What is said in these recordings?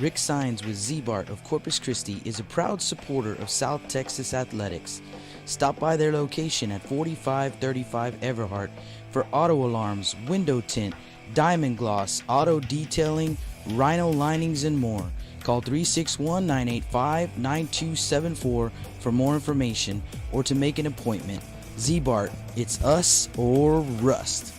Rick Sines with Z-Bart of Corpus Christi is a proud supporter of South Texas athletics. Stop by their location at 4535 Everhart for auto alarms, window tint, diamond gloss, auto detailing, rhino linings, and more. Call 361-985-9274 for more information or to make an appointment. Z-Bart, it's us or rust.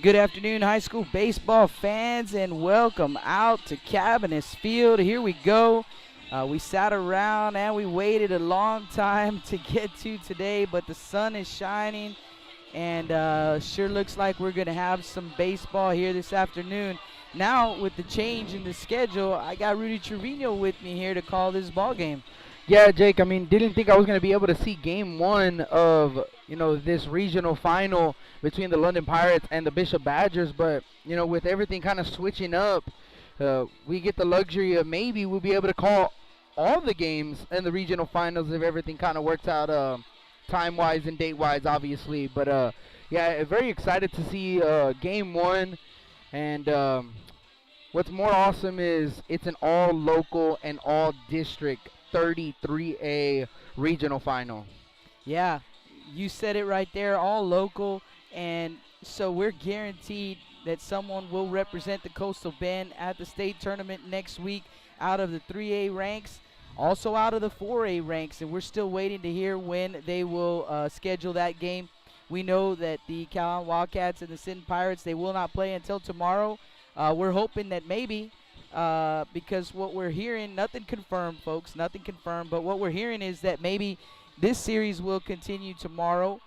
Good afternoon, high school baseball fans, and welcome out to Cabinets Field. Here we go. We sat around and we waited a long time to get to today, but the sun is shining, and sure looks like we're going to have some baseball here this afternoon. Now, with the change in the schedule, I got Rudy Trevino with me here to call this ball game. Yeah, Jake, didn't think I was going to be able to see game one of, this regional final between the London Pirates and the Bishop Badgers. But, with everything kind of switching up, we get the luxury of maybe we'll be able to call all the games in the regional finals if everything kind of works out time-wise and date-wise, obviously. But, yeah, very excited to see game one. And what's more awesome is it's an all-local and all-district 33A regional final. Yeah, you said it right there, all local, and so we're guaranteed that someone will represent the Coastal Bend at the state tournament next week out of the 3A ranks, also out of the 4A ranks, and we're still waiting to hear when they will schedule that game. We know that the Calhoun Wildcats and the Sinton Pirates, they will not play until tomorrow. We're hoping that maybe because what we're hearing, nothing confirmed, folks, nothing confirmed, but what we're hearing is that maybe this series will continue tomorrow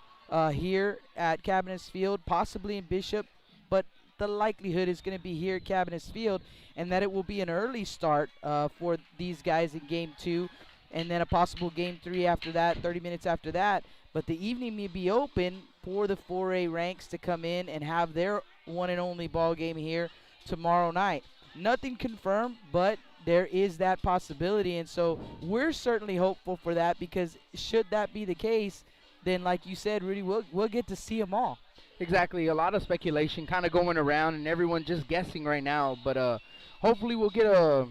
here at Cabinets Field, possibly in Bishop, but the likelihood is going to be here at Cabinets Field, and that it will be an early start for these guys in Game 2, and then a possible Game 3 after that, 30 minutes after that. But the evening may be open for the 4A ranks to come in and have their one and only ball game here tomorrow night. Nothing confirmed, but there is that possibility, and so we're certainly hopeful for that, because should that be the case, then like you said, Rudy, we'll get to see them all. Exactly, a lot of speculation kind of going around and everyone just guessing right now, but hopefully we'll get a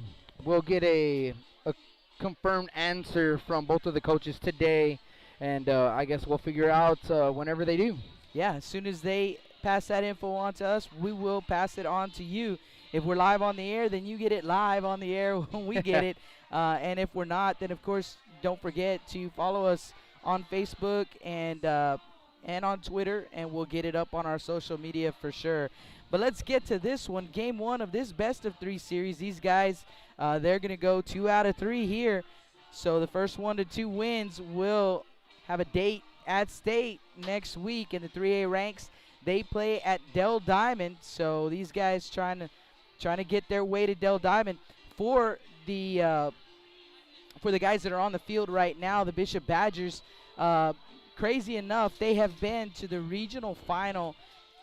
confirmed answer from both of the coaches today, and I guess we'll figure out whenever they do. Yeah, as soon as they pass that info on to us, we will pass it on to you. If we're live on the air, then you get it live on the air when we get it. And if we're not, then, of course, don't forget to follow us on Facebook and on Twitter, and we'll get it up on our social media for sure. But let's get to this one, Game 1 of this best-of-3 series. These guys, they're going to go 2 out of 3 here. So the first 1 to 2 wins will have a date at state next week in the 3A ranks. They play at Dell Diamond, so these guys trying to get their way to Dell Diamond. For the guys that are on the field right now, the Bishop Badgers, crazy enough, they have been to the regional final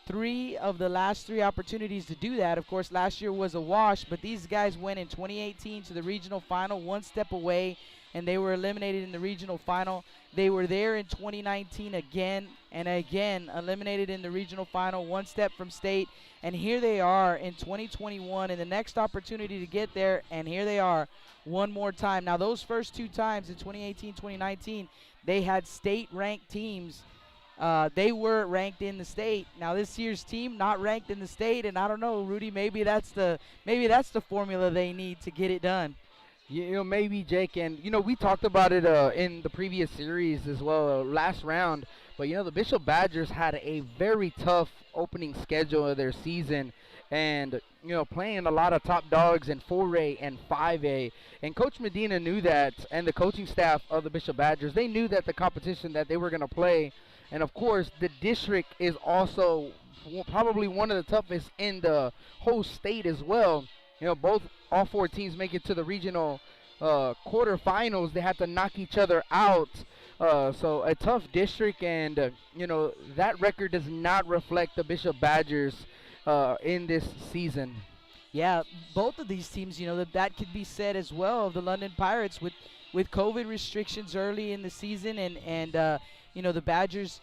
3 of the last 3 opportunities to do that. Of course, last year was a wash, but these guys went in 2018 to the regional final, 1 step away, and they were eliminated in the regional final. They were there in 2019 again and again, eliminated in the regional final, 1 step from state. And here they are in 2021 in the next opportunity to get there, and here they are one more time. Now, those first 2 times in 2018, 2019, they had state-ranked teams. They were ranked in the state. Now, this year's team not ranked in the state, and I don't know, Rudy, maybe that's the formula they need to get it done. Maybe, Jake, and, we talked about it in the previous series as well, last round. But, the Bishop Badgers had a very tough opening schedule of their season and, playing a lot of top dogs in 4A and 5A. And Coach Medina knew that, and the coaching staff of the Bishop Badgers, they knew that the competition that they were going to play. And, of course, the district is also probably one of the toughest in the whole state as well. All 4 teams make it to the regional quarterfinals. They have to knock each other out. So a tough district, and, that record does not reflect the Bishop Badgers in this season. Yeah, both of these teams, that could be said as well of the London Pirates with COVID restrictions early in the season, and the Badgers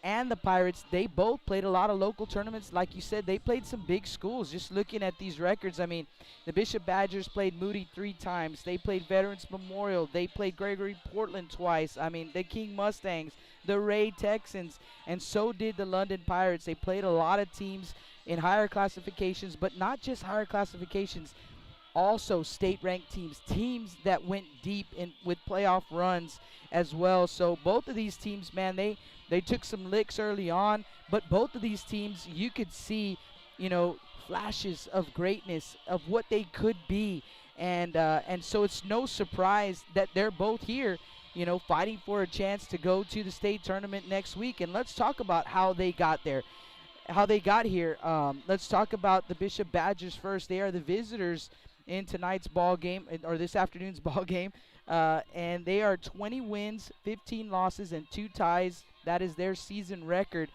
and the Pirates, they both played a lot of local tournaments. Like you said, they played some big schools. Just looking at these records, I mean, the Bishop Badgers played Moody 3 times. They played Veterans Memorial. They played Gregory Portland twice. I mean, the King Mustangs, the Ray Texans, and so did the London Pirates. They played a lot of teams in higher classifications, but not just higher classifications, also state-ranked teams that went deep in with playoff runs as well. So both of these teams, man, they took some licks early on, but both of these teams, you could see, flashes of greatness of what they could be, and so it's no surprise that they're both here, fighting for a chance to go to the state tournament next week. And let's talk about how they got there. How they got here. Let's talk about the Bishop Badgers first. They are the visitors in tonight's ball game, or this afternoon's ball game, and they are 20 wins, 15 losses, and 2 ties. That is their season record.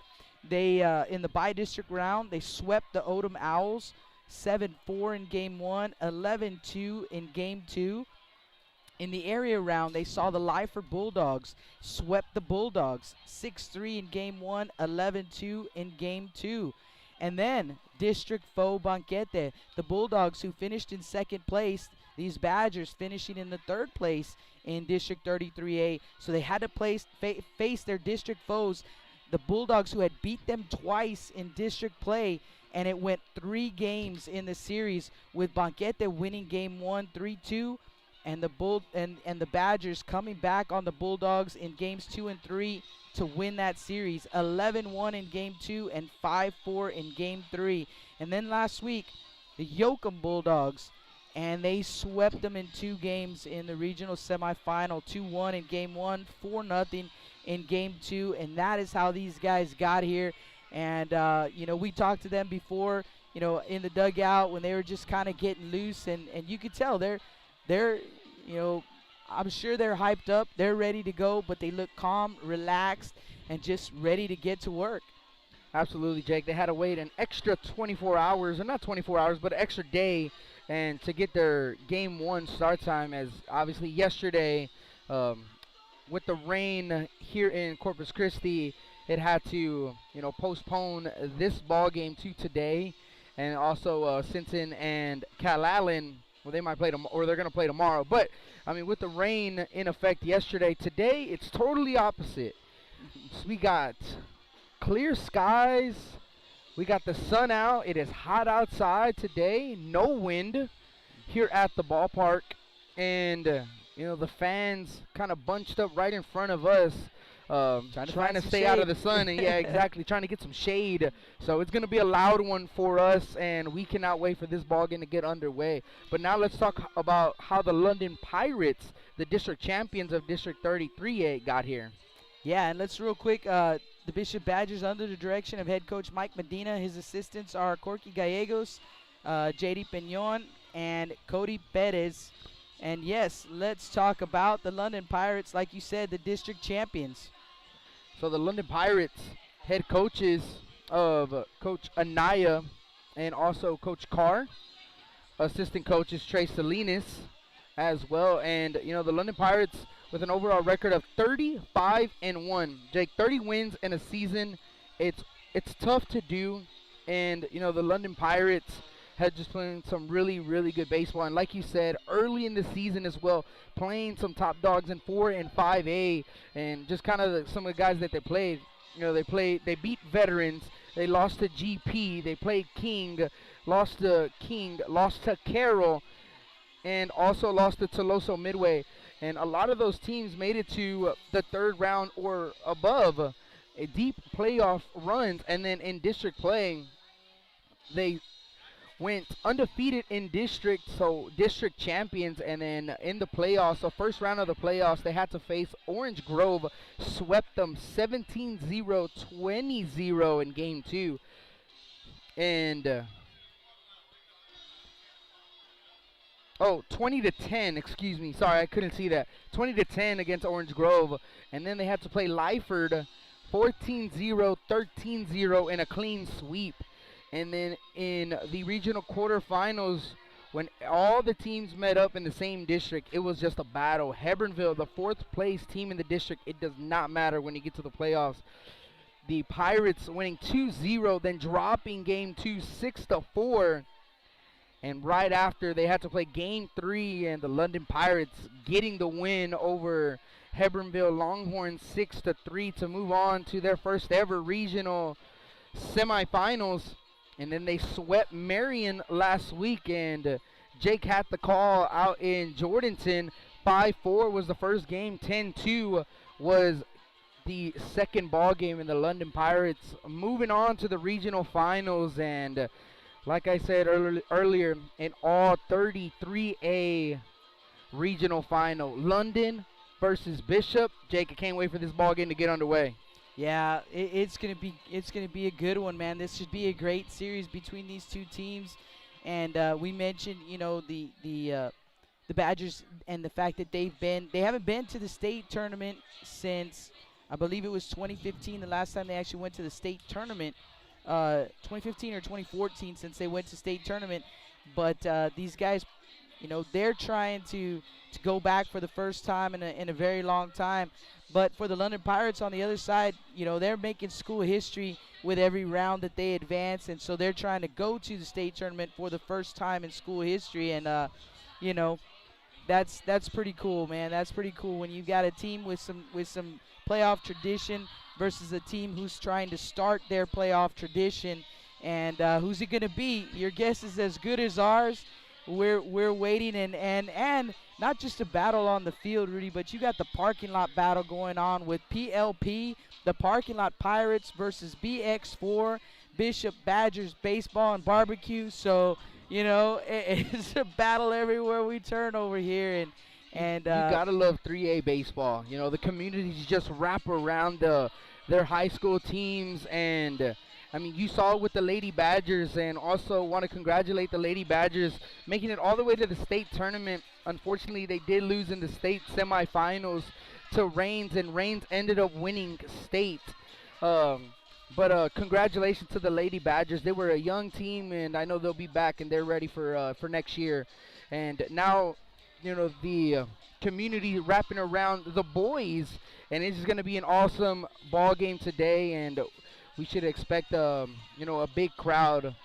They in the bi-district round, they swept the Odom Owls 7-4 in game 1, 11-2 in game 2. In the area round, they saw the Lyford Bulldogs swept the Bulldogs 6-3 in game 1, 11-2 in game 2. And then district foe Banquete, the Bulldogs, who finished in second place, these Badgers finishing in the third place in District 33A. So they had to face their district foes, the Bulldogs, who had beat them twice in district play, and it went 3 games in the series, with Banquete winning game 1 3-2, and the Badgers coming back on the Bulldogs in games 2 and 3 to win that series, 11-1 in game 2 and 5-4 in game 3. And then last week, the Yoakum Bulldogs, and they swept them in 2 games in the regional semifinal, 2-1 in game 1, 4-0 in game 2, and that is how these guys got here. And we talked to them before, in the dugout when they were just kind of getting loose, and you could tell they're I'm sure they're hyped up, they're ready to go, but they look calm, relaxed, and just ready to get to work. Absolutely, Jake. They had to wait an extra 24 hours, or not 24 hours, but an extra day, and to get their game 1 start time, as obviously yesterday, with the rain here in Corpus Christi, it had to, postpone this ball game to today. And also Sinton and Calallen, well, they might play or they're going to play tomorrow. But, I mean, with the rain in effect yesterday, today it's totally opposite. So we got clear skies. We got the sun out. It is hot outside today. No wind here at the ballpark. And, the fans kind of bunched up right in front of us. Trying to stay out of the sun, and yeah, exactly, trying to get some shade. So it's going to be a loud one for us, and we cannot wait for this ball game to get underway. But now let's talk about how the London Pirates, the district champions of District 33A, got here. Yeah, and let's real quick, the Bishop Badgers, under the direction of head coach Mike Medina. His assistants are Corky Gallegos, JD Peñon, and Cody Perez. And yes, let's talk about the London Pirates, like you said, the district champions. So the London Pirates head coaches of Coach Anaya and also Coach Carr. Assistant coaches Trey Salinas as well. And, the London Pirates with an overall record of 35-1. Jake, 30 wins in a season. It's tough to do. And, the London Pirates had just playing some really, really good baseball. And like you said, early in the season as well, playing some top dogs in 4 and 5A, and just kind of some of the guys that they played. They beat Veterans, they lost to GP, they played King, lost to Carroll, and also lost to Toloso Midway. And a lot of those teams made it to the 3rd round or above, a deep playoff runs. And then in district play, they went undefeated in district, so district champions. And then in the playoffs, the first round of the playoffs, they had to face Orange Grove, swept them 17-0, 20-0 in game 2. And 20-10, excuse me, sorry, I couldn't see that. 20-10 against Orange Grove. And then they had to play Lyford 14-0, 13-0 in a clean sweep. And then in the regional quarterfinals, when all the teams met up in the same district, it was just a battle. Hebronville, the 4th place team in the district, it does not matter when you get to the playoffs. The Pirates winning 2-0, then dropping game 2 6-4. And right after, they had to play game 3, and the London Pirates getting the win over Hebronville Longhorns 6-3 to move on to their first ever regional semifinals. And then they swept Marion last week, and Jake had the call out in Jordanton. 5-4 was the first game. 10-2 was the second ball game, in the London Pirates moving on to the regional finals. And like I said earlier, an all 33A regional final, London versus Bishop. Jake, I can't wait for this ball game to get underway. Yeah, it's gonna be a good one, man. This should be a great series between these two teams. And we mentioned, the Badgers and the fact that they haven't been to the state tournament since, I believe it was 2015, the last time they actually went to the state tournament. 2015 or 2014 since they went to state tournament. But these guys, they're trying to go back for the first time in a very long time. But for the London Pirates on the other side, they're making school history with every round that they advance, and so they're trying to go to the state tournament for the first time in school history. And that's pretty cool, man. That's pretty cool when you've got a team with some playoff tradition versus a team who's trying to start their playoff tradition. And who's it going to be? Your guess is as good as ours. We're waiting, and not just a battle on the field, Rudy, but you got the parking lot battle going on with PLP, the Parking Lot Pirates versus BX4, Bishop Badgers Baseball and Barbecue. So, it's a battle everywhere we turn over here. And you gotta love 3A baseball. The communities just wrap around their high school teams. And I mean, you saw it with the Lady Badgers, and also want to congratulate the Lady Badgers making it all the way to the state tournament. Unfortunately, they did lose in the state semifinals to Reigns, and Reigns ended up winning state. But congratulations to the Lady Badgers. They were a young team, and I know they'll be back, and they're ready for next year. And now, the community wrapping around the boys, and it's going to be an awesome ball game today. And we should expect a big crowd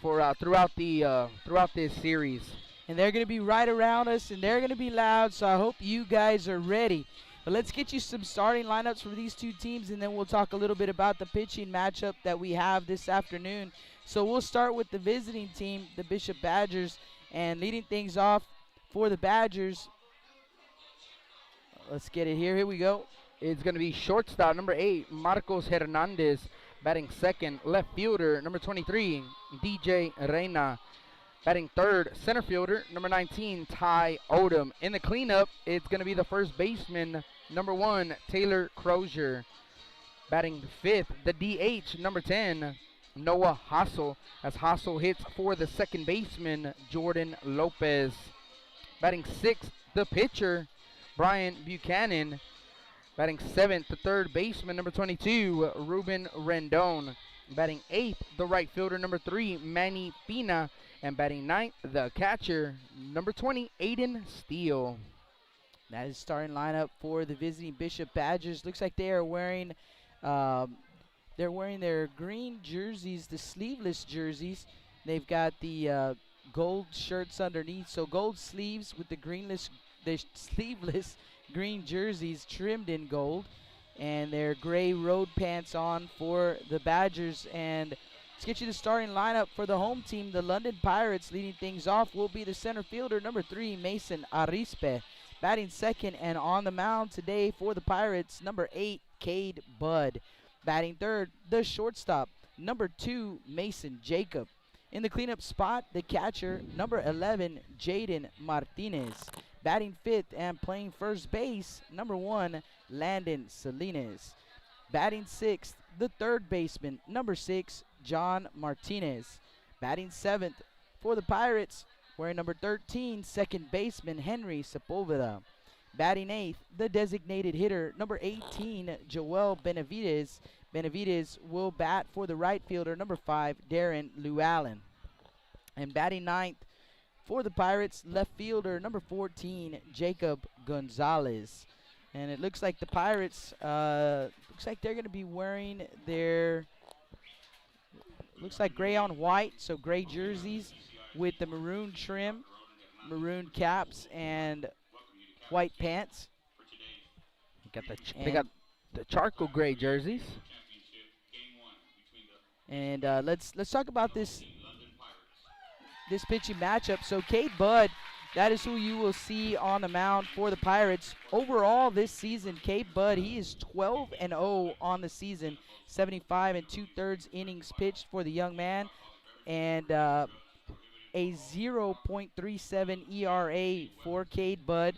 for throughout this series. And they're going to be right around us, and they're going to be loud, so I hope you guys are ready. But let's get you some starting lineups for these two teams, and then we'll talk a little bit about the pitching matchup that we have this afternoon. So we'll start with the visiting team, the Bishop Badgers, and leading things off for the Badgers. Let's get it here. Here we go. It's going to be shortstop, number 8, Marcos Hernandez. Batting second, left fielder, number 23, DJ Reina. Batting third, center fielder, number 19, Ty Odom. In the cleanup, it's going to be the first baseman, number 1, Taylor Crozier. Batting fifth, the DH, number 10, Noah Hassel, as Hassel hits for the second baseman, Jordan Lopez. Batting sixth, the pitcher, Brian Buchanan. Batting seventh, the third baseman, number 22, Ruben Rendon. Batting eighth, the right fielder, number 3, Manny Pina. And batting ninth, the catcher, number 20, Aiden Steele. That is starting lineup for the visiting Bishop Badgers. Looks like they are wearing, their green jerseys, the sleeveless jerseys. They've got the gold shirts underneath, so gold sleeves with the sleeveless green jerseys trimmed in gold, and their gray road pants on for the Badgers. And let's get you the starting lineup for the home team. The London Pirates leading things off will be the center fielder, number 3, Mason Arispe. Batting second and on the mound today for the Pirates, number 8, Cade Budd. Batting third, the shortstop, number 2, Mason Jacob. In the cleanup spot, the catcher, number 11, Jaden Martinez. Batting fifth and playing first base, number 1, Landon Salinas. Batting sixth, the third baseman, number 6, John Martinez. Batting seventh for the Pirates, wearing number 13, second baseman, Henry Sepulveda. Batting eighth, the designated hitter, number 18, Joel Benavides. Benavides will bat for the right fielder, number 5, Darren Llewellyn. And batting ninth, for the Pirates, left fielder, number 14, Jacob Gonzalez. And it looks like the Pirates, looks like they're going to be wearing their, looks like gray on white, so gray jerseys with the maroon trim, maroon caps, and white pants. They got the charcoal gray jerseys. And let's talk about this pitching matchup. So Cade Budd, that is who you will see on the mound for the Pirates. Overall this season, Cade Budd, he is 12-0 on the season, 75 2/3 innings pitched for the young man, and a 0.37 ERA for Cade Budd.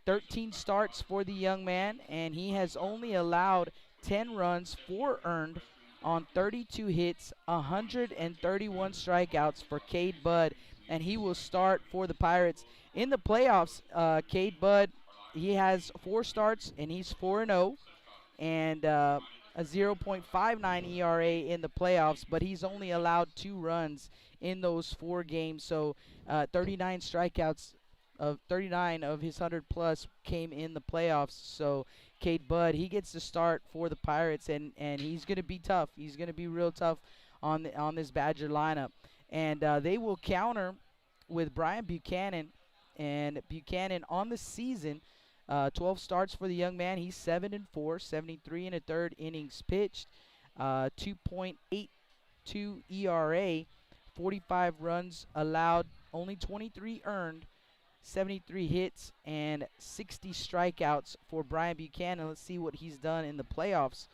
13 starts for the young man, and he has only allowed 10 runs, 4 earned on 32 hits, 131 strikeouts for Cade Budd, and he will start for the Pirates. In the playoffs, Cade Budd, he has 4 starts, and he's 4-0, and a 0.59 ERA in the playoffs, but he's only allowed 2 runs in those 4 games, so 39 strikeouts of 39 of his 100+ came in the playoffs. So Cade Budd, he gets to start for the Pirates, and he's going to be tough. He's going to be real tough on this Badger lineup. And they will counter with Brian Buchanan. And Buchanan on the season, 12 starts for the young man. He's 7-4, 73 1/3 innings pitched, 2.82 ERA, 45 runs allowed, only 23 earned, 73 hits, and 60 strikeouts for Brian Buchanan. Let's see what he's done in the playoffs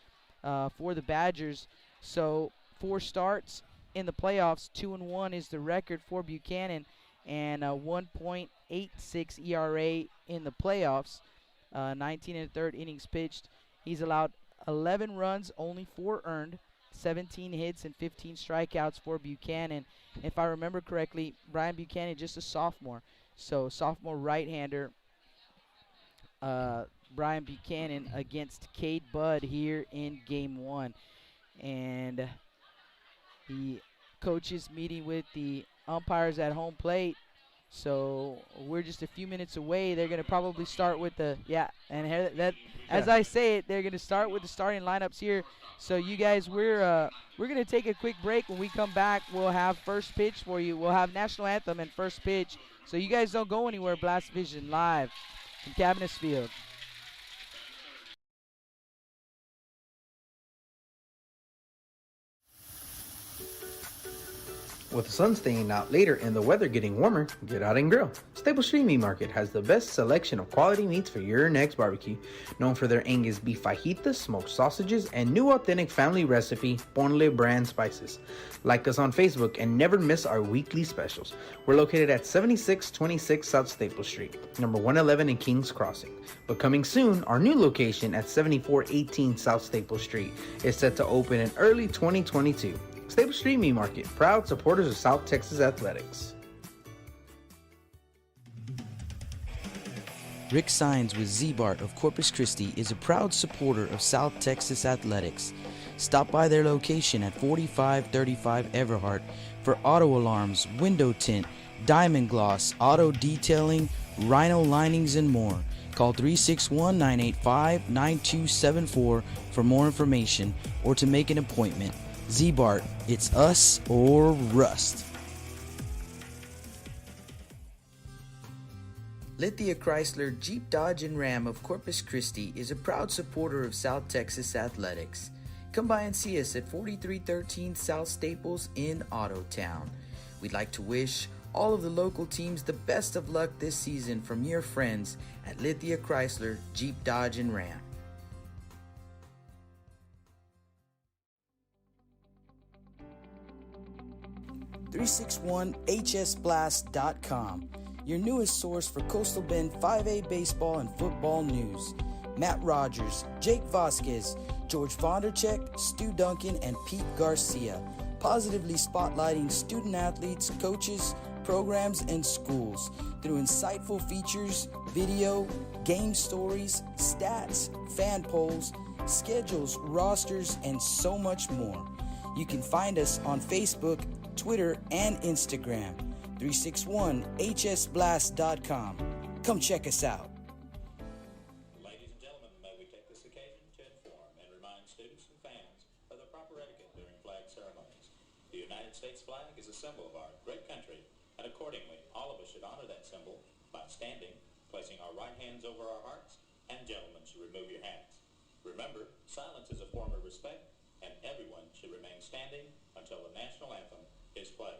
for the Badgers. So 4 starts in the playoffs, 2-1 is the record for Buchanan, and 1.86 ERA in the playoffs, 19 1/3 innings pitched. He's allowed 11 runs, only 4 earned, 17 hits, and 15 strikeouts for Buchanan. If I remember correctly, Brian Buchanan just a sophomore. So sophomore right-hander Brian Buchanan against Cade Budd here in game 1. And the coaches meeting with the umpires at home plate. So we're just a few minutes away. They're going to probably start with the, as I say it, they're going to start with the starting lineups here. So you guys, we're going to take a quick break. When we come back, we'll have first pitch for you. We'll have national anthem and first pitch. So you guys don't go anywhere. Blast Vision live from Cabinets Field. With the sun staying out later and the weather getting warmer, get out and grill. Staple Street Meat Market has the best selection of quality meats for your next barbecue. Known for their Angus beef fajitas, smoked sausages, and new authentic family recipe Ponle brand spices. Like us on Facebook and never miss our weekly specials. We're located at 7626 South Staple Street, number 111 in Kings Crossing. But coming soon, our new location at 7418 South Staple Street is set to open in early 2022. Staple Street Meat Market, proud supporters of South Texas Athletics. Rick Sines with Z-Bart of Corpus Christi is a proud supporter of South Texas Athletics. Stop by their location at 4535 Everhart for auto alarms, window tint, diamond gloss, auto detailing, rhino linings, and more. Call 361-985-9274 for more information or to make an appointment. Z-Bart, it's us or rust. Lithia Chrysler Jeep Dodge and Ram of Corpus Christi is a proud supporter of South Texas Athletics. Come by and see us at 4313 South Staples in Ottotown. We'd like to wish all of the local teams the best of luck this season from your friends at Lithia Chrysler Jeep Dodge and Ram. 361hsblast.com, your newest source for Coastal Bend 5A baseball and football news. Matt Rogers, Jake Vasquez, George Vondercheck, Stu Duncan, and Pete Garcia, positively spotlighting student athletes, coaches, programs, and schools through insightful features, video, game stories, stats, fan polls, schedules, rosters, and so much more. You can find us on Facebook, Twitter, and Instagram. 361hsblast.com. Come check us out. Ladies and gentlemen, may we take this occasion to inform States flag is a symbol of our great country, and accordingly, all of us should honor that symbol by standing, placing our right hands over our hearts, and gentlemen should remove your hats. Remember, silence is a form of respect, and everyone should remain standing until the national anthem is played.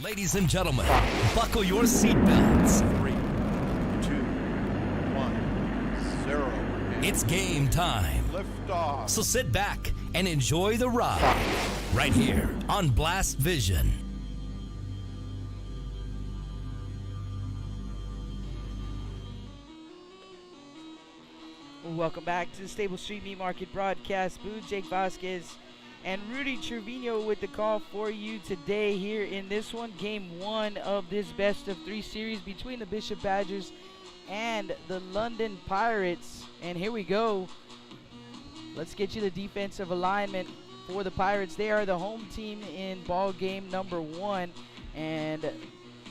Ladies and gentlemen, buckle your seatbelts. 3, 2, 1, 0. It's game time. Lift off. So sit back and enjoy the ride right here on Blast Vision. Welcome back to the Stable Street Meat Market broadcast booth. Jake Vasquez and Rudy Trevino with the call for you today here in this one, game one of this best of three series between the Bishop Badgers and the London Pirates. And here we go. Let's get you the defensive alignment for the Pirates. They are the home team in ball game number one. And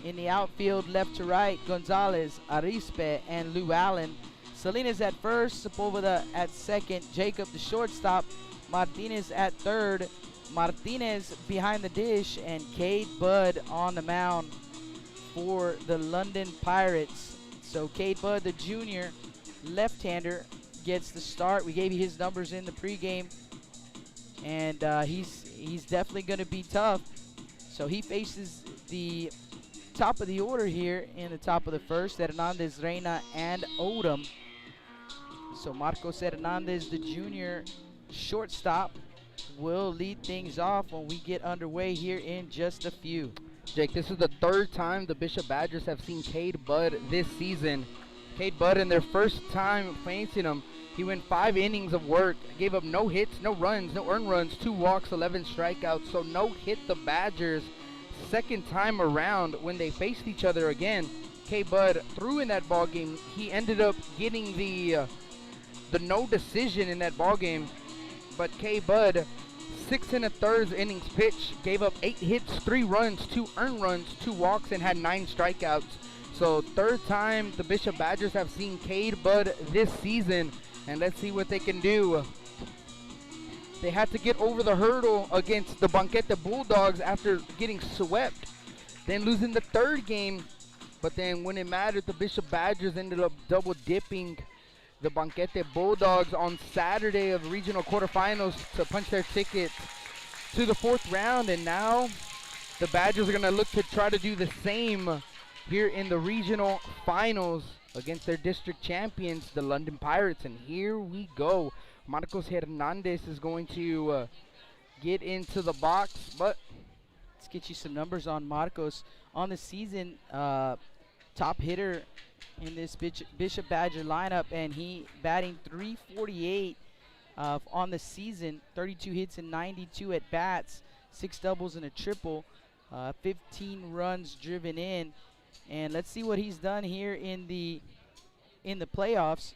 in the outfield, left to right, Gonzalez, Arispe, and Lou Allen. Salinas at first, Sepulveda at second, Jacob the shortstop, Martinez at third, Martinez behind the dish, and Cade Budd on the mound for the London Pirates. So Cade Budd, the junior left-hander, gets the start. We gave you his numbers in the pregame, and he's definitely going to be tough. So he faces the top of the order here in the top of the first, Hernandez, Reina, and Odom. So Marcos Hernandez, the junior shortstop, will lead things off when we get underway here in just a few. Jake, this is the third time the Bishop Badgers have seen Cade Budd this season. Cade Budd, in their first time facing him, he went 5 innings of work, gave up no hits, no runs, no earned runs, 2 walks, 11 strikeouts, so no hit the Badgers. Second time around when they faced each other again, Cade Budd threw in that ball game. He ended up getting the no decision in that ball game, but Cade Budd, 6 1/3 innings pitch, gave up 8 hits, 3 runs, 2 earned runs, 2 walks, and had 9 strikeouts. So third time the Bishop Badgers have seen Cade Budd this season, and let's see what they can do. They had to get over the hurdle against the Banquete Bulldogs after getting swept, then losing the third game. But then when it mattered, the Bishop Badgers ended up double dipping the Banquete Bulldogs on Saturday of regional quarterfinals to punch their ticket to the 4th round. And now the Badgers are going to look to try to do the same here in the regional finals against their district champions, the London Pirates. And here we go. Marcos Hernandez is going to get into the box, but let's get you some numbers on Marcos. On the season, top hitter in this Bishop Badger lineup, and he batting .348 on the season, 32 hits and 92 at bats, 6 doubles and a triple, 15 runs driven in. And let's see what he's done here in the playoffs.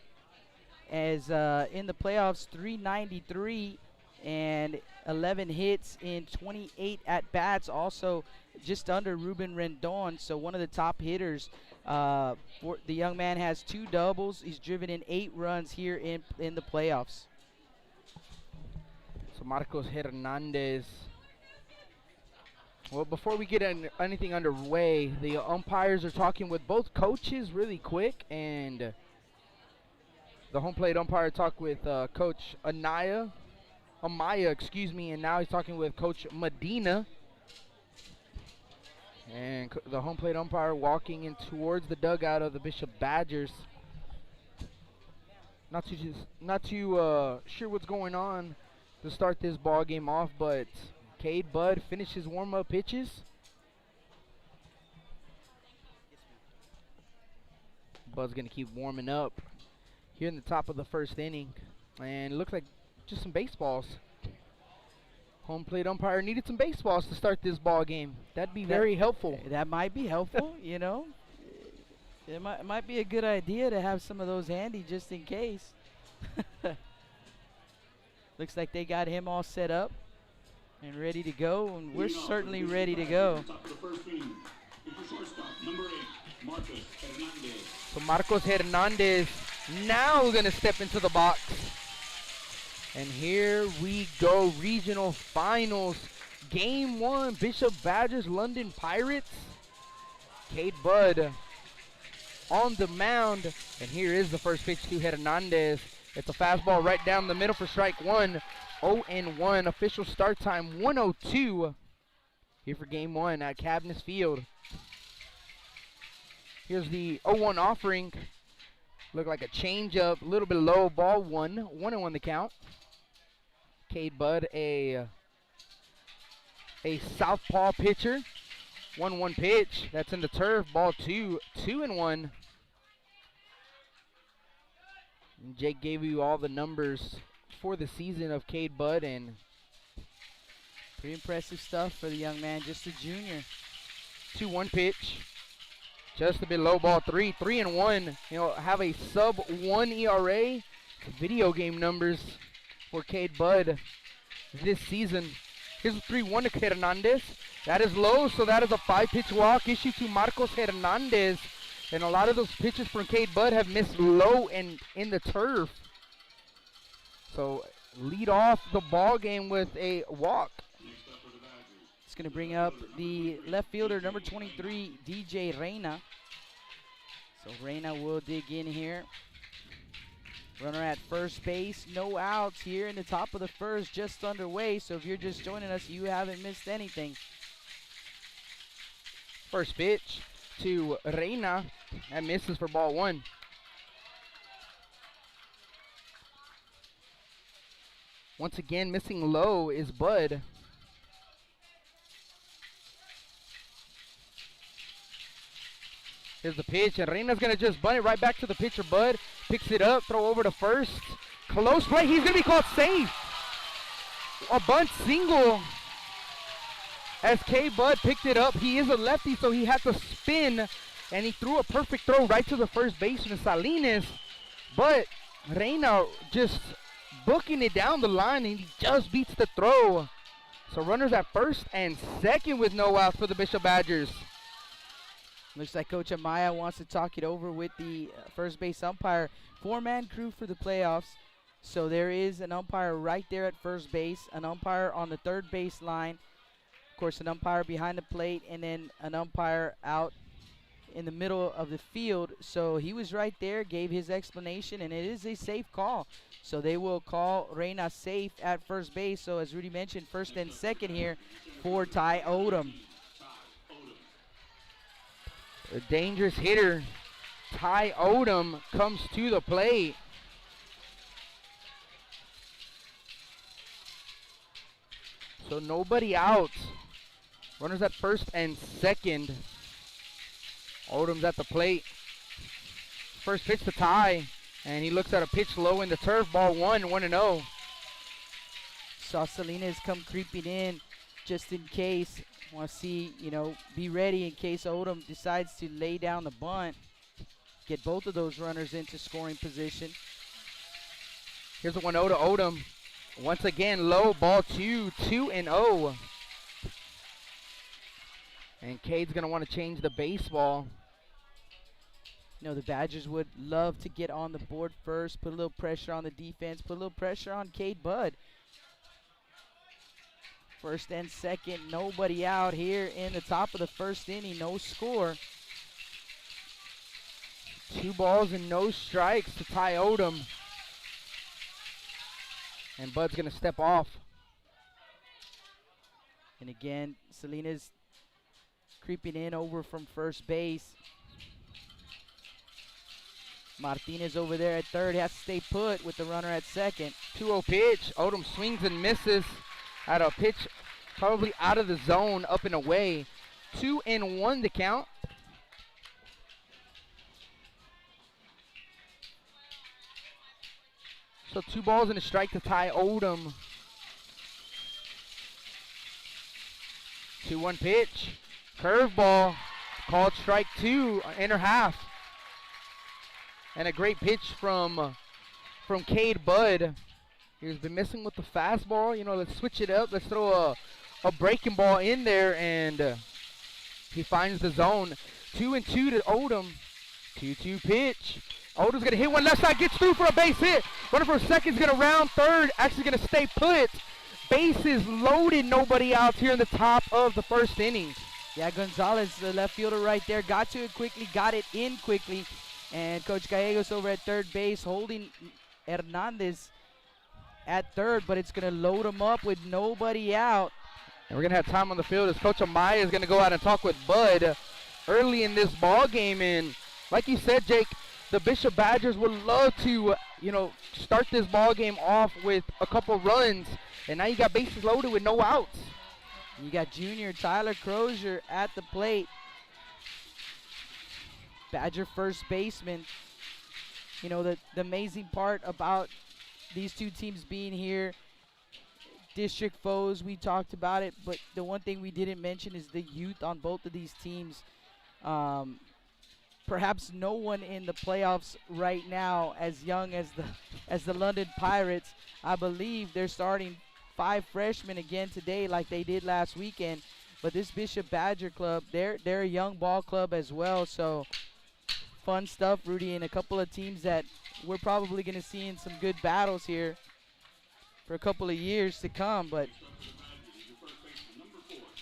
As in the playoffs, .393 and 11 hits in 28 at bats, also just under Ruben Rendon. So one of the top hitters. For the young man has 2 doubles. He's driven in 8 runs here in the playoffs. So Marcos Hernandez Well, before we get anything underway, the umpires are talking with both coaches really quick, and the home plate umpire talked with Coach Amaya, excuse me, and now he's talking with Coach Medina. And the home plate umpire walking in towards the dugout of the Bishop Badgers. Not too sure what's going on to start this ball game off, but Cade Budd finishes warm-up pitches. Bud's gonna keep warming up here in the top of the first inning, and it looks like just some baseballs. Home plate umpire needed some baseballs to start this ball game. That'd be very helpful. That might be helpful, you know. It might be a good idea to have some of those handy just in case. Looks like they got him all set up and ready to go, and we're certainly ready to go. So Marcos Hernandez now going to step into the box. And here we go, regional finals. Game 1, Bishop Badgers, London Pirates. Cade Budd on the mound. And here is the first pitch to Hernandez. It's a fastball right down the middle for strike 1. 0-1. Official start time 1:02 here for game 1 at Cabness Field. Here's the 0-1 offering. Look like a changeup, a little bit low. Ball 1. 1-1 the count. Cade Budd, a southpaw pitcher. 1-1 pitch. That's in the turf. Ball 2. 2-1. And Jake gave you all the numbers for the season of Cade Budd, and pretty impressive stuff for the young man, just a junior. 2-1 pitch. Just a bit low. Ball 3. 3-1. You know, have a sub-1 ERA. Video game numbers for Cade Budd this season. Here's a 3-1 to Hernandez. That is low, so that is a 5-pitch walk issued to Marcos Hernandez. And a lot of those pitches from Cade Budd have missed low and in the turf. So lead off the ball game with a walk. It's going to bring up the left fielder, number 23, DJ Reyna. So Reyna will dig in here. Runner at first base, no outs here in the top of the first, just underway. So if you're just joining us, you haven't missed anything. First pitch to Reyna, that misses for ball 1. Once again, missing low is Budd. Here's the pitch, and Reyna's going to just bunt it right back to the pitcher, Budd. Picks it up, throw over to first. Close play, he's going to be called safe. A bunt single. As Cade Budd picked it up, he is a lefty, so he had to spin, and he threw a perfect throw right to the first baseman, Salinas. But Reyna just booking it down the line, and he just beats the throw. So runners at first and second with no outs for the Bishop Badgers. Looks like Coach Amaya wants to talk it over with the first base umpire. 4-man crew for the playoffs. So there is an umpire right there at first base, an umpire on the third base line, of course an umpire behind the plate, and then an umpire out in the middle of the field. So he was right there, gave his explanation, and it is a safe call. So they will call Reyna safe at first base. So as Rudy mentioned, first and second here for Ty Odom. A dangerous hitter, Ty Odom, comes to the plate. So nobody out. Runners at first and second. Odom's at the plate. First pitch to Ty, and he looks at a pitch low in the turf. Ball 1, 1-0. Saw Salinas come creeping in just in case. Want to see, you know, be ready in case Odom decides to lay down the bunt. Get both of those runners into scoring position. Here's a 1-0 to Odom. Once again, low, ball 2, 2-0. And Cade's going to want to change the baseball. You know, the Badgers would love to get on the board first, put a little pressure on the defense, put a little pressure on Cade Budd. First and second, nobody out here in the top of the first inning, no score. 2 balls and no strikes to tie Odom. And Bud's going to step off. And again, Salinas creeping in over from first base. Martinez over there at third has to stay put with the runner at second. 2-0 pitch. Odom swings and misses at a pitch probably out of the zone, up and away. 2-1 the count. So 2 balls and a strike to tie Odom. 2-1 pitch. Curveball. Called strike 2, inner half. And a great pitch from Cade Bud. He's been missing with the fastball. You know, let's switch it up. Let's throw a breaking ball in there, and he finds the zone. 2-2 to Odom. 2-2 pitch. Odom's going to hit one left side, gets through for a base hit. Runner for second is going to round third. Actually going to stay put. Bases loaded, nobody out here in the top of the first inning. Yeah, Gonzalez, the left fielder right there, got to it quickly, got it in quickly. And Coach Gallegos over at third base holding Hernandez at third, but it's going to load him up with nobody out. And we're going to have time on the field as Coach Amaya is going to go out and talk with Bud early in this ball game. And like you said, Jake, the Bishop Badgers would love to, start this ball game off with a couple runs. And now you got bases loaded with no outs. You got junior Tyler Crozier at the plate. Badger first baseman. You know, the amazing part about these two teams being here, district foes, we talked about it, but the one thing we didn't mention is the youth on both of these teams. Perhaps no one in the playoffs right now as young as the London Pirates. I believe they're starting 5 freshmen again today like they did last weekend. But this Bishop Badger club, they're a young ball club as well. So fun stuff, Rudy, and a couple of teams that we're probably going to see in some good battles here for a couple of years to come. But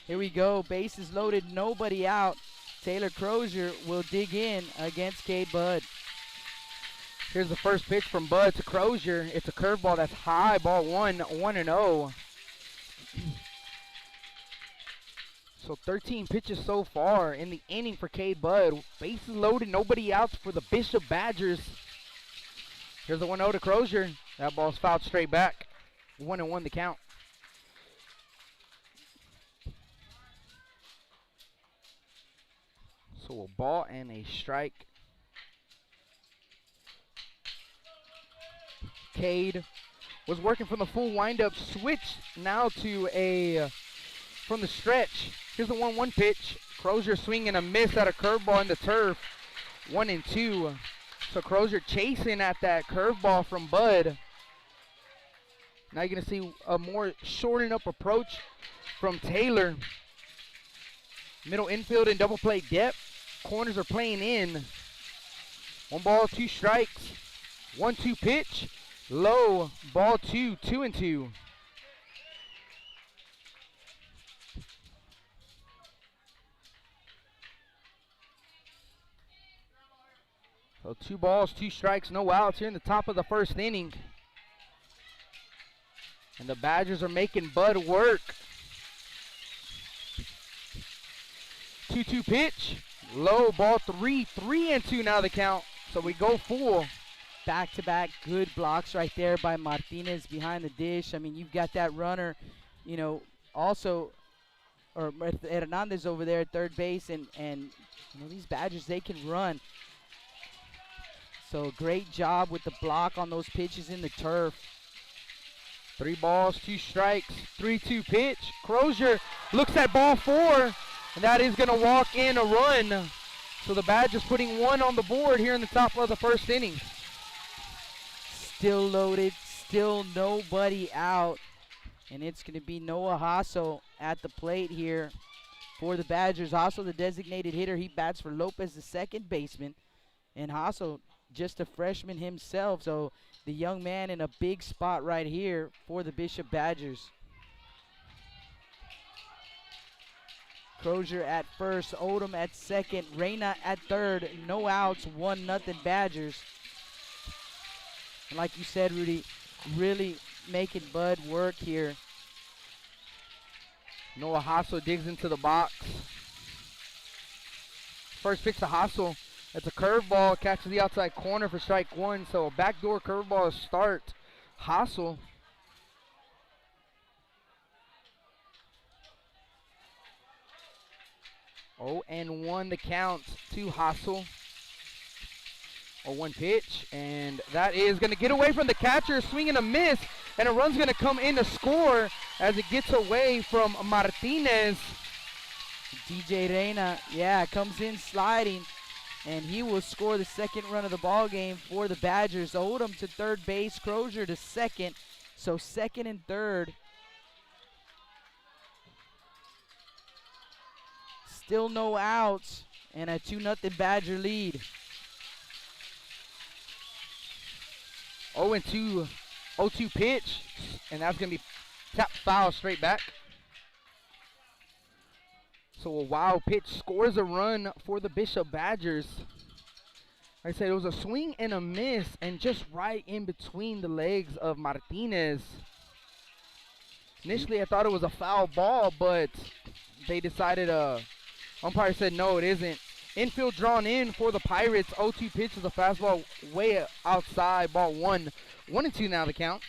here we go. Bases loaded, nobody out. Taylor Crozier will dig in against Cade Bud. Here's the first pitch from Bud to Crozier. It's a curveball that's high, ball 1-0. So 13 pitches so far in the inning for Cade Bud. Bases loaded, nobody out for the Bishop Badgers. Here's the 1-0 to Crozier. That ball's fouled straight back. 1-1 the count. So a ball and a strike. Cade was working from the full windup. Switch now to from the stretch. Here's the 1-1 pitch. Crozier swinging a miss at a curveball in the turf. 1-2. So Crozier chasing at that curveball from Bud. Now you're going to see a more shortened up approach from Taylor. Middle infield and double play depth. Corners are playing in. 1 ball, 2 strikes. 1-2 pitch. Low, ball 2, 2-2. So 2 balls, 2 strikes, no outs here in the top of the first inning. And the Badgers are making Bud work. 2-2 pitch. Low, ball 3, 3-2 now the count. So we go full. Back-to-back good blocks right there by Martinez behind the dish. I mean, you've got that runner, also, or Hernandez over there at third base, and these Badgers, they can run. So great job with the block on those pitches in the turf. 3 balls, 2 strikes, 3-2 pitch. Crozier looks at ball 4, and that is going to walk in a run. So the Badgers putting 1 on the board here in the top of the first inning. Still loaded, still nobody out. And it's going to be Noah Hasso at the plate here for the Badgers. Hasso, the designated hitter, he bats for Lopez, the second baseman. And Hasso, just a freshman himself, so the young man in a big spot right here for the Bishop Badgers. Crozier at first, Odom at second, Reyna at third. No outs, 1-0 Badgers. And like you said, Rudy, really making Bud work here. Noah Hassel digs into the box. First pitch to Hassel. That's a curveball, catches the outside corner for strike one. So a backdoor curveball to start Hassel. Oh, and 1 the count to Hassel. 0-1 pitch, and that is going to get away from the catcher, swing and a miss, and a run's going to come in to score as it gets away from Martinez. DJ Reyna, yeah, comes in sliding, and he will score the second run of the ball game for the Badgers. Odom to third base, Crozier to second, so second and third. Still no outs, and a 2-0 Badger lead. 0-2 pitch, and that's going to be tapped foul straight back. So a wild pitch scores a run for the Bishop Badgers. Like I said, it was a swing and a miss, and just right in between the legs of Martinez. Initially, I thought it was a foul ball, but they decided, umpire said no, it isn't. Infield drawn in for the Pirates. 0-2 pitch is a fastball way outside, ball one. 1-2 now the count.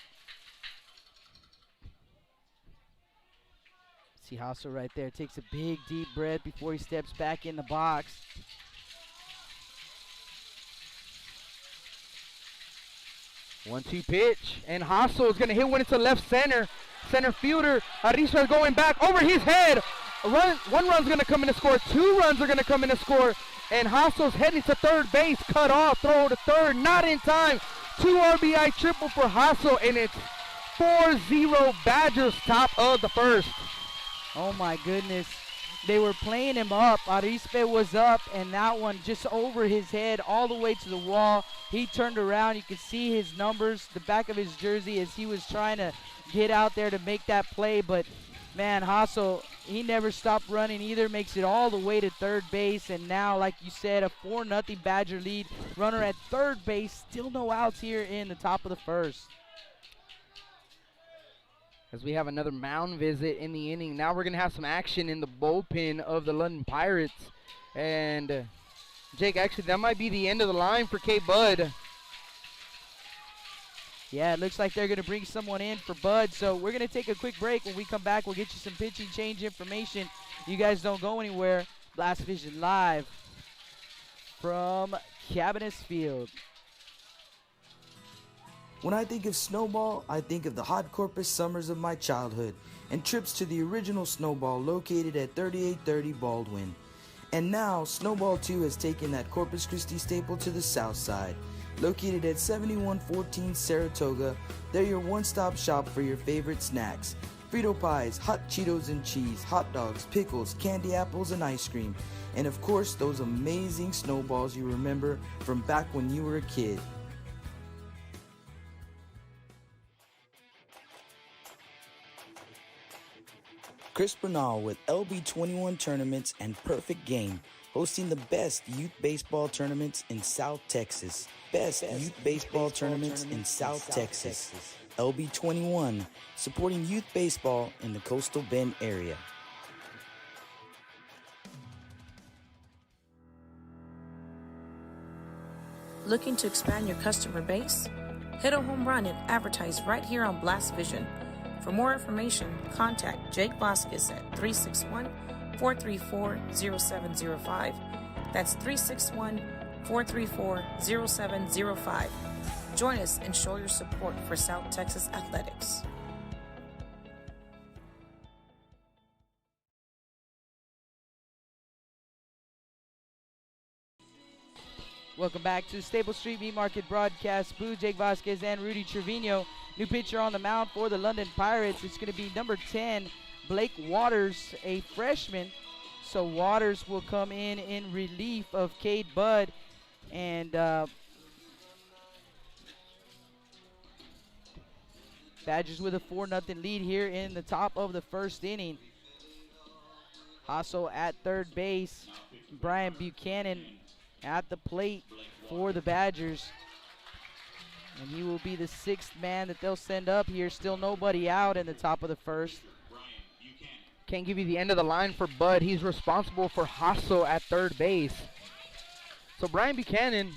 See Hassel right there, takes a big deep breath before he steps back in the box. One-two pitch, and Hassel is going to hit one into left center. Center fielder, Arisha going back over his head. One run's going to come in to score. 2 runs are going to come in to score. And Hassel's heading to third base. Cut off, throw to third, not in time. 2 RBI triple for Hassel, and it's 4-0 Badgers, top of the first. Oh my goodness. They were playing him up. Arispe was up, and that one just over his head all the way to the wall. He turned around. You could see his numbers, the back of his jersey, as he was trying to get out there to make that play. But, man, Hassel, he never stopped running either. Makes it all the way to third base. And now, like you said, a 4-0 Badger lead. Runner at third base. Still no outs here in the top of the first. As we have another mound visit in the inning. Now we're going to have some action in the bullpen of the London Pirates. And, Jake, actually, that might be the end of the line for K. Bud. Yeah, it looks like they're going to bring someone in for Bud. So we're going to take a quick break. When we come back, we'll get you some pitching change information. You guys don't go anywhere. Blast Vision live from Cabinets Field. When I think of Snowball, I think of the hot Corpus summers of my childhood and trips to the original Snowball located at 3830 Baldwin. And now, Snowball 2 has taken that Corpus Christi staple to the south side. Located at 7114 Saratoga, they're your one-stop shop for your favorite snacks. Frito pies, hot Cheetos and cheese, hot dogs, pickles, candy apples, and ice cream. And of course, those amazing snowballs you remember from back when you were a kid. Chris Bernal with LB21 Tournaments and Perfect Game, hosting the best youth baseball tournaments in South Texas. Best youth baseball tournaments in South Texas. LB21, supporting youth baseball in the Coastal Bend area. Looking to expand your customer base? Hit a home run and advertise right here on Blast Vision. For more information, contact Jake Vasquez at 361-434-0705. That's 361-434-0705. Join us and show your support for South Texas athletics. Welcome back to Staple Street Meat Market broadcast booth. Jake Vasquez and Rudy Trevino. New pitcher on the mound for the London Pirates. It's going to be number 10, Blake Waters, a freshman. So Waters will come in relief of Cade Budd. And Badgers with a 4-0 lead here in the top of the first inning. Hasso at third base. Brian Buchanan at the plate for the Badgers. And he will be the 6th man that they'll send up here. Still nobody out in the top of the first. Can't give you the end of the line for Bud. He's responsible for Hasso at third base. So Brian Buchanan,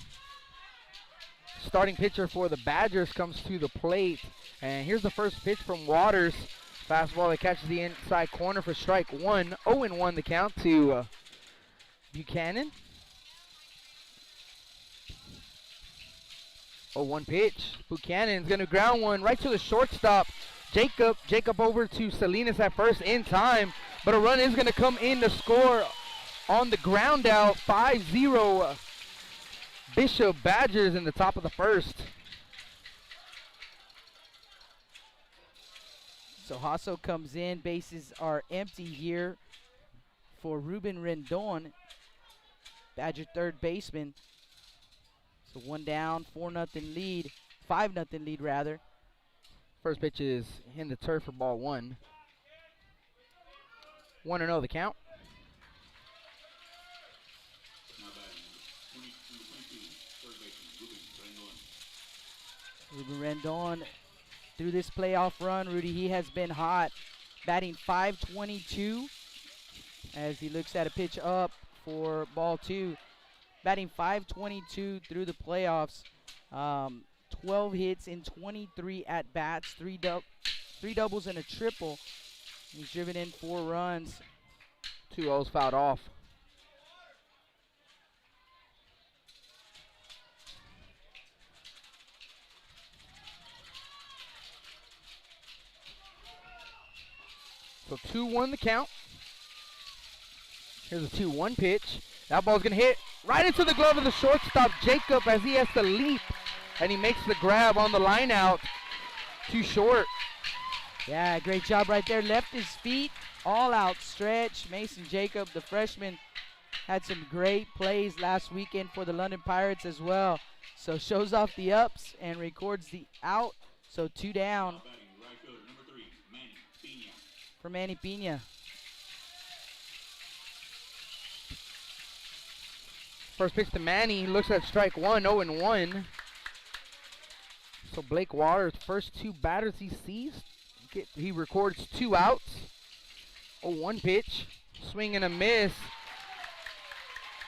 starting pitcher for the Badgers, comes to the plate. And here's the first pitch from Waters. Fastball that catches the inside corner for strike one. 0-1 the count to Buchanan. 0-1 pitch. Buchanan's going to ground one right to the shortstop. Jacob over to Salinas at first in time. But a run is going to come in to score on the ground out. 5-0 Bishop Badgers in the top of the first. So Hasso comes in. Bases are empty here for Ruben Rendon, Badger third baseman. So 1 down, 4-0 lead, 5-0 lead rather. First pitch is in the turf for ball one. 1-0 the count. Ruben Rendon through this playoff run, Rudy, he has been hot. Batting .522 as he looks at a pitch up for ball two. Batting .522 through the playoffs. 12 hits in 23 at-bats, three doubles and a triple. He's driven in 4 runs. 2 O's fouled off. So 2-1 the count. Here's a 2-1 pitch. That ball's going to hit right into the glove of the shortstop, Jacob, as he has to leap. And he makes the grab on the line out. Too short. Yeah, great job right there. Left his feet, all out stretch. Mason Jacob, the freshman, had some great plays last weekend for the London Pirates as well. So shows off the ups and records the out. So 2 down for Manny Pina. First pitch to Manny. He looks at strike one, 0-1. So Blake Waters, first 2 batters he sees. He records 2 outs. 0-1 pitch. Swing and a miss.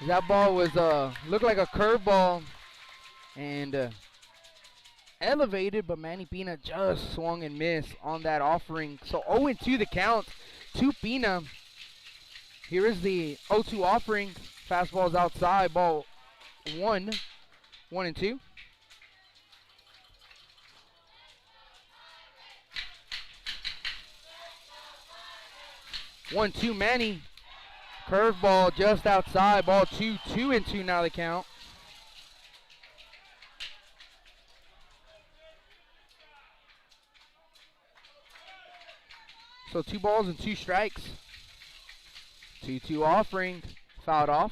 That ball was looked like a curveball and elevated, but Manny Pina just swung and missed on that offering. So 0-2 the count to Pina. Here is the 0-2 offering. Fastball's outside. Ball 1, 1-2. One, 2 Manny. Curveball just outside. Ball 2, 2-2 now the count. So 2 balls and 2 strikes. 2-2 offering. Fouled off.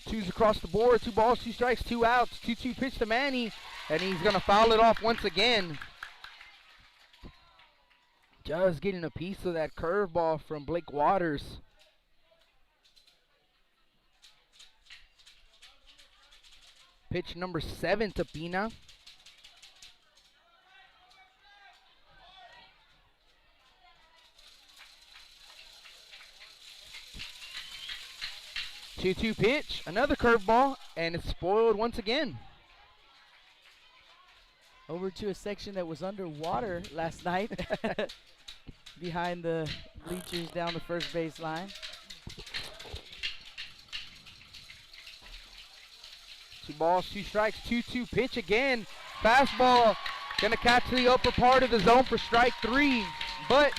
Two's across the board. 2 balls, 2 strikes, 2 outs. 2-2 pitch to Manny, and he's going to foul it off once again. Just getting a piece of that curveball from Blake Waters. Pitch number 7 to Pina. Two pitch, another curveball, and it's spoiled once again. Over to a section that was underwater last night. Behind the bleachers down the first base line. 2 balls, 2 strikes, 2-2 pitch again. Fastball, gonna catch the upper part of the zone for strike 3. But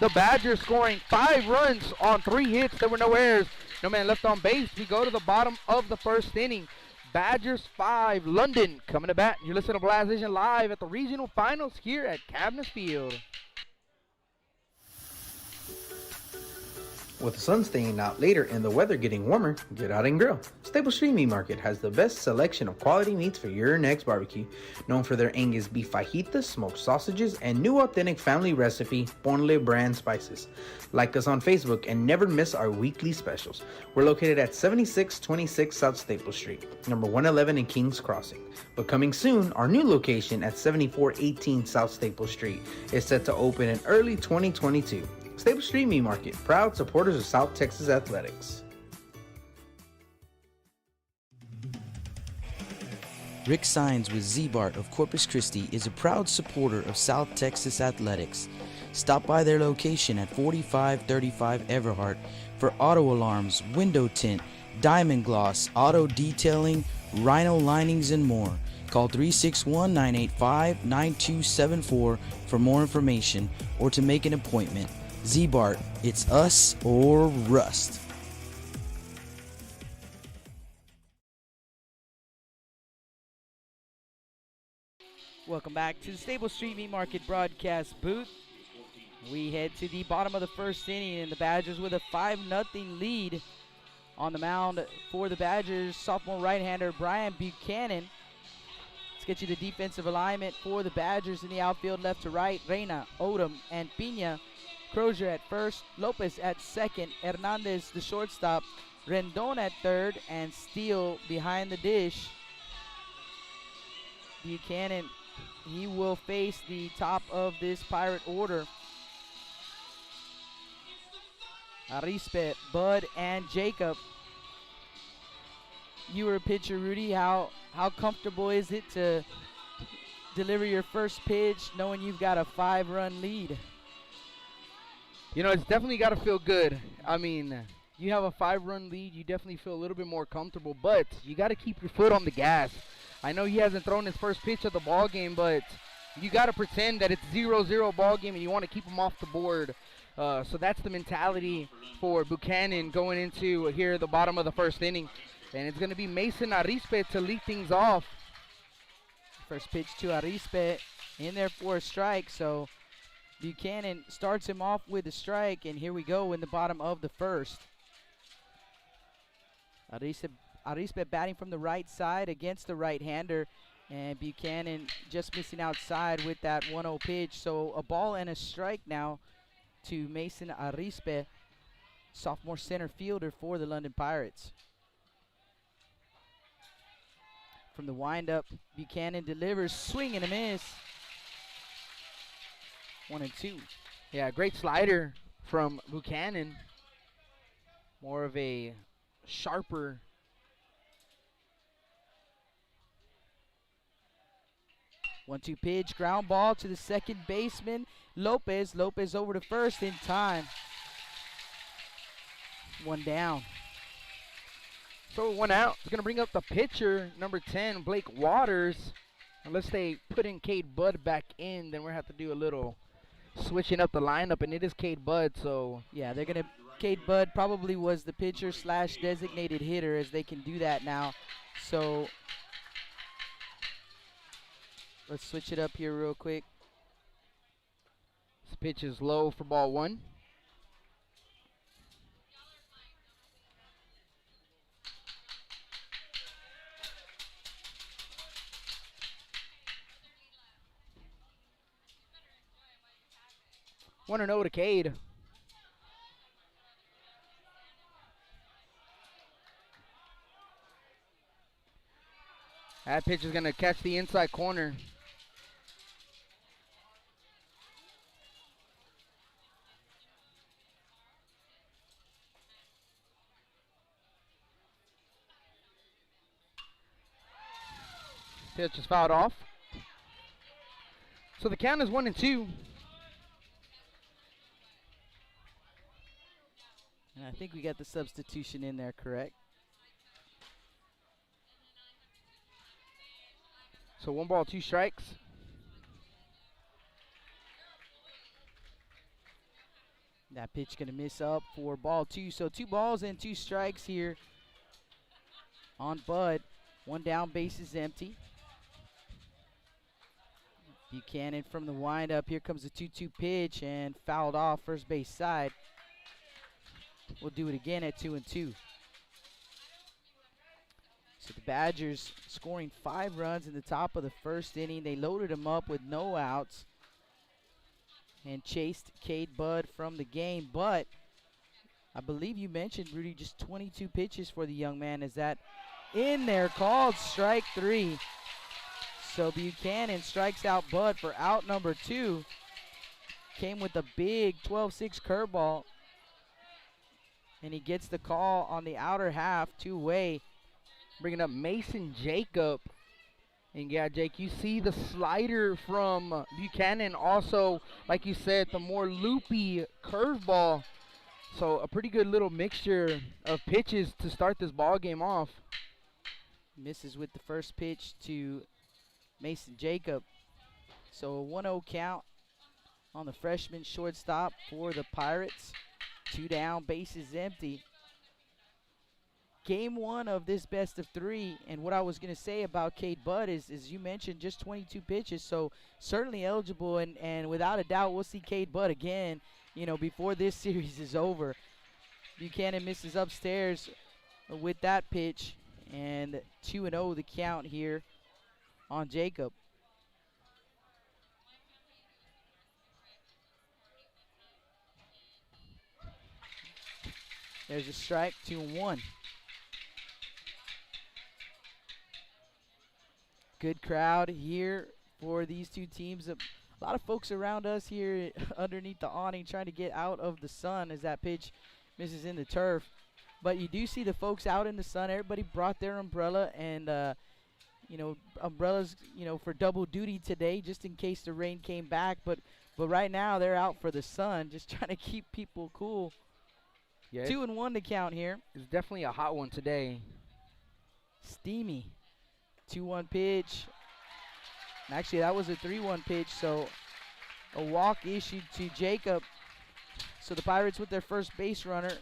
the Badgers scoring 5 runs on 3 hits. There were no errors. No man left on base. We go to the bottom of the first inning. Badgers 5, London coming to bat. You're listening to Blast Vision live at the regional finals here at Cabness Field. With the sun staying out later and the weather getting warmer, get out and grill. Stable Street Meat Market has the best selection of quality meats for your next barbecue. Known for their Angus beef fajitas, smoked sausages, and new authentic family recipe, Ponle brand spices. Like us on Facebook and never miss our weekly specials. We're located at 7626 South Staple Street, number 111 in Kings Crossing. But coming soon, our new location at 7418 South Staple Street is set to open in early 2022. Stable Street Meat Market, proud supporters of South Texas Athletics. Rick Sines with Z-Bart of Corpus Christi is a proud supporter of South Texas Athletics. Stop by their location at 4535 Everhart for auto alarms, window tint, diamond gloss, auto detailing, rhino linings, and more. Call 361-985-9274 for more information or to make an appointment. Z-Bart, it's us or rust. Welcome back to the Stable Street Meat Market broadcast booth. We head to the bottom of the first inning, and the Badgers with a 5-0 lead. On the mound for the Badgers, sophomore right-hander Brian Buchanan. Let's get you the defensive alignment for the Badgers in the outfield, left to right. Reina, Odom, and Pina. Crozier at first, Lopez at second, Hernandez the shortstop, Rendon at third, and Steele behind the dish. Buchanan, he will face the top of this Pirate order. Arispe, Bud, and Jacob. You were a pitcher, Rudy. How comfortable is it to deliver your first pitch knowing you've got a 5-run lead? You know, it's definitely got to feel good. I mean, you have a 5-run lead, you definitely feel a little bit more comfortable, but you got to keep your foot on the gas. I know he hasn't thrown his first pitch of the ball game, but you got to pretend that it's 0-0 ball game and you want to keep him off the board. So that's the mentality for Buchanan going into here the bottom of the first inning. And it's going to be Mason Arispe to lead things off. First pitch to Arispe in there for a strike, so Buchanan starts him off with a strike, and here we go in the bottom of the first. Arispe batting from the right side against the right-hander, and Buchanan just missing outside with that 1-0 pitch. So a ball and a strike now to Mason Arispe, sophomore center fielder for the London Pirates. From the windup, Buchanan delivers, swing and a miss. 1-2. Yeah, great slider from Buchanan. More of a sharper. One-two pitch, ground ball to the second baseman, Lopez. Lopez over to first in time. One down. So 1 out. It's going to bring up the pitcher, number 10, Blake Waters. Unless they put in Cade Budd back in, then we're going to have to do a little switching up the lineup, and it is Cade Budd, so. Yeah, they're going to, Cade Budd probably was the pitcher slash designated hitter, as they can do that now. So let's switch it up here real quick. This pitch is low for ball 1. One and 0 to Cade. That pitch is going to catch the inside corner. Pitch is fouled off. So the count is 1-2. And I think we got the substitution in there, correct? So 1 ball, 2 strikes. That pitch going to miss up for ball 2. So 2 balls and 2 strikes here on Bud. 1 down, base is empty. Buchanan from the windup. Here comes the 2-2 pitch and fouled off first base side. will do it again at 2-2. So the Badgers scoring 5 runs in the top of the first inning. They loaded them up with no outs and chased Cade Budd from the game. But I believe you mentioned, Rudy, just 22 pitches for the young man. Is that in there? Called strike 3. So Buchanan strikes out Budd for out number 2. Came with a big 12-6 curveball. And he gets the call on the outer half, 2-way. Bringing up Mason Jacob. And yeah, Jake, you see the slider from Buchanan. Also, like you said, the more loopy curveball. So a pretty good little mixture of pitches to start this ball game off. Misses with the first pitch to Mason Jacob. So a 1-0 count on the freshman shortstop for the Pirates. 2 down, bases empty. Game 1 of this best of 3, and what I was going to say about Cade Budd is you mentioned just 22 pitches, so certainly eligible, and without a doubt we'll see Cade Budd again, before this series is over. Buchanan misses upstairs with that pitch, and 2-0 the count here on Jacob. There's a strike, 2-1. Good crowd here for these two teams. A lot of folks around us here underneath the awning trying to get out of the sun as that pitch misses in the turf. But you do see the folks out in the sun. Everybody brought their umbrella, and umbrellas, for double duty today, just in case the rain came back. But right now they're out for the sun, just trying to keep people cool. Yeah, 2-1 to count here. It's definitely a hot one today. Steamy. 2-1 pitch. Actually, that was a 3-1 pitch, so a walk issued to Jacob. So the Pirates with their first base runner.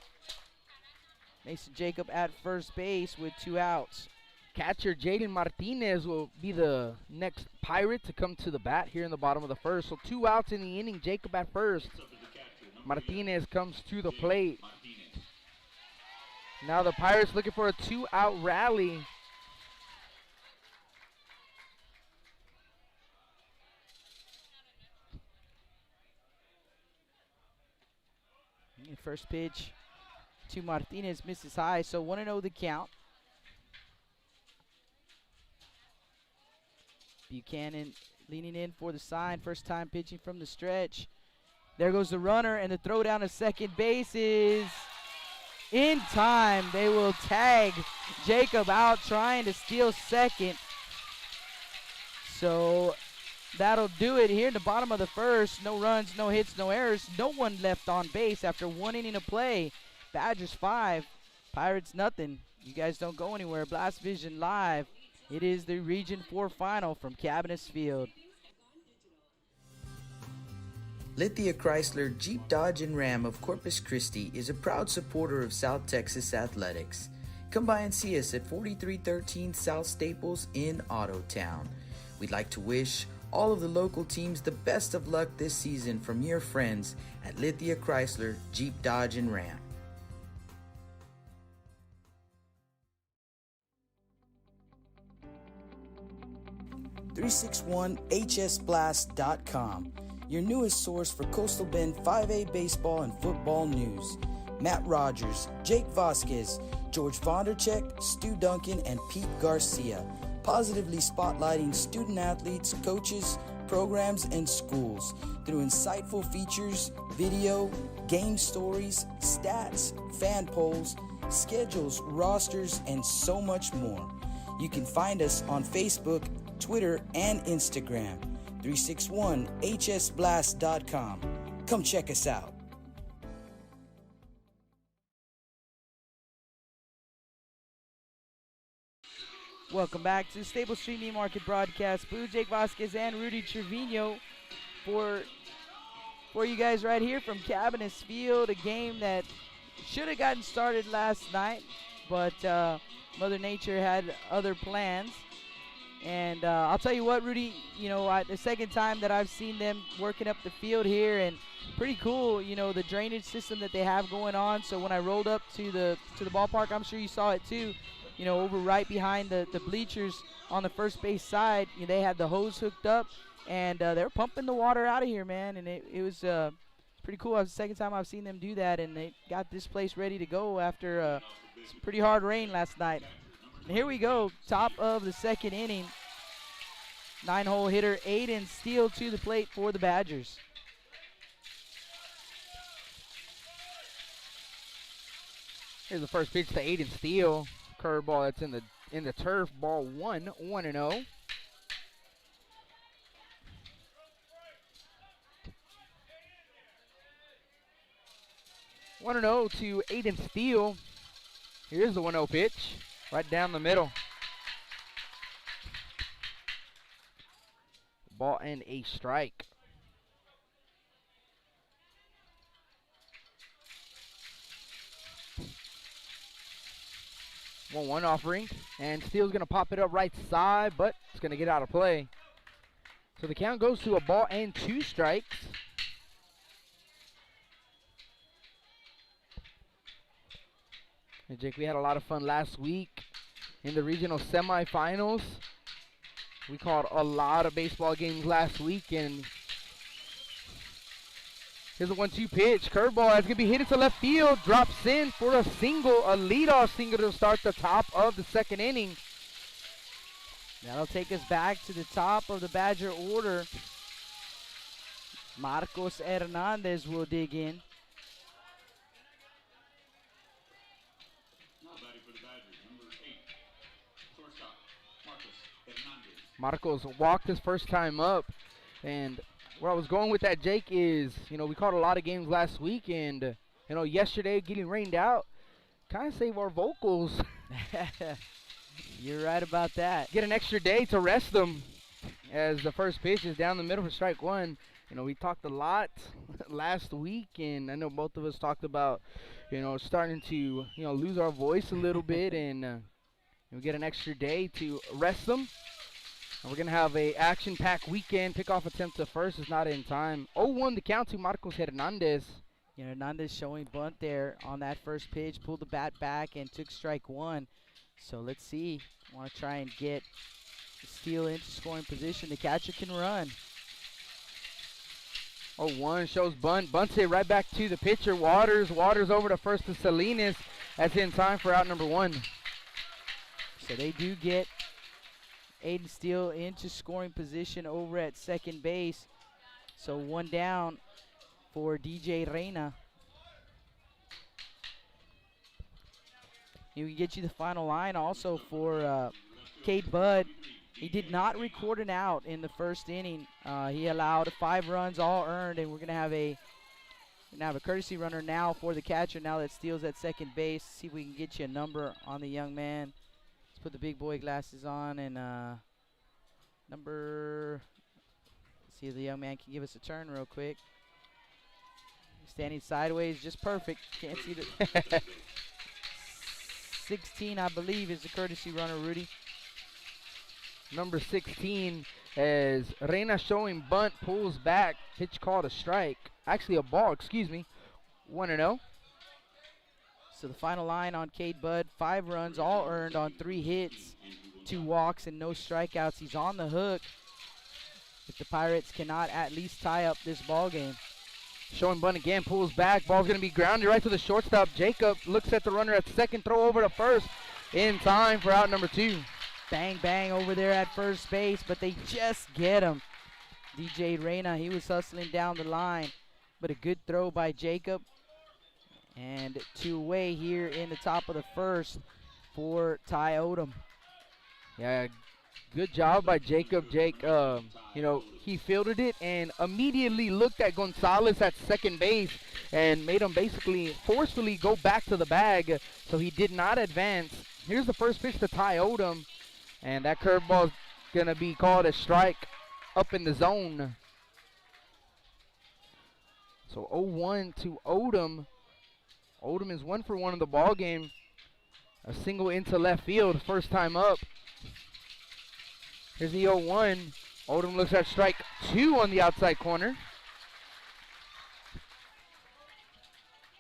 Mason Jacob at first base with 2 outs. Catcher Jaden Martinez will be the next Pirate to come to the bat here in the bottom of the first. So 2 outs in the inning, Jacob at first. Martinez comes to the plate. Now the Pirates looking for a 2-out rally. First pitch to Martinez misses high, so 1-0 the count. Buchanan leaning in for the sign, first time pitching from the stretch. There goes the runner, and the throw down to second base is in time. They will tag Jacob out trying to steal second. So that'll do it here in the bottom of the first. No runs, no hits, no errors. No one left on base after 1 inning of play. Badgers 5, Pirates nothing. You guys don't go anywhere. Blast Vision Live. It is the Region 4 final from Cabinets Field. Lithia Chrysler Jeep Dodge and Ram of Corpus Christi is a proud supporter of South Texas athletics. Come by and see us at 4313 South Staples in Ottotown. We'd like to wish all of the local teams the best of luck this season from your friends at Lithia Chrysler Jeep Dodge and Ram. .361hsblast.com, your newest source for Coastal Bend 5A baseball and football news. Matt Rogers, Jake Vasquez, George Vondercheck, Stu Duncan, and Pete Garcia, positively spotlighting student athletes, coaches, programs, and schools through insightful features, video, game stories, stats, fan polls, schedules, rosters, and so much more. You can find us on Facebook, Twitter, and Instagram. 361hsblast.com. Come check us out. Welcome back to the Stable Street Meat Market broadcast. Boo, Jake Vasquez, and Rudy Trevino for you guys right here from Cabinets Field. A game that should have gotten started last night, but Mother Nature had other plans. And I'll tell you what, Rudy, you know, the second time that I've seen them working up the field here, and pretty cool, you know, the drainage system that they have going on. So when I rolled up to the ballpark, I'm sure you saw it too, you know, over right behind the bleachers on the first base side, you know, they had the hose hooked up, and they were pumping the water out of here, man. And it was pretty cool. It was the second time I've seen them do that, and they got this place ready to go after some pretty hard rain last night. And here we go, top of the second inning. 9-hole hitter Aiden Steele to the plate for the Badgers. Here's the first pitch to Aiden Steele. Curveball that's in the turf. Ball 1-0. One and 0 to Aiden Steele. Here's the 1-0 pitch, right down the middle. Ball and a strike. One offering, and Steele's gonna pop it up right side, but it's gonna get out of play. So the count goes to a ball and 2 strikes. And Jake, we had a lot of fun last week in the regional semifinals. We called a lot of baseball games last week, and here's a 1-2 pitch. Curveball that's going to be hit into left field. Drops in for a single, a leadoff single to start the top of the second inning. That'll take us back to the top of the Badger order. Marcos Hernandez will dig in. Marcos walked his first time up, and where I was going with that, Jake, is, you know, we caught a lot of games last week, and, you know, yesterday getting rained out kind of saved our vocals. You're right about that. Get an extra day to rest them, as the first pitch is down the middle for strike one. You know, we talked a lot last week, and I know both of us talked about, you know, starting to, you know, lose our voice a little bit, and we get an extra day to rest them. And we're going to have a action-packed weekend. Pickoff attempt to first is not in time. 0-1 the count to Marcos Hernandez. You know, Hernandez showing bunt there on that first pitch. Pulled the bat back and took strike one. So let's see. Want to try and get Steele into scoring position. The catcher can run. 0-1 shows bunt. Bunts it right back to the pitcher, Waters. Waters over to first to Salinas. That's in time for out number one. So they do get Aiden Steele into scoring position over at second base. So one down for DJ Reyna. He can get you the final line also for Cade Budd. He did not record an out in the first inning. He allowed 5 runs, all earned, and we're gonna have a courtesy runner now for the catcher now that Steele's at second base. See if we can get you a number on the young man. Put the big boy glasses on and number. Let's see if the young man can give us a turn real quick. Standing sideways, just perfect. Can't see the 16, I believe, is the courtesy runner, Rudy. Number 16 as Reyna showing bunt, pulls back, pitch called a strike. Actually a ball, excuse me. 1-0. So the final line on Cade Budd, 5 runs, all earned on 3 hits, 2 walks, and no strikeouts. He's on the hook if the Pirates cannot at least tie up this ball game. Showing bunt again, pulls back. Ball's going to be grounded right to the shortstop. Jacob looks at the runner at second, throw over to first in time for out number 2. Bang, bang over there at first base, but they just get him. DJ Reyna, he was hustling down the line, but a good throw by Jacob. And 2 away here in the top of the first for Ty Odom. Yeah, good job by Jacob. Jake, you know, he fielded it and immediately looked at Gonzalez at second base and made him basically forcefully go back to the bag, so he did not advance. Here's the first pitch to Ty Odom, and that curveball is going to be called a strike up in the zone. So 0-1 to Odom. Odom is 1 for 1 in the ball game. A single into left field, first time up. Here's the 0-1. Odom looks at strike 2 on the outside corner.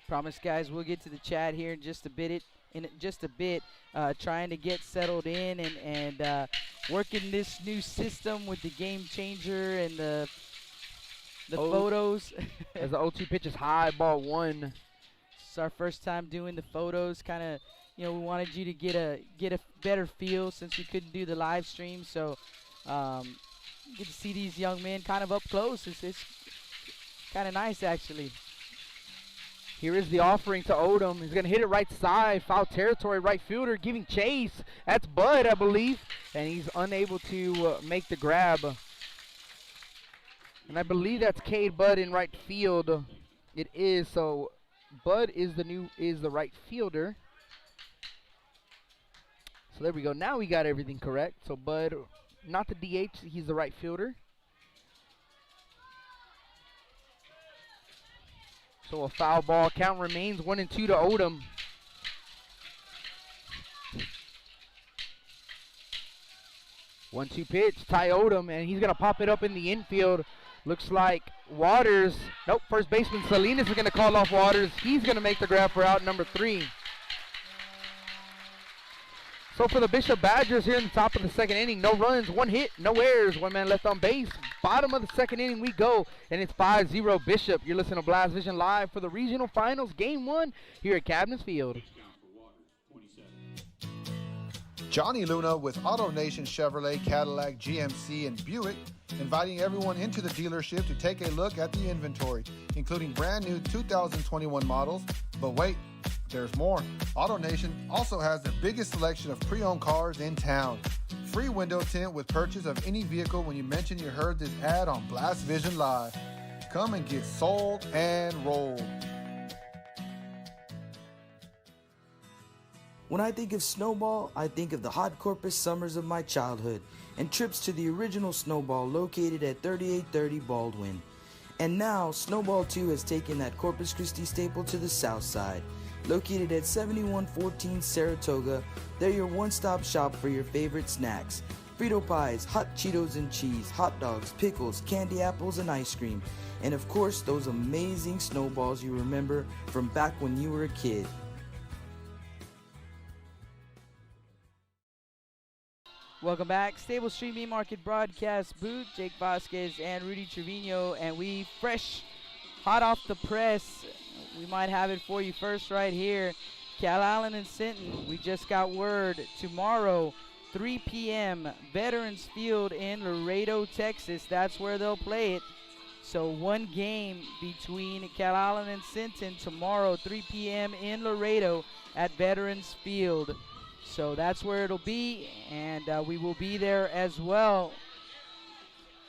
Promise, guys, we'll get to the chat here in just a bit. Trying to get settled in and working this new system with the game changer and the photos. As the 0-2 pitch is high, ball 1. It's our first time doing the photos. Kind of, we wanted you to get a better feel since we couldn't do the live stream. So you get to see these young men kind of up close. It's kind of nice, actually. Here is the offering to Odom. He's going to hit it right side, foul territory, right fielder giving chase. That's Bud, I believe, and he's unable to make the grab. And I believe that's Cade Bud in right field. It is, so Bud is the right fielder. So there we go. Now we got everything correct. So Bud, not the DH, he's the right fielder. So a foul ball. Count remains 1-2 to Odom. One-two pitch, Ty Odom, and he's gonna pop it up in the infield. Looks like Waters. Nope, first baseman Salinas is gonna call off Waters. He's gonna make the grab for out number 3. So for the Bishop Badgers here in the top of the second inning, no runs, 1 hit, no errors, 1 man left on base. Bottom of the second inning we go, and it's 5-0 Bishop. You're listening to Blast Vision live for the regional finals, game 1 here at Cabinets Field. Johnny Luna with AutoNation Chevrolet, Cadillac, GMC, and Buick, inviting everyone into the dealership to take a look at the inventory, including brand new 2021 models. But wait, there's more. AutoNation also has the biggest selection of pre-owned cars in town. Free window tint with purchase of any vehicle when you mention you heard this ad on Blast Vision Live. Come and get sold and rolled. When I think of Snowball, I think of the hot Corpus summers of my childhood and trips to the original Snowball located at 3830 Baldwin. And now, Snowball 2 has taken that Corpus Christi staple to the south side. Located at 7114 Saratoga, they're your one-stop shop for your favorite snacks. Frito pies, hot Cheetos and cheese, hot dogs, pickles, candy apples, and ice cream. And of course, those amazing snowballs you remember from back when you were a kid. Welcome back. Stable Street Meat Market broadcast booth. Jake Vasquez and Rudy Trevino, and we fresh, hot off the press. We might have it for you first right here. Calallen and Sinton, we just got word. Tomorrow, 3 p.m., Veterans Field in Laredo, Texas. That's where they'll play it. So 1 game between Calallen and Sinton tomorrow, 3 p.m. in Laredo at Veterans Field. So that's where it'll be, and we will be there as well.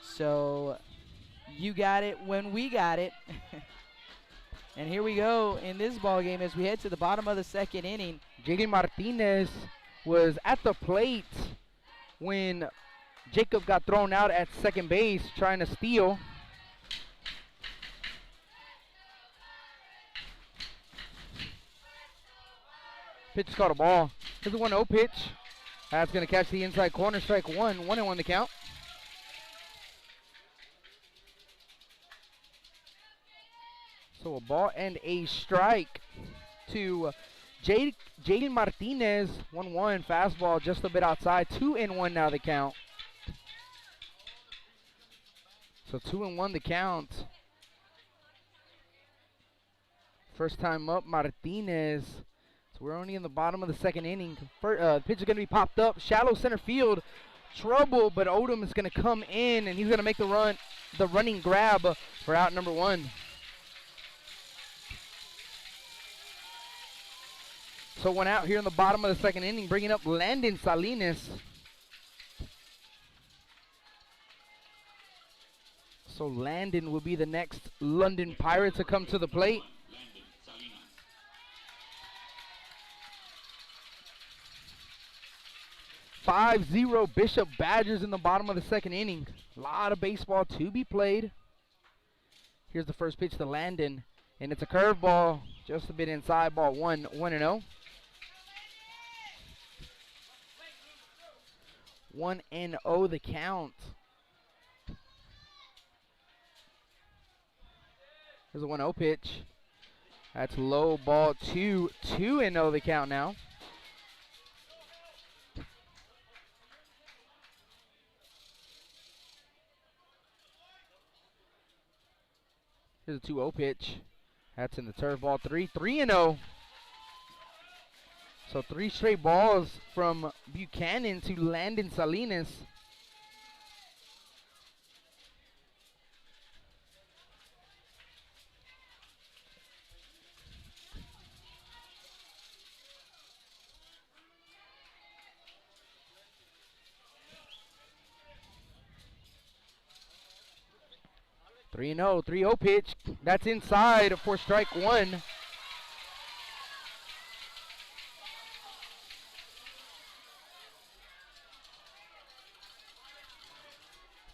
So you got it when we got it. And here we go in this ball game as we head to the bottom of the second inning. J.D. Martinez was at the plate when Jacob got thrown out at second base trying to steal. Pitch is called a ball. Here's a 1-0 pitch. That's going to catch the inside corner. Strike 1. 1-1 the count. So a ball and a strike to Jaden Martinez. 1-1 fastball just a bit outside. 2-1 now the count. So 2-1 the count. First time up, Martinez. So we're only in the bottom of the second inning. Pitch is going to be popped up. Shallow center field. Trouble, but Odom is going to come in, and he's going to make the running grab for out number 1. So 1 out here in the bottom of the second inning, bringing up Landon Salinas. So Landon will be the next London Pirate to come to the plate. 5-0 Bishop Badgers in the bottom of the second inning. A lot of baseball to be played. Here's the first pitch to Landon, and it's a curveball, just a bit inside, ball 1-0. 1-0 the count. Here's a 1-0 pitch. That's low, ball 2. 2-0 the count now. Here's a 2-0 pitch. That's in the turf, ball 3. 3-0. So 3 straight balls from Buchanan to Landon Salinas. Three and 0, 3-0 pitch. That's inside for strike 1.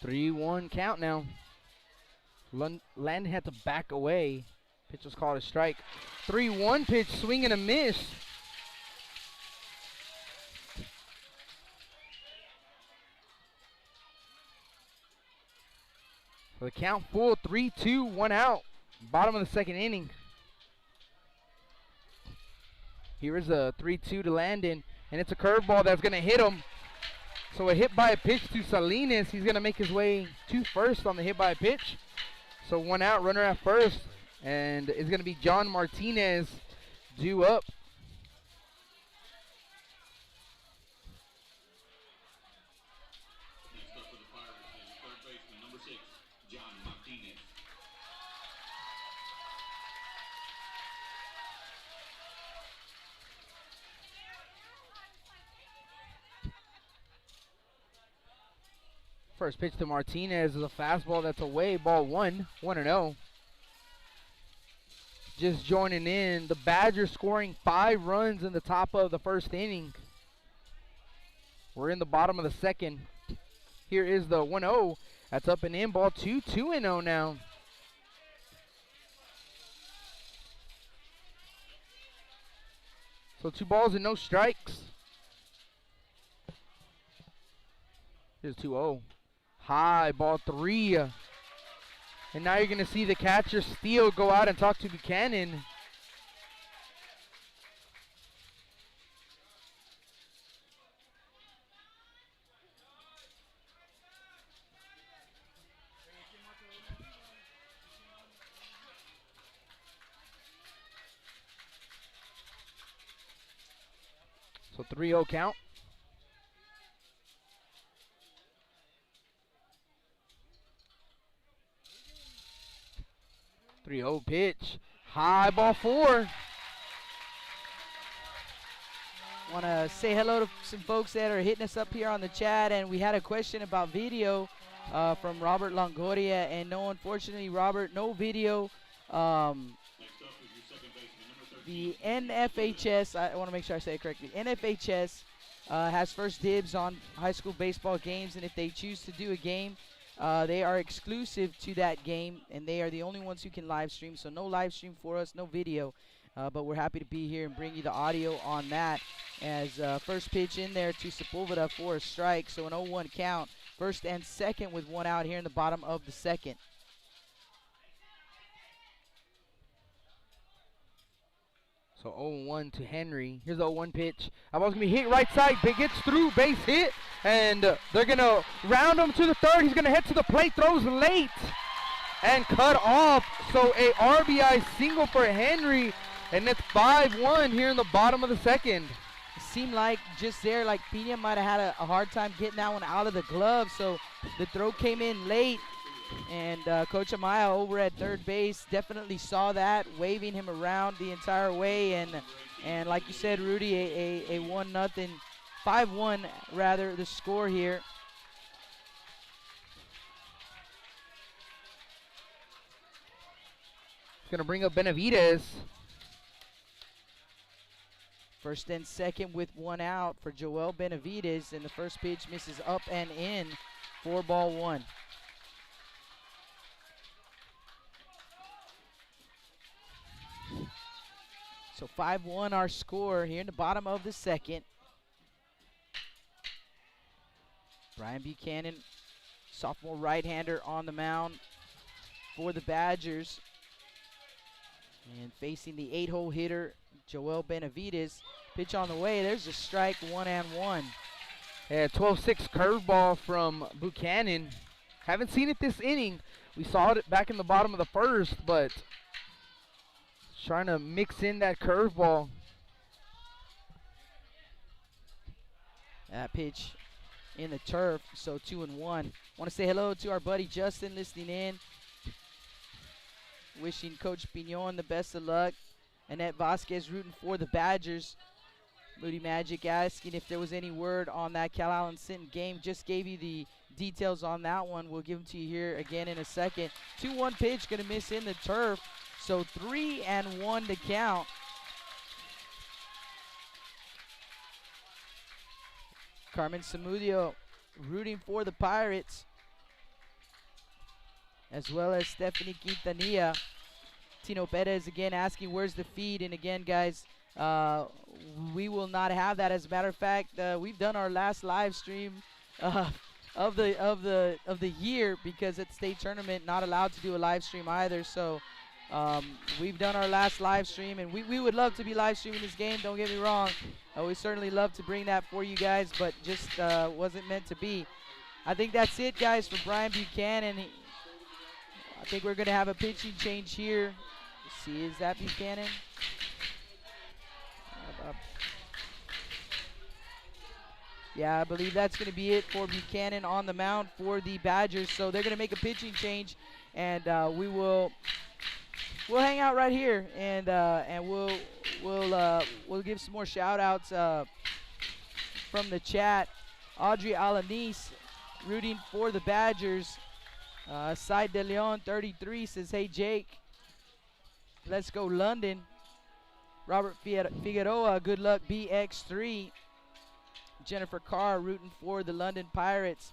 Three one count now. Landon had to back away. Pitch was called a strike. 3-1 pitch, swing and a miss. So the count full, 3-2, 1 out. Bottom of the second inning. Here is a 3-2 to Landon, and it's a curveball that's going to hit him. So a hit by a pitch to Salinas. He's going to make his way to first on the hit by a pitch. So 1 out, runner at first, and it's going to be John Martinez due up. Next up for the Pirates is third baseman, number 6, John Martinez. First pitch to Martinez is a fastball that's away, ball 1, 1-0. Just joining in, the Badgers scoring 5 runs in the top of the first inning. We're in the bottom of the second. Here is the 1-0. That's up and in, ball 2, 2-0 now. So 2 balls and no strikes. Here's 2-0. High, ball 3. And now you're going to see the catcher Steele go out and talk to Buchanan. So 3-0 count. 3-0 pitch. High, ball 4. Want to say hello to some folks that are hitting us up here on the chat, and we had a question about video from Robert Longoria, and no, unfortunately, Robert, no video. The NFHS, I want to make sure I say it correctly, NFHS has first dibs on high school baseball games, and if they choose to do a game, they are exclusive to that game, and they are the only ones who can live stream. So no live stream for us, no video, but we're happy to be here and bring you the audio on that. As first pitch in there to Sepulveda for a strike, so an 0-1 count. First and second with 1 out here in the bottom of the second. So 0-1 to Henry. Here's the 0-1 pitch. That ball's going to be hit right side. Big gets through, base hit. And they're going to round him to the third. He's going to head to the plate, throws late, and cut off. So a RBI single for Henry, and it's 5-1 here in the bottom of the second. It seemed like just there, like Pina might have had a hard time getting that one out of the glove, so the throw came in late. And Coach Amaya over at third base definitely saw that, waving him around the entire way. And like you said, Rudy, a 1-0, 5-1 rather, the score here. It's going to bring up Benavidez. First and second with 1 out for Joel Benavidez, and the first pitch misses up and in for ball 1. So 5-1 our score here in the bottom of the second. Brian Buchanan, sophomore right-hander on the mound for the Badgers. And facing the 8-hole hitter, Joel Benavides. Pitch on the way. There's a strike, 1-1. Yeah, 12-6 curveball from Buchanan. Haven't seen it this inning. We saw it back in the bottom of the first, but trying to mix in that curveball. That pitch in the turf, so 2-1. Want to say hello to our buddy Justin listening in. Wishing Coach Piñon the best of luck. Annette Vasquez rooting for the Badgers. Moody Magic asking if there was any word on that Cal Allen Sinton game. Just gave you the details on that one. We'll give them to you here again in a second. 2-1 pitch, going to miss in the turf. So 3-1 to count. Carmen Zamudio rooting for the Pirates, as well as Stephanie Quintanilla. Tino Perez again asking where's the feed, and again guys, we will not have that. As a matter of fact, we've done our last live stream of the year, because at state tournament not allowed to do a live stream either. So we've done our last live stream, and we would love to be live streaming this game, don't get me wrong. We certainly love to bring that for you guys, but just wasn't meant to be. I think that's it, guys, for Brian Buchanan. I think we're going to have a pitching change here. Let's see, is that Buchanan? Yeah, I believe that's going to be it for Buchanan on the mound for the Badgers. So they're going to make a pitching change, and we'll hang out right here, and we'll give some more shout outs from the chat. Audrey Alanis rooting for the Badgers. Side de Leon 33 says, hey Jake, let's go London. Robert Figueroa, good luck BX3. Jennifer Carr rooting for the London Pirates.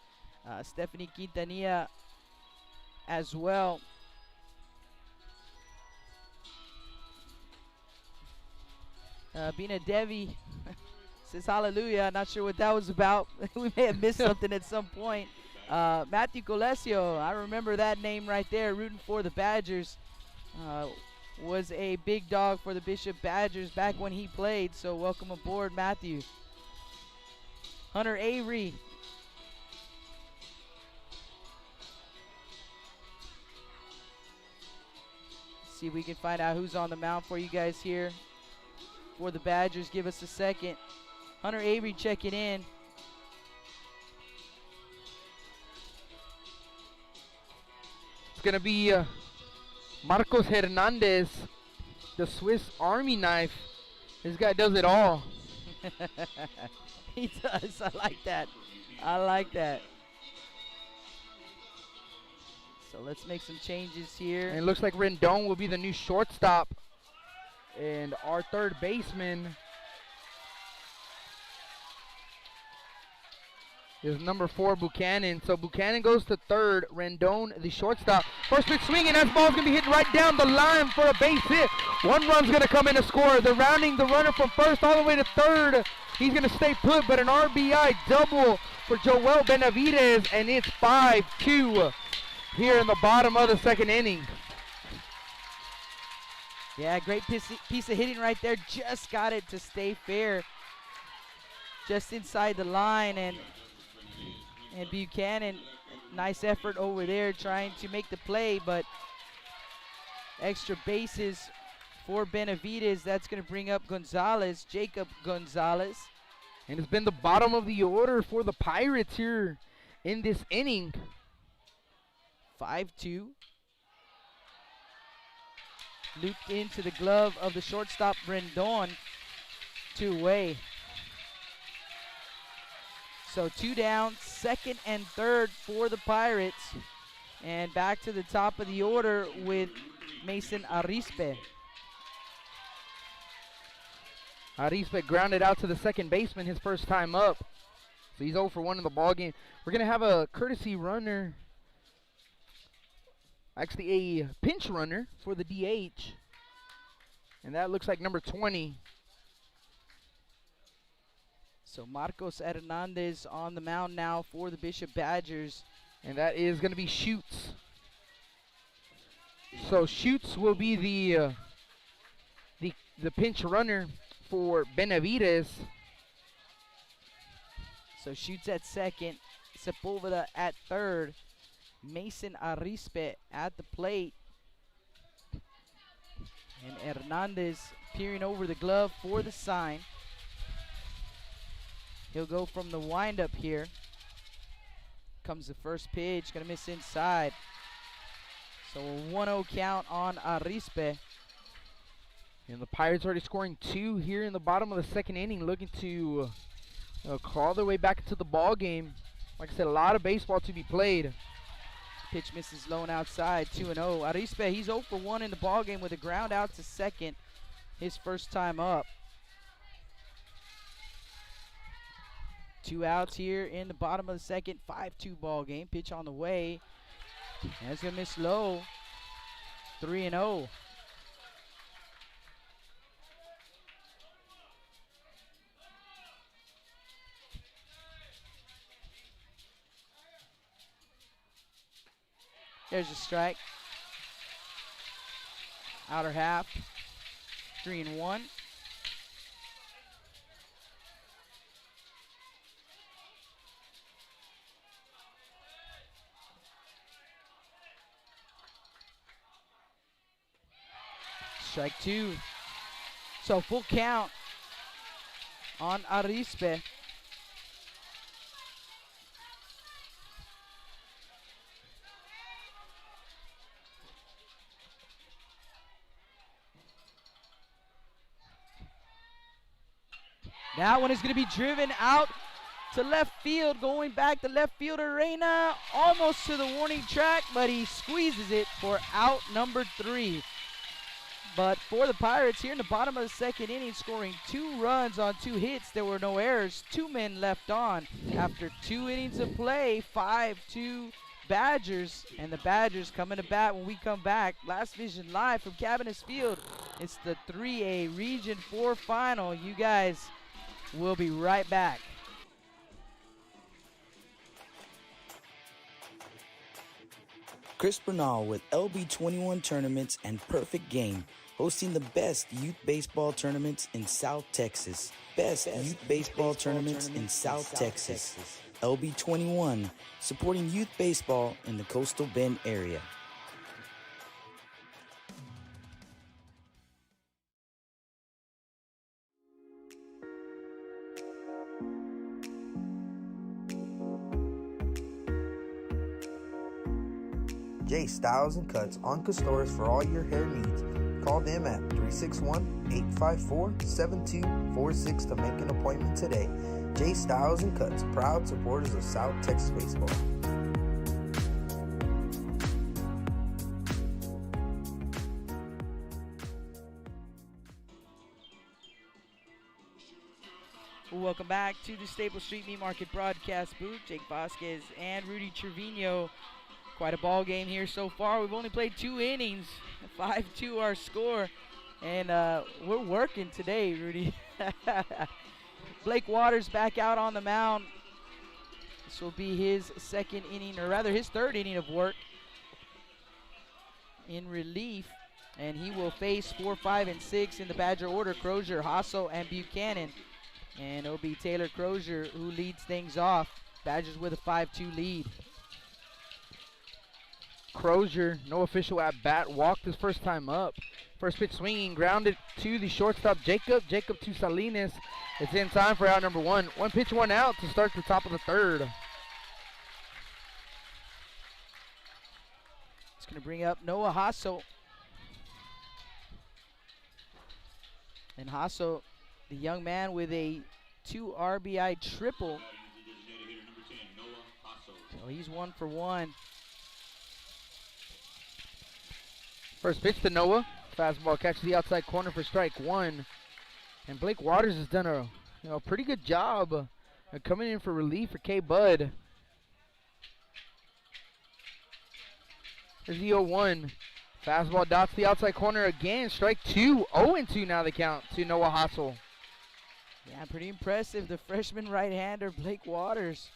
Stephanie Quintanilla as well. Bina Devi says hallelujah. Not sure what that was about. We may have missed something at some point. Matthew Colesio, I remember that name right there, rooting for the Badgers. Was a big dog for the Bishop Badgers back when he played, so welcome aboard, Matthew. Hunter Avery. See if we can find out who's on the mound for you guys here for the Badgers. Give us a second. Hunter Avery checking in. It's going to be Marcos Hernandez, the Swiss Army knife. This guy does it all. He does. I like that. I like that. So let's make some changes here. And it looks like Rendon will be the new shortstop. And our third baseman is number 4, Buchanan. So Buchanan goes to third. Rendon, the shortstop. First pitch swinging. That ball's going to be hit right down the line for a base hit. One run's going to come in to score. They're rounding the runner from first all the way to third. He's going to stay put, but an RBI double for Joel Benavides, and it's 5-2 here in the bottom of the second inning. Yeah, great piece of hitting right there. Just got it to stay fair. Just inside the line, and Buchanan, nice effort over there trying to make the play, but extra bases for Benavides. That's going to bring up Gonzalez, Jacob Gonzalez. And it's been the bottom of the order for the Pirates here in this inning. 5-2. Looped into the glove of the shortstop, Rendon. 2 away. So 2 down, second and third for the Pirates. And back to the top of the order with Mason Arispe. Arispe grounded out to the second baseman his first time up. So he's 0 for 1 in the ballgame. We're going to have a courtesy runner. Actually, a pinch runner for the DH. And that looks like number 20. So Marcos Hernandez on the mound now for the Bishop Badgers. And that is going to be Schutz. So Schutz will be the pinch runner for Benavides. So Schutz at second, Sepulveda at third, Mason Arispe at the plate. And Hernandez peering over the glove for the sign. He'll go from the windup here. Comes the first pitch, gonna miss inside. So a 1-0 count on Arispe. And the Pirates already scoring 2 here in the bottom of the second inning, looking to claw their way back into the ball game. Like I said, a lot of baseball to be played. Pitch misses low and outside, 2-0. Arispe, he's 0 for 1 in the ball game with a ground out to second, his first time up. 2 outs here in the bottom of the second, 5-2 ball game. Pitch on the way. That's gonna miss low. 3-0. There's a strike. Outer half. 3-1. Strike 2. So full count on Arispe. That one is going to be driven out to left field, going back to left fielder Reyna, almost to the warning track, but he squeezes it for out number 3. But for the Pirates here in the bottom of the second inning, scoring 2 runs on 2 hits, there were no errors, 2 men left on. After 2 innings of play, 5-2 Badgers, and the Badgers coming to bat when we come back. Last Vision live from Cabinets Field. It's the 3A Region 4 final. You guys, we'll be right back. Chris Bernal with LB21 Tournaments and Perfect Game, hosting the best youth baseball tournaments in South Texas. Best youth baseball tournaments in South Texas. LB21, supporting youth baseball in the Coastal Bend area. J Styles and Cuts on Castores for all your hair needs. Call them at 361-854-7246 to make an appointment today. J Styles and Cuts, proud supporters of South Texas baseball. Welcome back to the Staples Street Meat Market broadcast booth. Jake Vasquez and Rudy Trevino. Quite a ball game here so far. We've only played 2 innings, 5-2 our score, and we're working today, Rudy. Blake Waters back out on the mound. This will be his second inning, or rather his third inning of work in relief, and he will face 4, 5, and 6 in the Badger order: Crozier, Hasso, and Buchanan. And it'll be Taylor Crozier who leads things off. Badgers with a 5-2 lead. Crozier, no official at bat, walked his first time up. First pitch swinging, grounded to the shortstop Jacob. Jacob to Salinas. It's in time for out number 1. 1 pitch, 1 out to start the top of the third. It's going to bring up Noah Hasso. And Hasso, the young man with a 2 RBI triple. So he's 1 for 1. First pitch to Noah. Fastball catches the outside corner for strike 1. And Blake Waters has done a pretty good job coming in for relief for K. Bud. There's the 0-1. Fastball dots the outside corner again. Strike 2. 0-2 now the count to Noah Hassel. Yeah, pretty impressive. The freshman right-hander, Blake Waters.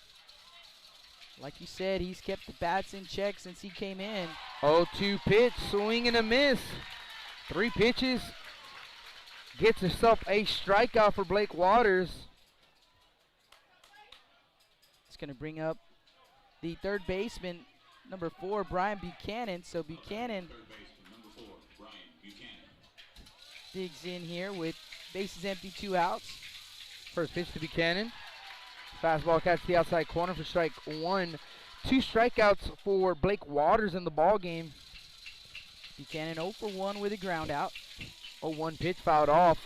Like you said, he's kept the bats in check since he came in. 0-2 pitch, swing and a miss. 3 pitches. Gets himself a strikeout for Blake Waters. It's going to bring up the third baseman, number 4, Brian Buchanan. So Buchanan digs in here with bases empty, 2 outs. First pitch to Buchanan. Fastball catches the outside corner for strike 1. 2 strikeouts for Blake Waters in the ball game. Buchanan 0 for 1 with a ground out. 0-1 pitch fouled off.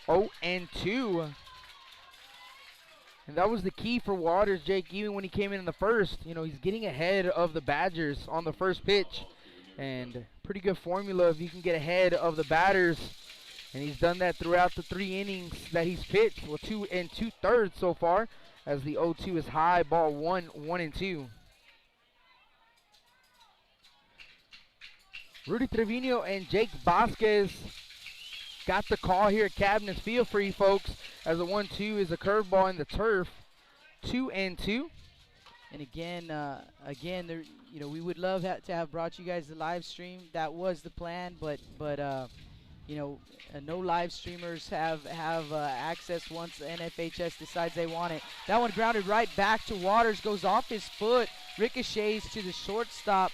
0-2. And that was the key for Waters, Jake, even when he came in the first. You know, he's getting ahead of the Badgers on the first pitch. And pretty good formula if you can get ahead of the batters. And he's done that throughout the 3 innings that he's pitched. Well, 2 2/3 so far, as the 0-2 is high, ball 1-2. Rudy Trevino and Jake Vasquez got the call here at Cabinets. Feel free, folks, as the 1-2 is a curveball in the turf. 2-2. And again, there, you know, we would love to have brought you guys the live stream. That was the plan, but you know, no live streamers have access once the NFHS decides they want it. That one grounded right back to Waters, goes off his foot, ricochets to the shortstop,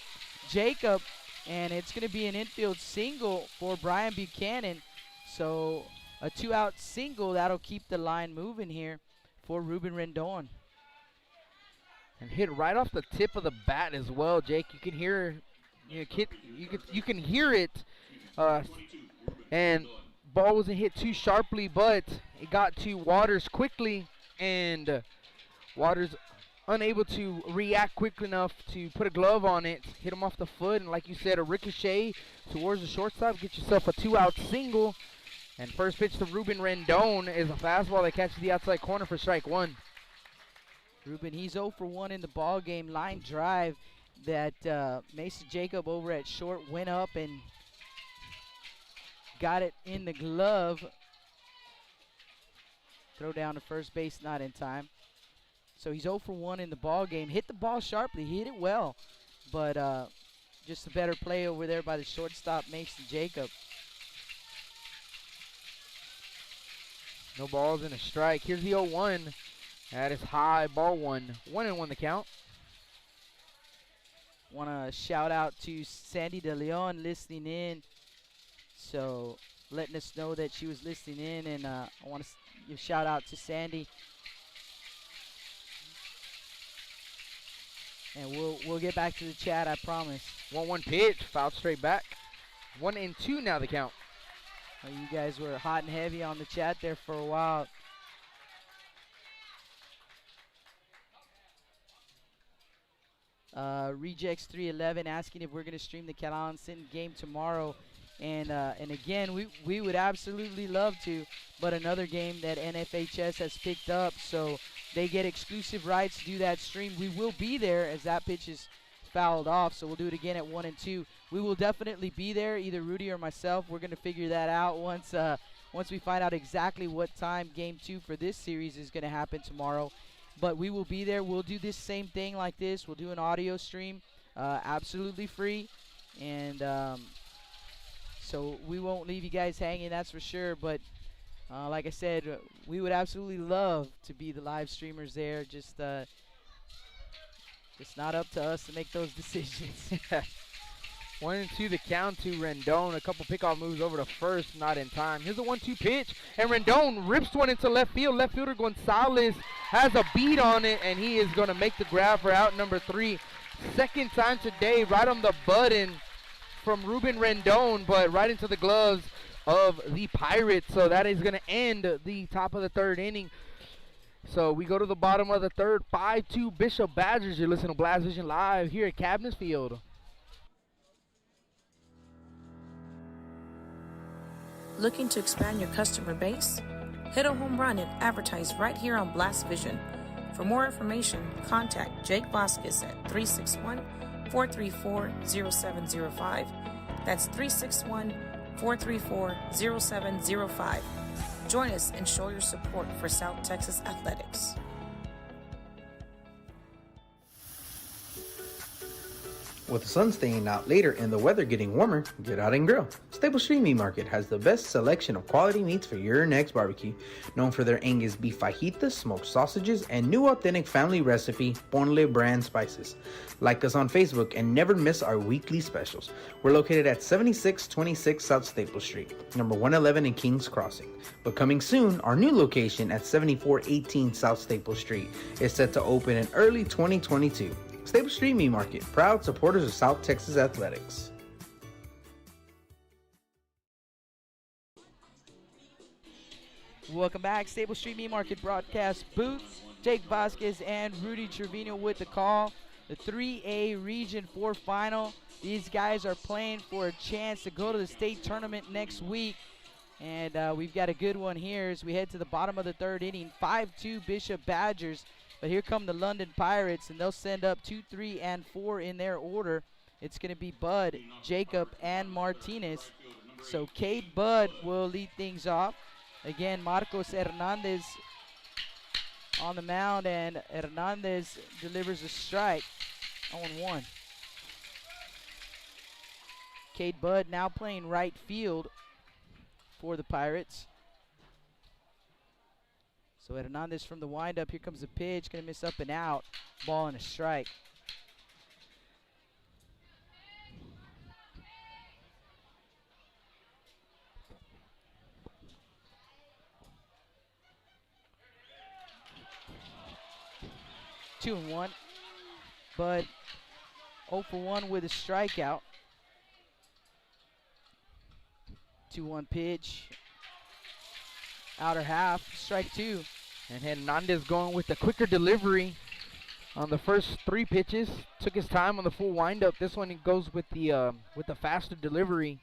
Jacob, and it's going to be an infield single for Brian Buchanan. So a 2-out single, that'll keep the line moving here for Ruben Rendon. And hit right off the tip of the bat as well, Jake. You can hear, you can hear it. And ball wasn't hit too sharply, but it got to Waters quickly, and Waters unable to react quick enough to put a glove on it, hit him off the foot, and like you said, a ricochet towards the shortstop, get yourself a 2-out single. And first pitch to Ruben Rendon is a fastball that catches the outside corner for strike 1. Ruben, he's 0 for 1 in the ball game. Line drive that Mason Jacob over at short went up and got it in the glove. Throw down to first base, not in time. So he's 0 for 1 in the ball game. Hit the ball sharply, he hit it well, but just a better play over there by the shortstop, Mason Jacob. No balls and a strike. Here's the 0-1. That is high, ball 1. 1-1 the count. Want to shout out to Sandy De Leon listening in. So letting us know that she was listening in, and I want to give a shout out to Sandy. And we'll get back to the chat, I promise. 1-1 pitch, fouled straight back. 1-2 now the count. Well, you guys were hot and heavy on the chat there for a while. Rejects 311 asking if we're going to stream the Calalon Sinton game tomorrow. And again, we would absolutely love to, but another game that NFHS has picked up, so they get exclusive rights to do that stream. We will be there as that pitch is fouled off, so we'll do it again at 1 and 2. We will definitely be there, either Rudy or myself. We're going to figure that out once we find out exactly what time game 2 for this series is going to happen tomorrow. But we will be there. We'll do this same thing like this. We'll do an audio stream, absolutely free, and so we won't leave you guys hanging, that's for sure. But like I said, we would absolutely love to be the live streamers there. Just not up to us to make those decisions. 1-2 the count to Rendon. A couple pickoff moves over to first, not in time. Here's a 1-2 pitch, and Rendon rips one into left field. Left fielder Gonzalez has a beat on it, and he is going to make the grab for out number 3. Second time today, right on the button from Ruben Rendon, but right into the gloves of the Pirates. So that is going to end the top of the 3rd inning. So we go to the bottom of the 3rd, 5-2 Bishop Badgers. You're listening to Blast Vision Live here at Cabinets Field. Looking to expand your customer base? Hit a home run and advertise right here on Blast Vision. For more information, contact Jake Vasquez at 361-434-0705. That's 361-434-0705. Join us and show your support for South Texas athletics. With the sun staying out later and the weather getting warmer, get out and grill. Stable Street Meat Market has the best selection of quality meats for your next barbecue. Known for their Angus beef fajitas, smoked sausages, and new authentic family recipe, Ponle brand spices. Like us on Facebook and never miss our weekly specials. We're located at 7626 South Staple Street, number 111 in Kings Crossing. But coming soon, our new location at 7418 South Staple Street is set to open in early 2022. Stable Street Meat Market, proud supporters of South Texas athletics. Welcome back, Stable Street Meat Market broadcast booth. Jake Vasquez and Rudy Trevino with the call. The 3A Region 4 final. These guys are playing for a chance to go to the state tournament next week. And we've got a good one here as we head to the bottom of the third inning. 5-2 Bishop Badgers. But here come the London Pirates, and they'll send up 2, 3, and 4 in their order. It's going to be Bud, Jacob, and Martinez. So Cade Bud will lead things off. Again, Marcos Hernandez on the mound, and Hernandez delivers a strike. 0-1. Cade Bud now playing right field for the Pirates. So Hernandez from the windup. Here comes the pitch. Going to miss up and out. Ball and a strike. Two and one. But 0 for 1 with a strikeout. 2-1 pitch. Outer half, strike 2. And Hernandez going with the quicker delivery on the first 3 pitches. Took his time on the full windup. This one he goes with the faster delivery.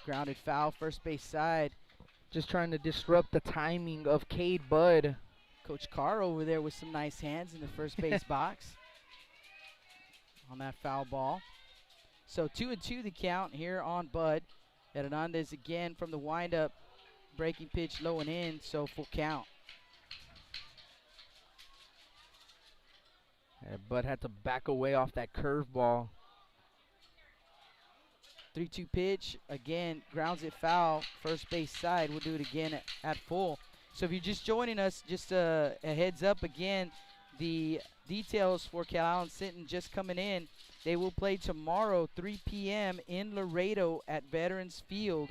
Grounded foul, first base side. Just trying to disrupt the timing of Cade Bud. Coach Carr over there with some nice hands in the first base box on that foul ball. So 2-2 the count here on Bud. Hernandez again from the windup. Breaking pitch low and in, so full count. Bud had to back away off that curveball. 3-2 pitch, again, grounds it foul, first base side. We'll do it again at full. So if you're just joining us, just a heads up again, the details for Cal Allen Sinton just coming in. They will play tomorrow, 3 p.m. in Laredo at Veterans Field.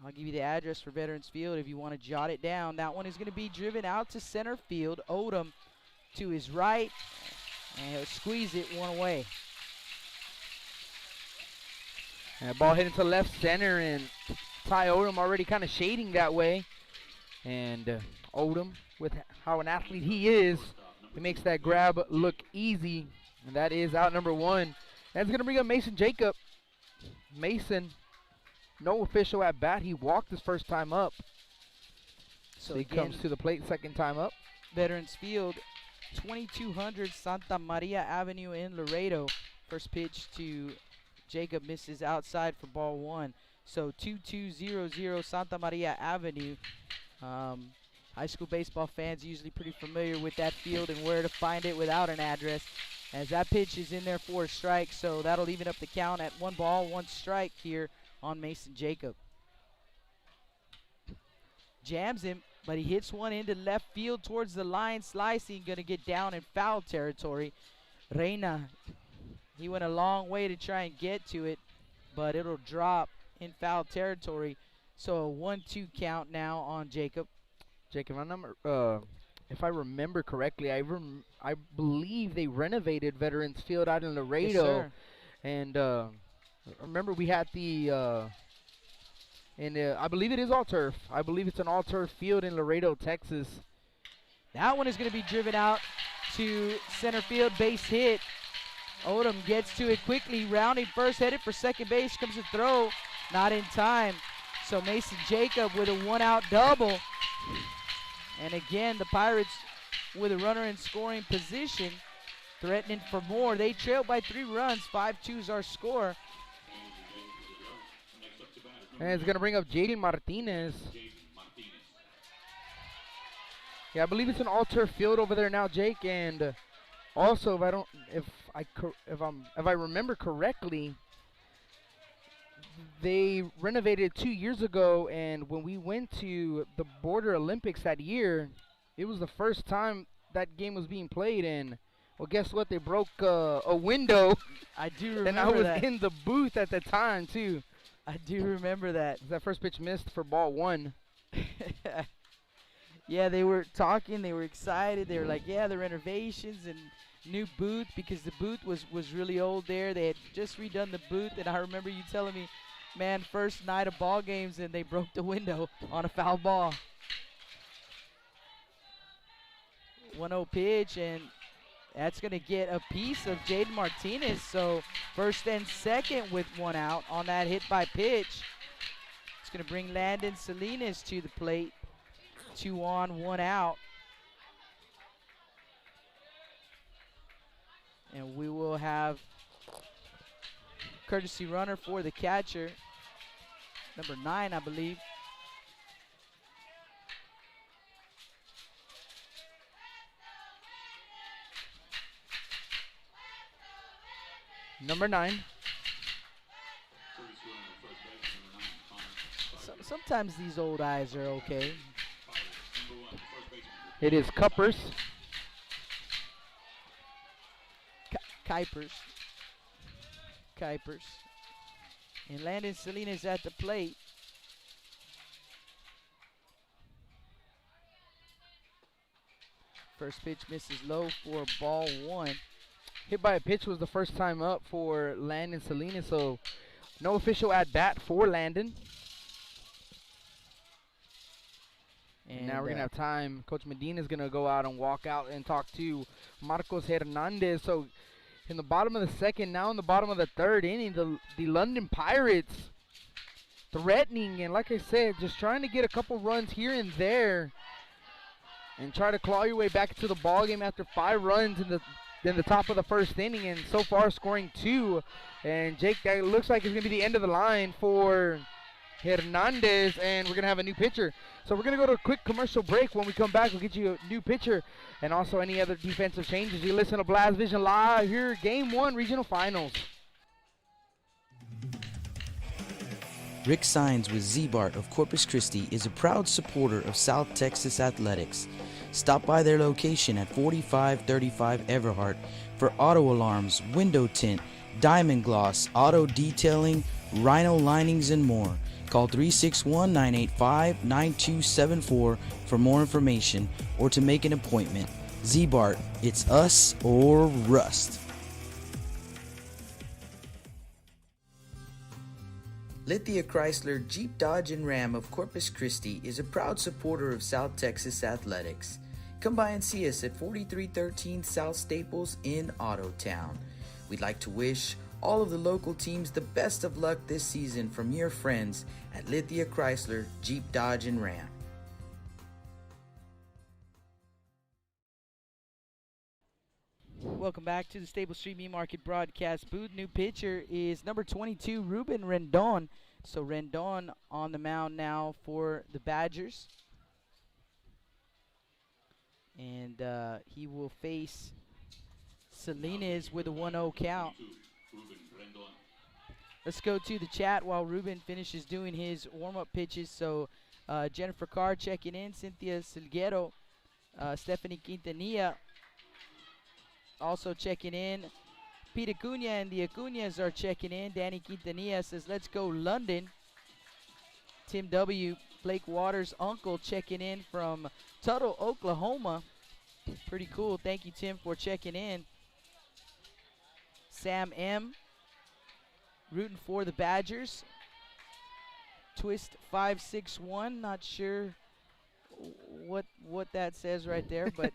I'll give you the address for Veterans Field if you want to jot it down. That one is going to be driven out to center field. Odom to his right, and he'll squeeze it one away. And ball hit into left center, and Ty Odom already kind of shading that way. And Odom, with how an athlete he is, he makes that grab look easy. And that is out number 1. That's going to bring up Mason Jacob. Mason, no official at bat. He walked his first time up. So he comes to the plate second time up. Veterans Field, 2200 Santa Maria Avenue in Laredo. First pitch to Jacob misses outside for ball 1. So 2200 Santa Maria Avenue. High school baseball fans usually pretty familiar with that field and where to find it without an address. As that pitch is in there for a strike, so that'll even up the count at 1 ball, 1 strike here on Mason Jacob. Jams him, but he hits one into left field towards the line, slicing, going to get down in foul territory. Reina, he went a long way to try and get to it, but it'll drop in foul territory. So a 1-2 count now on Jacob. Jacob, if I remember correctly, I believe they renovated Veterans Field out in Laredo. Yes, sir. And remember we had I believe it is all turf. I believe it's an all turf field in Laredo, Texas. That one is going to be driven out to center field, base hit. Odom gets to it quickly, rounding first, headed for second base, comes a throw, not in time. So Mason Jacob with a 1-out double. And again, the Pirates with a runner in scoring position, threatening for more. They trail by 3 runs, 5-2 is our score. And it's going to bring up Jaden Martinez. Yeah, I believe it's an all-turf field over there now, Jake. And also, if I remember correctly, they renovated 2 years ago, and when we went to the Border Olympics that year, it was the first time that game was being played. And well, guess what? They broke a window. I do remember and I was that. in the booth at the time too. I do remember that. That first pitch missed for ball 1. Yeah, they were talking. They were excited. They were like, yeah, the renovations and new booth, because the booth was really old there. They had just redone the booth, and I remember you telling me, man, first night of ball games, and they broke the window on a foul ball. 1-0 pitch, and that's going to get a piece of Jaden Martinez. So first and second with 1 out on that hit by pitch. It's going to bring Landon Salinas to the plate. 2 on, 1 out. And we will have courtesy runner for the catcher, number 9, I believe. Number 9. Sometimes these old eyes are okay. It is Kuppers. Kuipers. And Landon Salinas at the plate. First pitch misses low for ball 1. Hit by a pitch was the first time up for Landon Salinas, so no official at bat for Landon. And now we're going to have time. Coach Medina is going to go out and walk out and talk to Marcos Hernandez. So in the bottom of the second, now in the bottom of the third inning, the London Pirates threatening, and like I said, just trying to get a couple runs here and there and try to claw your way back into the ballgame after 5 runs in the top of the first inning, and so far scoring 2. And Jake, that looks like it's going to be the end of the line for Hernandez, and we're going to have a new pitcher. So we're going to go to a quick commercial break. When we come back, we'll get you a new pitcher and also any other defensive changes. You listen to Blast Vision Live here, Game 1 Regional Finals. Rick Sines with Z-Bart of Corpus Christi is a proud supporter of South Texas Athletics. Stop by their location at 4535 Everhart for auto alarms, window tint, diamond gloss, auto detailing, rhino linings, and more. Call 361-985-9274 for more information or to make an appointment. Z-Bart, it's us or rust. Lithia Chrysler Jeep Dodge and Ram of Corpus Christi is a proud supporter of South Texas Athletics. Come by and see us at 4313 South Staples in Autotown. We'd like to wish all of the local teams the best of luck this season from your friends at Lithia Chrysler Jeep Dodge and Ram. Welcome back to the Stable Street Meat Market broadcast booth. New pitcher is number 22, Ruben Rendon. So Rendon on the mound now for the Badgers. And he will face Salinas with a 1-0 count. Let's go to the chat while Ruben finishes doing his warm-up pitches. So Jennifer Carr checking in, Cynthia Silguero, Stephanie Quintanilla also checking in. Pete Acuna and the Acuñas are checking in. Danny Quintanilla says, let's go London. Tim W., Blake Waters' uncle, checking in from Tuttle, Oklahoma. Pretty cool. Thank you, Tim, for checking in. Sam M., rooting for the Badgers. Twist 561. Not sure what that says right there, but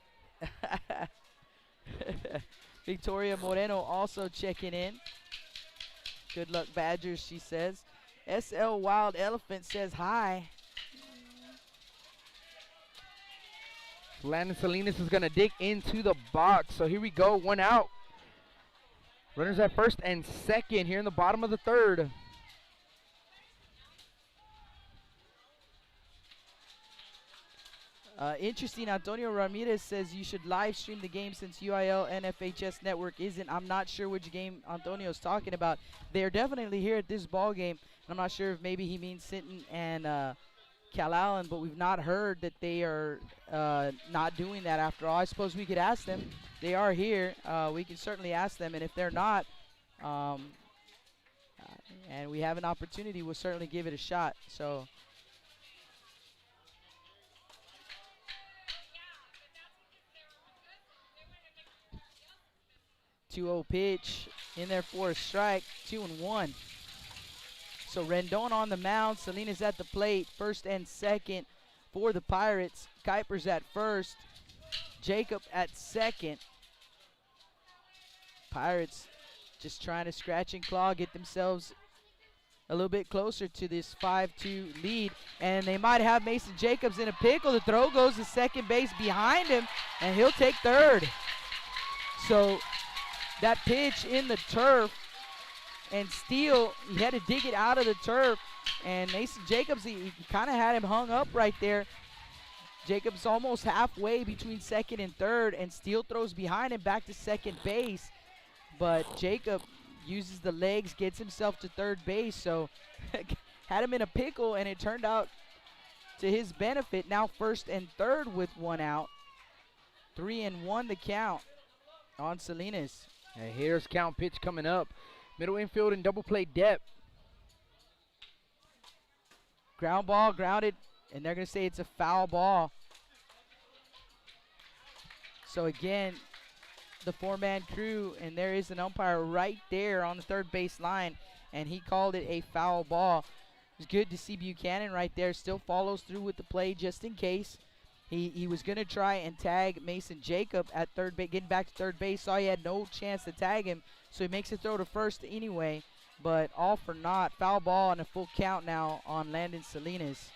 Victoria Moreno also checking in. Good luck, Badgers, she says. SL Wild Elephant says hi. Landon Salinas is going to dig into the box. So here we go, 1 out. Runners at first and second here in the bottom of the third. Interesting, Antonio Ramirez says you should live stream the game since UIL NFHS network isn't. I'm not sure which game Antonio's talking about. They're definitely here at this ball game. I'm not sure if maybe he means Sinton and Cal Allen, but we've not heard that they are not doing that after all. I suppose we could ask them. They are here. We can certainly ask them, and if they're not, and we have an opportunity, we'll certainly give it a shot. So 2-0 pitch in there for a strike, 2-1. So Rendon on the mound, Salinas at the plate, first and second for the Pirates. Kuipers at first, Jacob at second. Pirates just trying to scratch and claw, get themselves a little bit closer to this 5-2 lead. And they might have Mason Jacobs in a pickle. The throw goes to second base behind him, and he'll take third. So that pitch in the turf, and Steele, he had to dig it out of the turf. And Mason Jacobs, he kind of had him hung up right there. Jacobs almost halfway between second and third, and Steele throws behind him back to second base. But Jacob uses the legs, gets himself to third base. So had him in a pickle, and it turned out to his benefit. Now first and third with one out. 3-1 the count on Salinas. And here's count pitch coming up. Middle infield and double play depth. Ground ball, grounded, and they're going to say it's a foul ball. So again, the four-man crew, and there is an umpire right there on the third base line, and he called it a foul ball. It's good to see Buchanan right there, still follows through with the play just in case. He was going to try and tag Mason Jacob at third base, getting back to third base, saw he had no chance to tag him, so he makes a throw to first anyway, but all for naught. Foul ball and a full count now on Landon Salinas.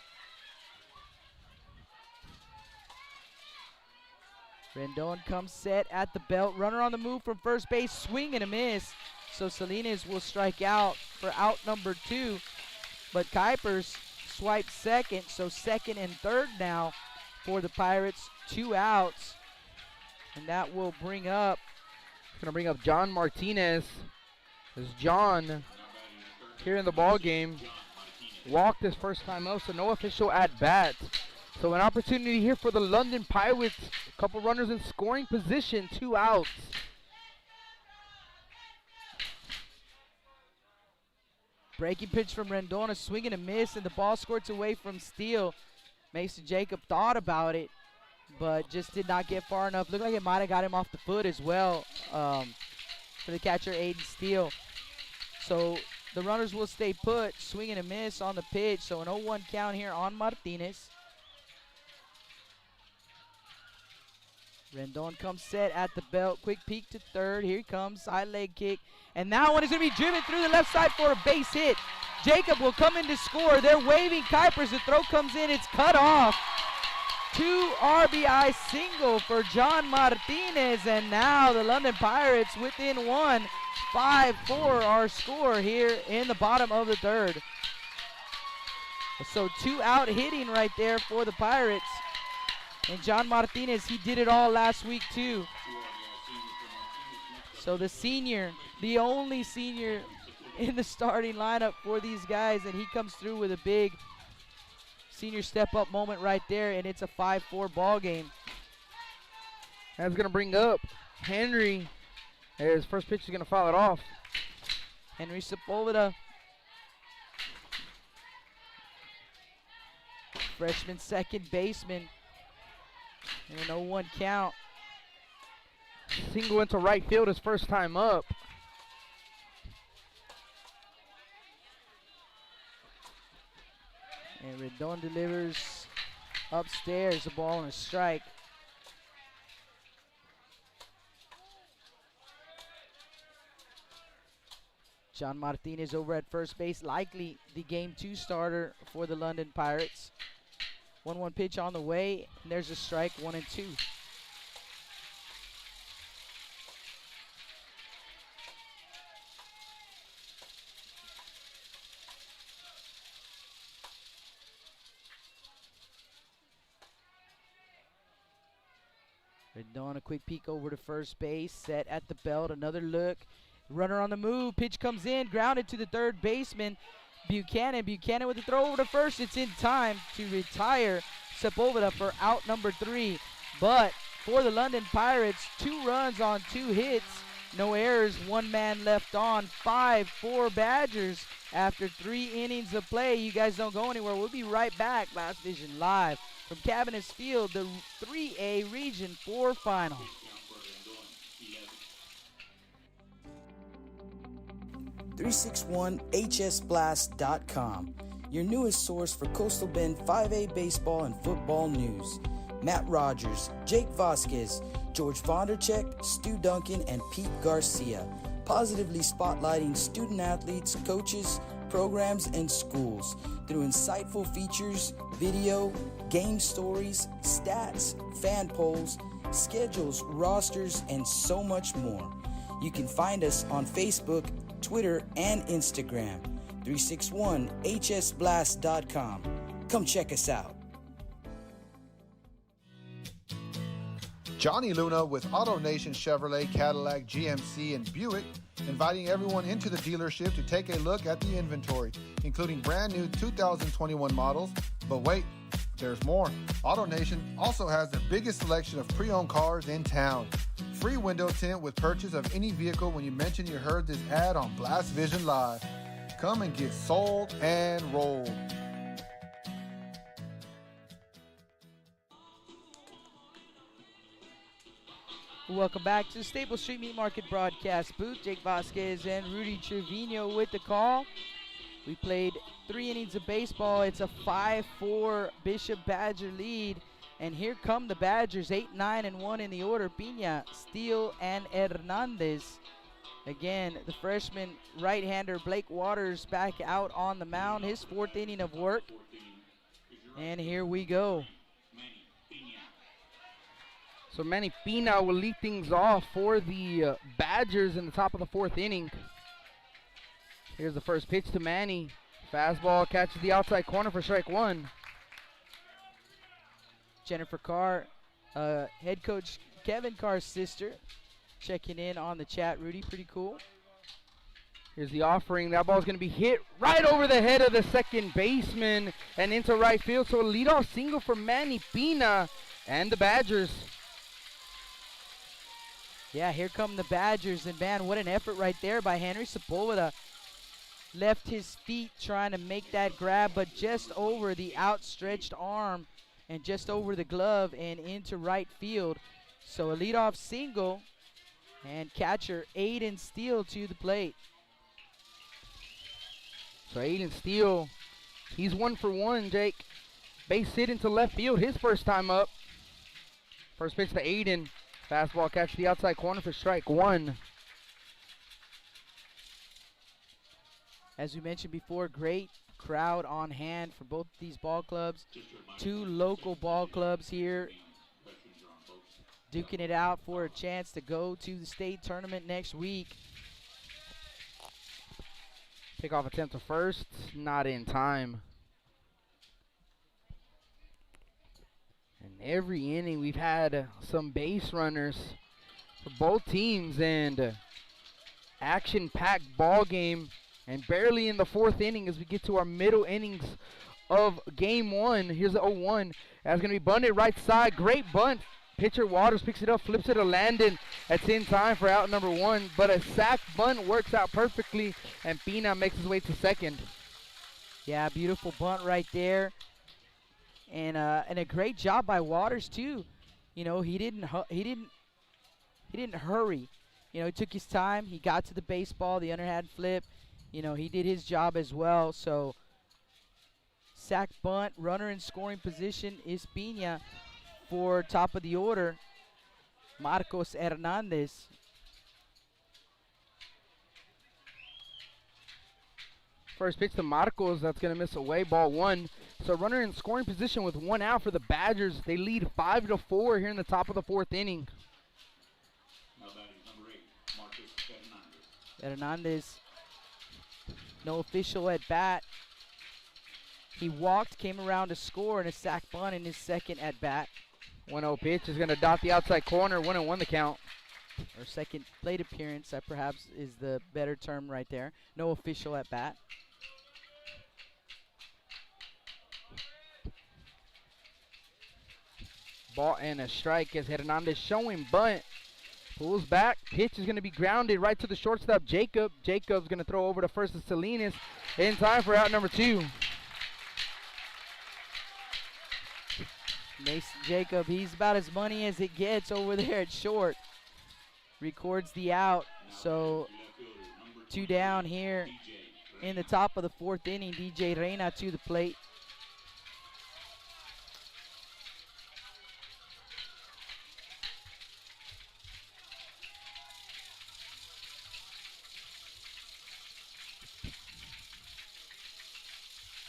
Rendon comes set at the belt. Runner on the move from first base, swing and a miss. So Salinas will strike out for out number 2, but Kuipers swipes second, so second and third now for the Pirates, 2 outs. And that will bring up, Going to bring up John Martinez. As John, here in the ball game, walked his first time up, so no official at bat. So an opportunity here for the London Pirates. A couple runners in scoring position, 2 outs. breaking pitch from Rendon, a swing and a miss, and the ball squirts away from Steele. Mason Jacob thought about it, but just did not get far enough. Looked like it might have got him off the foot as well for the catcher, Aiden Steele. So the runners will stay put, swing and a miss on the pitch. So an 0-1 count here on Martinez. Rendon comes set at the belt. Quick peek to third. Here he comes. Side leg kick. And that one is going to be driven through the left side for a base hit. Jacob will come in to score. They're waving Kuipers. The throw comes in. It's cut off. 2 RBI single for John Martinez. And now the London Pirates within one. 5-4 our score here in the bottom of the third. So 2 out hitting right there for the Pirates. And John Martinez, he did it all last week too. So the senior, the only senior in the starting lineup for these guys, and he comes through with a big senior step-up moment right there, and it's a 5-4 ball game. That's going to bring up Henry. His first pitch is going to foul it off. Henry Sepulveda, freshman second baseman. And an 0-1 count. Single into right field his first time up. And Rendon delivers upstairs, a ball and a strike. John Martinez over at first base, likely the Game 2 starter for the London Pirates. 1-1 pitch on the way, and there's a strike, 1-2. Rendon, a quick peek over to first base, set at the belt, another look. Runner on the move, pitch comes in, grounded to the third baseman, Buchanan. Buchanan with the throw over to first. It's in time to retire Sepulveda for out number 3. But for the London Pirates, 2 runs on 2 hits, no errors, 1 man left on, 5-4 Badgers after 3 innings of play. You guys don't go anywhere. We'll be right back. Blast Vision live from Cabinets Field, the 3A Region 4 final. 361hsblast.com, your newest source for Coastal Bend 5A baseball and football news. Matt Rogers, Jake Vasquez, George Vondercheck, Stu Duncan, and Pete Garcia, positively spotlighting student athletes, coaches, programs, and schools through insightful features, video, game stories, stats, fan polls, schedules, rosters, and so much more. You can find us on Facebook, Twitter, and Instagram. 361hsblast.com. Come check us out. Johnny Luna with AutoNation Chevrolet, Cadillac, GMC, and Buick, inviting everyone into the dealership to take a look at the inventory, including brand new 2021 models. But wait, there's more. AutoNation also has the biggest selection of pre-owned cars in town. Free window tint with purchase of any vehicle when you mention you heard this ad on Blast Vision Live. Come and get sold and rolled. Welcome back to the Staples Street Meat Market broadcast booth. Jake Vasquez and Rudy Trevino with the call. We played 3 innings of baseball. It's a 5-4 Bishop Badger lead. And here come the Badgers, 8-9-1 in the order. Pina, Steele, and Hernandez. Again, the freshman right-hander Blake Waters back out on the mound. His 4th inning of work. And here we go. So Manny Pina will lead things off for the Badgers in the top of the 4th inning. Here's the first pitch to Manny. Fastball catches the outside corner for strike 1. Jennifer Carr, head coach Kevin Carr's sister, checking in on the chat. Rudy, pretty cool. Here's the offering. That ball's going to be hit right over the head of the second baseman and into right field. So a leadoff single for Manny Pina and the Badgers. Yeah, here come the Badgers, and man, what an effort right there by Henry Sepulveda. Left his feet trying to make that grab, but just over the outstretched arm and just over the glove and into right field. So a leadoff single, and catcher Aiden Steele to the plate. So Aiden Steele, he's 1 for 1, Jake. Base hit into left field, his first time up. First pitch to Aiden. Fastball catch the outside corner for strike 1. As we mentioned before, great crowd on hand for both these ball clubs. 2 local ball clubs here duking it out for a chance to go to the state tournament next week. Pickoff attempt to first, not in time. And every inning we've had some base runners for both teams, and action-packed ball game, and barely in the 4th inning as we get to our middle innings of game 1. Here's the 0-1. That's going to be bunted right side. Great bunt. Pitcher Waters picks it up, flips it to Landon. That's in time for out number 1, but a sac bunt works out perfectly, and Pina makes his way to second. Yeah, beautiful bunt right there. And a great job by Waters too. You know, he didn't hurry. You know, he took his time. He got to the baseball, the underhand flip. You know, he did his job as well. So sack bunt, runner in scoring position is Pina for top of the order. Marcos Hernandez. First pitch to Marcos, that's going to miss away, ball 1. So runner in scoring position with 1 out for the Badgers. They lead 5-4 here in the top of the 4th inning. Now batting number 8, Marcos Hernandez, no official at bat. He walked, came around to score, and a sac bunt in his second at bat. 1-0 pitch is going to dot the outside corner. 1-1 the count. Or second plate appearance, that perhaps is the better term right there. No official at bat. Ball and a strike as Hernandez showing bunt. Pulls back. Pitch is going to be grounded right to the shortstop, Jacob. Jacob's going to throw over to first to Salinas in time for out number 2. Mason Jacob, he's about as money as it gets over there at short. Records the out. So 2 down here in the top of the 4th inning. DJ Reyna to the plate.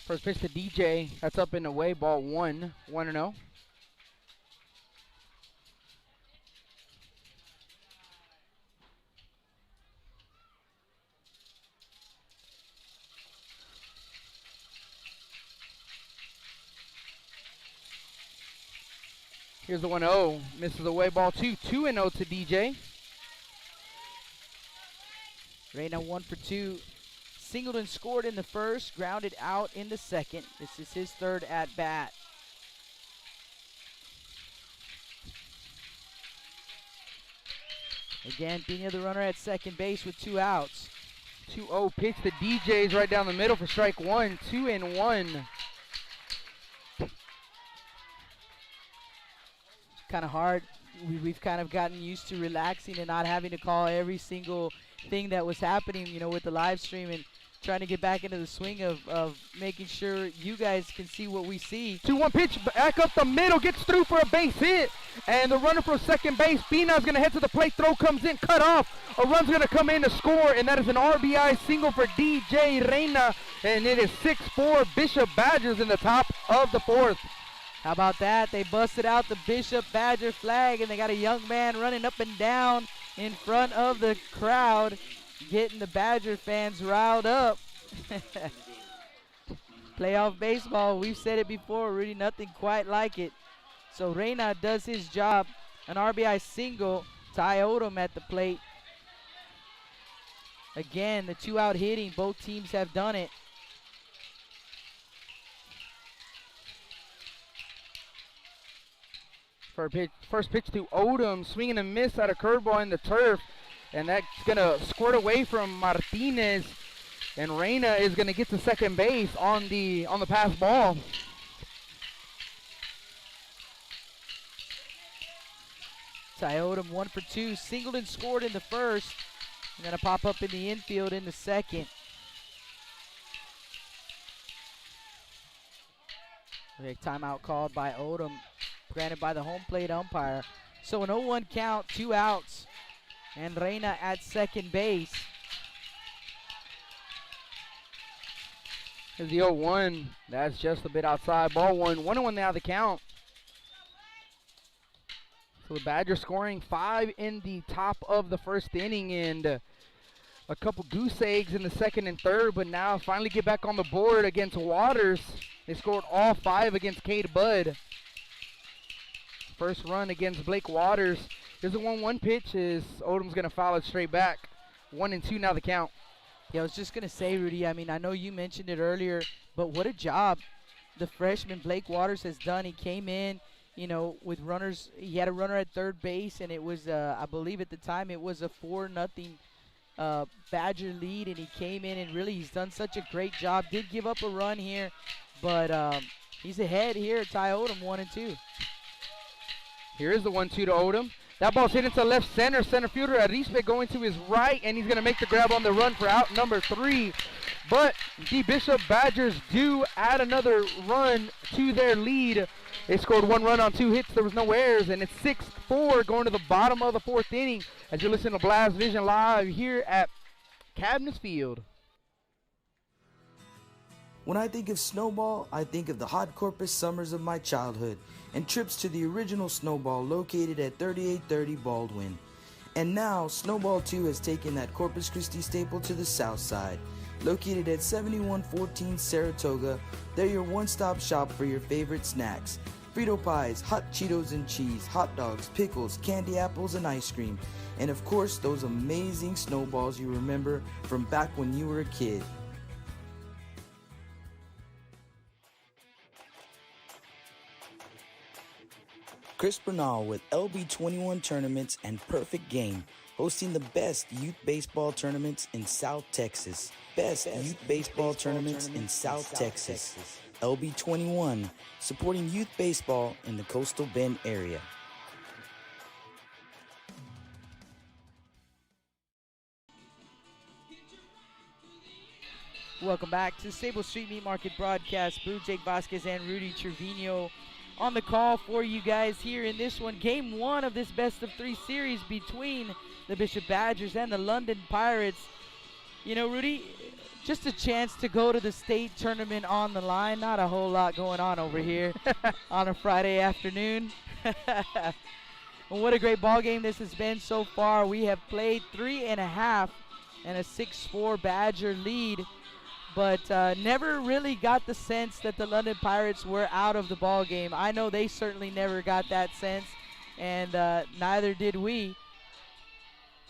First pitch to DJ. That's up and away. Ball 1. 1-0. Here's the 1-0. Misses away. Ball 2. 2-0 to DJ. Reyna 1 for 2. Singled and scored in the first, grounded out in the second. This is his 3rd at bat. Again, Pina the runner at second base with 2 outs. 2-0 pitch to DJ's right down the middle for strike 1. 2-1. Kind of hard. We've kind of gotten used to relaxing and not having to call every single thing that was happening, you know, with the live stream, and trying to get back into the swing of making sure you guys can see what we see. 2-1 pitch back up the middle, gets through for a base hit, and the runner from second base, Pina's going to head to the plate, throw comes in, cut off, a run's going to come in to score, and that is an RBI single for DJ Reyna, and it is 6-4 Bishop Badgers in the top of the 4th. How about that? They busted out the Bishop Badger flag, and they got a young man running up and down in front of the crowd, getting the Badger fans riled up. Playoff baseball, we've said it before, really nothing quite like it. So Reyna does his job. An RBI single. Ty Odom at the plate. Again, the 2-out hitting, both teams have done it. First pitch to Odom, swinging a miss at a curveball in the turf, and that's going to squirt away from Martinez, and Reyna is going to get to second base on the pass ball. Ty Odom 1 for 2, singled and scored in the first. Going to pop up in the infield in the second. Okay, timeout called by Odom, granted by the home plate umpire. So an 0-1 count, 2 outs, and Reyna at second base. Here's the 0-1. That's just a bit outside. Ball 1. 1-1 now the count. So the Badgers scoring 5 in the top of the first inning, and a couple goose eggs in the second and third, but now finally get back on the board against Waters. They scored all 5 against Cade Budd. First run against Blake Waters. Here's a 1-1 pitch as Odom's going to foul it straight back. 1-2 now the count. Yeah, I was just going to say, Rudy, I mean, I know you mentioned it earlier, but what a job the freshman Blake Waters has done. He came in, you know, with runners. He had a runner at third base, and it was, I believe at the time, it was a 4-0 Badger lead, and he came in and really he's done such a great job. Did give up a run here, but he's ahead here at Ty Odom, 1-2. Here is the 1-2 to Odom. That ball's hit into left center. Center fielder Arispe going to his right, and he's going to make the grab on the run for out number 3. But the Bishop Badgers do add another run to their lead. They scored 1 run on 2 hits. There was no errors, and it's 6-4 going to the bottom of the 4th inning as you listen to Blast Vision Live here at Cabinets Field. When I think of Snowball, I think of the hot Corpus summers of my childhood and trips to the original Snowball located at 3830 Baldwin. And now, Snowball 2 has taken that Corpus Christi staple to the south side. Located at 7114 Saratoga, they're your one-stop shop for your favorite snacks. Frito pies, hot Cheetos and cheese, hot dogs, pickles, candy apples, and ice cream. And of course, those amazing snowballs you remember from back when you were a kid. Chris Bernal with LB21 Tournaments and Perfect Game, hosting the best youth baseball tournaments in South Texas. Best youth baseball tournaments in South Texas. LB21, supporting youth baseball in the Coastal Bend area. Welcome back to Sable Street Meat Market broadcast. Boo, Jake Vasquez, and Rudy Trevino on the call for you guys here in this one. Game 1 of this best-of-3 series between the Bishop Badgers and the London Pirates. You know, Rudy, just a chance to go to the state tournament on the line. Not a whole lot going on over here on a Friday afternoon. Well, what a great ball game this has been so far. We have played 3.5 and a 6-4 Badger lead, but never really got the sense that the London Pirates were out of the ball game. I know they certainly never got that sense, and neither did we.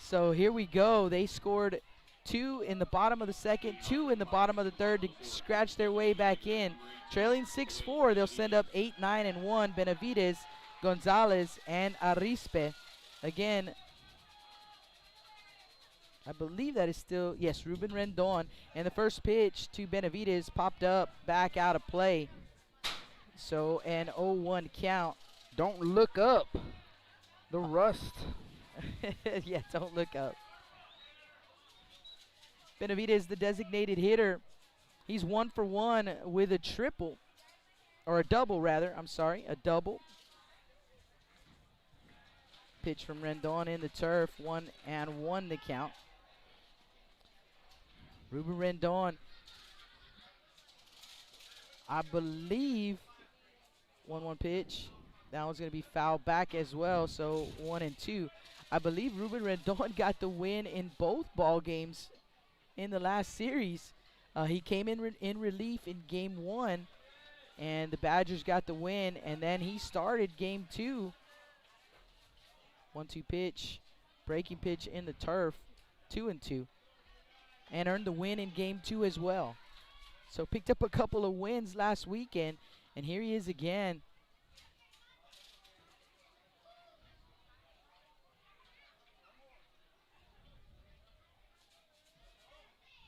So here we go. They scored 2 in the bottom of the second, 2 in the bottom of the third to scratch their way back in. Trailing 6-4, they'll send up 8, 9, and 1. Benavides, Gonzalez, and Arispe. Again, I believe that is still, yes, Ruben Rendon. And the first pitch to Benavides popped up, back out of play. So an 0-1 count. Don't look up. The rust. Yeah, don't look up. Benavides, the designated hitter. He's 1 for 1 with a triple. Or a double, rather. I'm sorry, a double. Pitch from Rendon in the turf. 1-1 the count. Ruben Rendon, I believe, 1-1 pitch. That one's going to be fouled back as well, so 1-2. I believe Ruben Rendon got the win in both ball games in the last series. He came in relief in game 1, and the Badgers got the win, and then he started game 2. 1-2 pitch, breaking pitch in the turf, 2-2. And earned the win in game 2 as well. So picked up a couple of wins last weekend, and here he is again.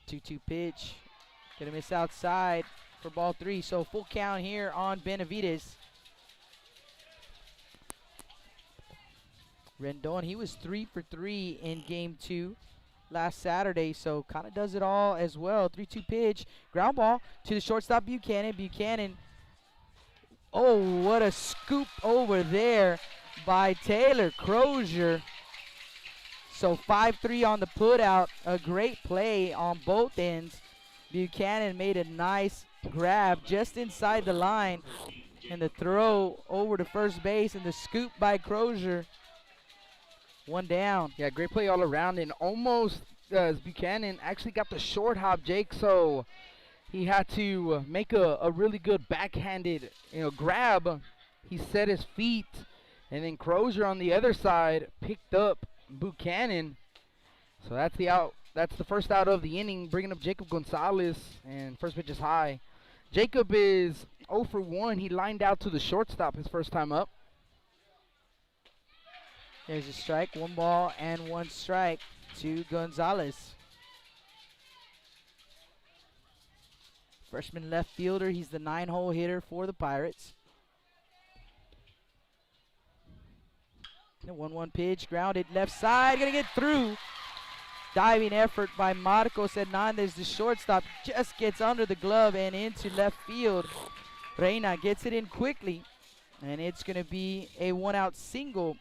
Two-two pitch, gonna miss outside for ball 3. So full count here on Benavides. Rendon, he was 3 for 3 in game 2. Last Saturday, so kind of does it all as well. 3-2 pitch, ground ball to the shortstop Buchanan. Buchanan, oh, what a scoop over there by Taylor Crozier. So 5-3 on the putout, a great play on both ends. Buchanan made a nice grab just inside the line, and the throw over to first base and the scoop by Crozier. 1 down. Yeah, great play all around, and almost Buchanan actually got the short hop, Jake, so he had to make a really good backhanded grab. He set his feet, and then Crozier on the other side picked up Buchanan. So that's the out. That's the first out of the inning, bringing up Jacob Gonzalez, and first pitch is high. Jacob is 0 for 1. He lined out to the shortstop his first time up. There's a strike, 1 ball and 1 strike to Gonzalez. Freshman left fielder, he's the 9-hole hitter for the Pirates. The 1-1 pitch, grounded left side, gonna get through. Diving effort by Marcos Hernandez, the shortstop, just gets under the glove and into left field. Reina gets it in quickly, and it's gonna be a 1-out single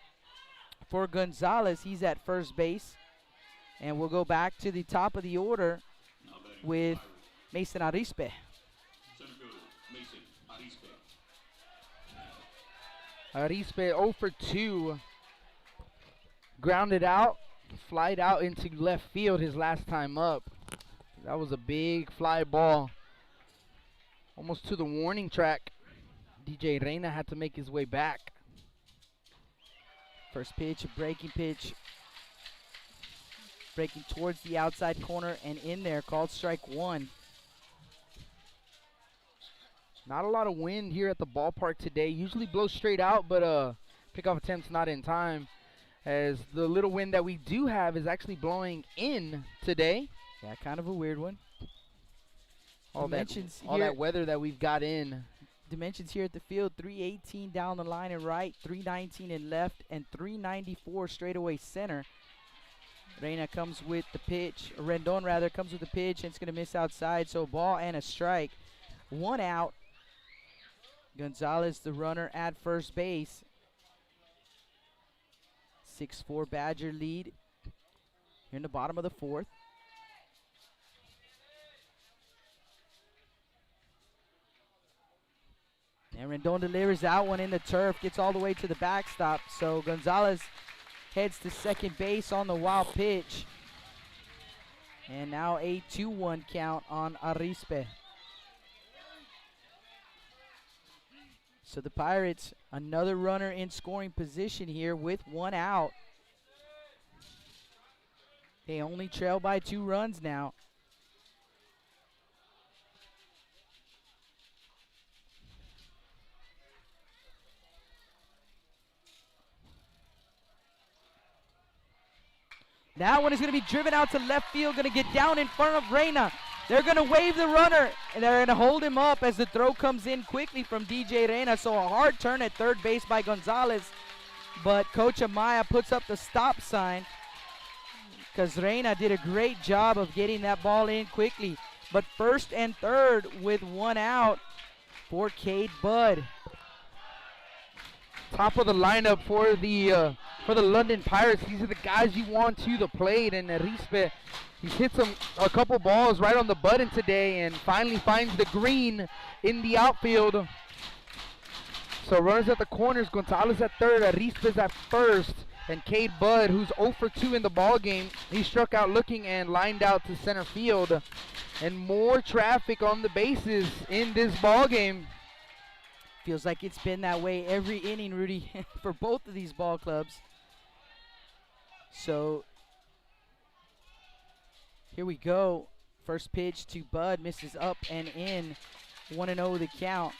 for Gonzalez. He's at first base. And we'll go back to the top of the order with Mason Arispe. Arispe 0 for 2. Grounded out, flied out into left field his last time up. That was a big fly ball. Almost to the warning track. DJ Reyna had to make his way back. First pitch, a breaking pitch. Breaking towards the outside corner and in there, called strike one. Not a lot of wind here at the ballpark today. Usually blows straight out, but pickoff attempt's not in time, as the little wind that we do have is actually blowing in today. Yeah, kind of a weird one. All Dimensions that, all that weather that we've got in. Dimensions here at the field, 318 down the line and right, 319 in left, and 394 straightaway center. Reyna comes with the pitch, Rendon rather, comes with the pitch, and it's going to miss outside, so ball and a strike. One out. Gonzalez, the runner at first base. 6-4 Badger lead here in the bottom of the fourth. And Rendon delivers that one in the turf, gets all the way to the backstop. So Gonzalez heads to second base on the wild pitch. And now a 2-1 count on Arispe. So the Pirates, another runner in scoring position here with one out. They only trail by 2 runs now. That one is going to be driven out to left field, going to get down in front of Reyna. They're going to wave the runner, and they're going to hold him up as the throw comes in quickly from DJ Reyna. So a hard turn at third base by Gonzalez, but Coach Amaya puts up the stop sign because Reyna did a great job of getting that ball in quickly. But first and third with one out for Cade Budd. Top of the lineup for the London Pirates. These are the guys you want to the plate, and Arispe, he's hit a couple balls right on the button today and finally finds the green in the outfield. So runners at the corners, Gonzalez at third, Arispe's at first, and Cade Budd, who's 0 for 2 in the ball game, he struck out looking and lined out to center field. And more traffic on the bases in this ball game. Feels like it's been that way every inning, Rudy, for both of these ball clubs. So here we go. First pitch to Bud, misses up and in. 1-0 the count.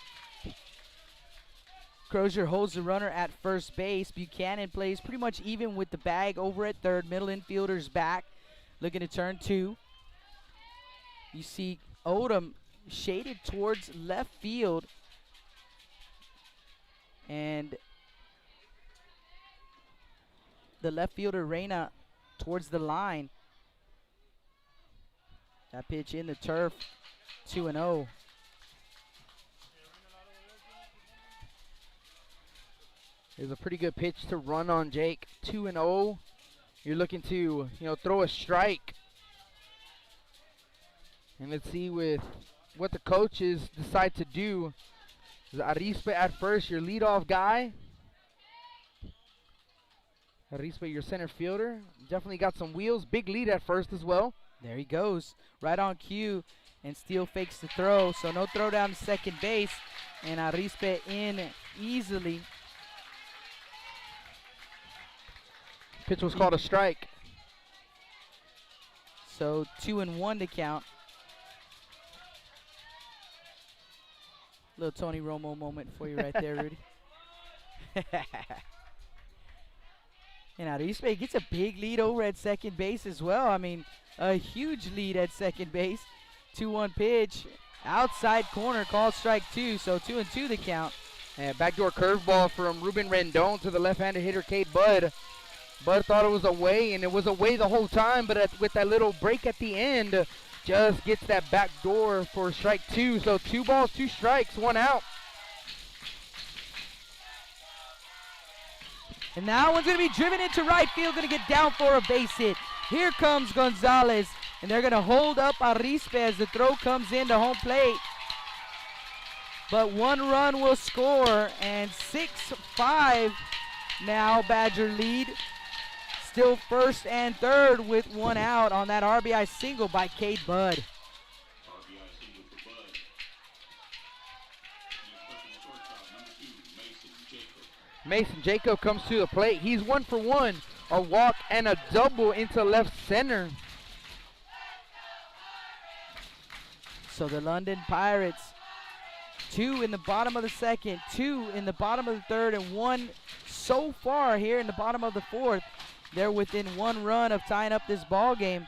Crozier holds the runner at first base. Buchanan plays pretty much even with the bag over at third. Middle infielder's back, looking to turn 2. You see Odom shaded towards left field. And the left fielder, Reyna, towards the line. That pitch in the turf, 2-0. It's a pretty good pitch to run on, Jake. 2-0. You're looking to, throw a strike. And let's see with what the coaches decide to do. Arispe at first, your leadoff guy. Arispe, your center fielder. Definitely got some wheels. Big lead at first as well. There he goes. Right on cue. And Steele fakes the throw. So no throw down to second base. And Arispe in easily. Pitch was called a strike. So 2-1 to count. Little Tony Romo moment for you right there, Rudy. And Arispe gets a big lead over at second base as well. I mean, a huge lead at second base. 2-1 pitch. Outside corner, called strike 2. So 2-2 the count. And backdoor curveball from Ruben Rendon to the left-handed hitter, Cade Budd. Bud thought it was away, and it was away the whole time, but with that little break at the end, just gets that back door for strike 2. So 2 balls, 2 strikes, 1 out. And that one's going to be driven into right field, going to get down for a base hit. Here comes Gonzalez, and they're going to hold up Arispe as the throw comes into home plate. But 1 run will score, and 6-5 now Badger lead. Still first and third with 1 out on that RBI single by Cade Budd. RBI single for Bud. Mason Jacob comes to the plate. He's 1 for 1. A walk and a double into left center. So the London Pirates, 2 in the bottom of the second, 2 in the bottom of the third, and 1 so far here in the bottom of the fourth. They're within 1 run of tying up this ball game.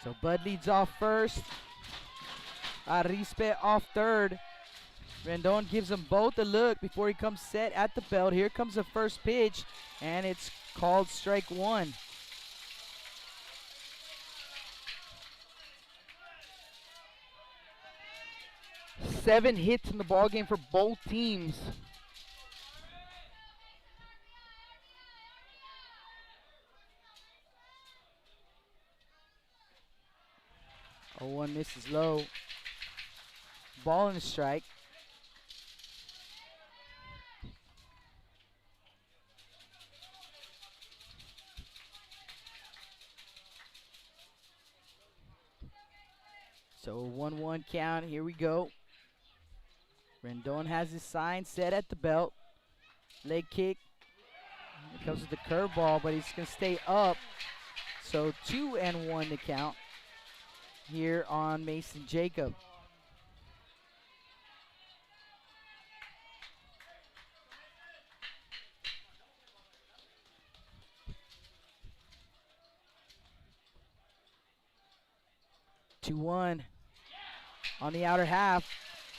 So Bud leads off first. Arispe off third. Rendon gives them both a look before he comes set at the belt. Here comes the first pitch, and it's called strike 1. Seven hits in the ball game for both teams. Oh, 1 misses low. Ball and a strike. So 1-1 count. Here we go. Rendon has his sign set at the belt. Leg kick. It comes with the curveball, but he's going to stay up. So 2-1 to count here on Mason Jacob. Two one on the outer half.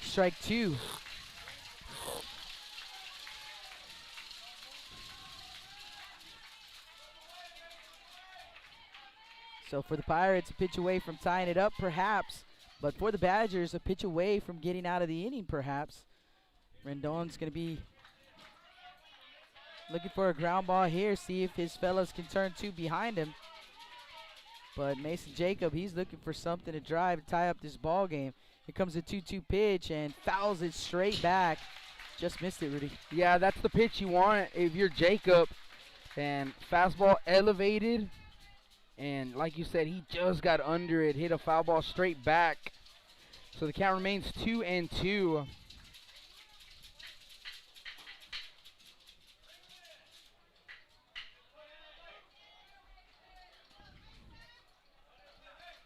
Strike 2. So for the Pirates, a pitch away from tying it up, perhaps. But for the Badgers, a pitch away from getting out of the inning, perhaps. Rendon's going to be looking for a ground ball here, see if his fellows can turn 2 behind him. But Mason Jacob, he's looking for something to drive and tie up this ball game. Here comes a 2-2 pitch and fouls it straight back. Just missed it, Rudy. Yeah, that's the pitch you want if you're Jacob. And fastball elevated. And like you said, he just got under it, hit a foul ball straight back. So the count remains 2-2.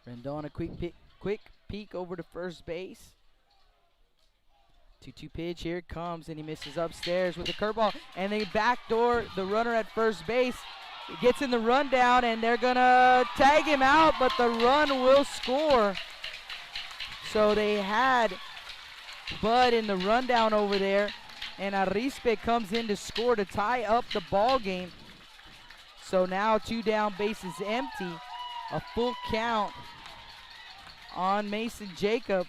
Rendon, a quick peek over to first base. 2-2 pitch, here it comes, and he misses upstairs with the curveball. And they backdoor the runner at first base. He gets in the rundown, and they're going to tag him out, but the run will score. So they had Bud in the rundown over there, and Arispe comes in to score to tie up the ball game. So now 2 down, bases empty. A full count on Mason Jacob.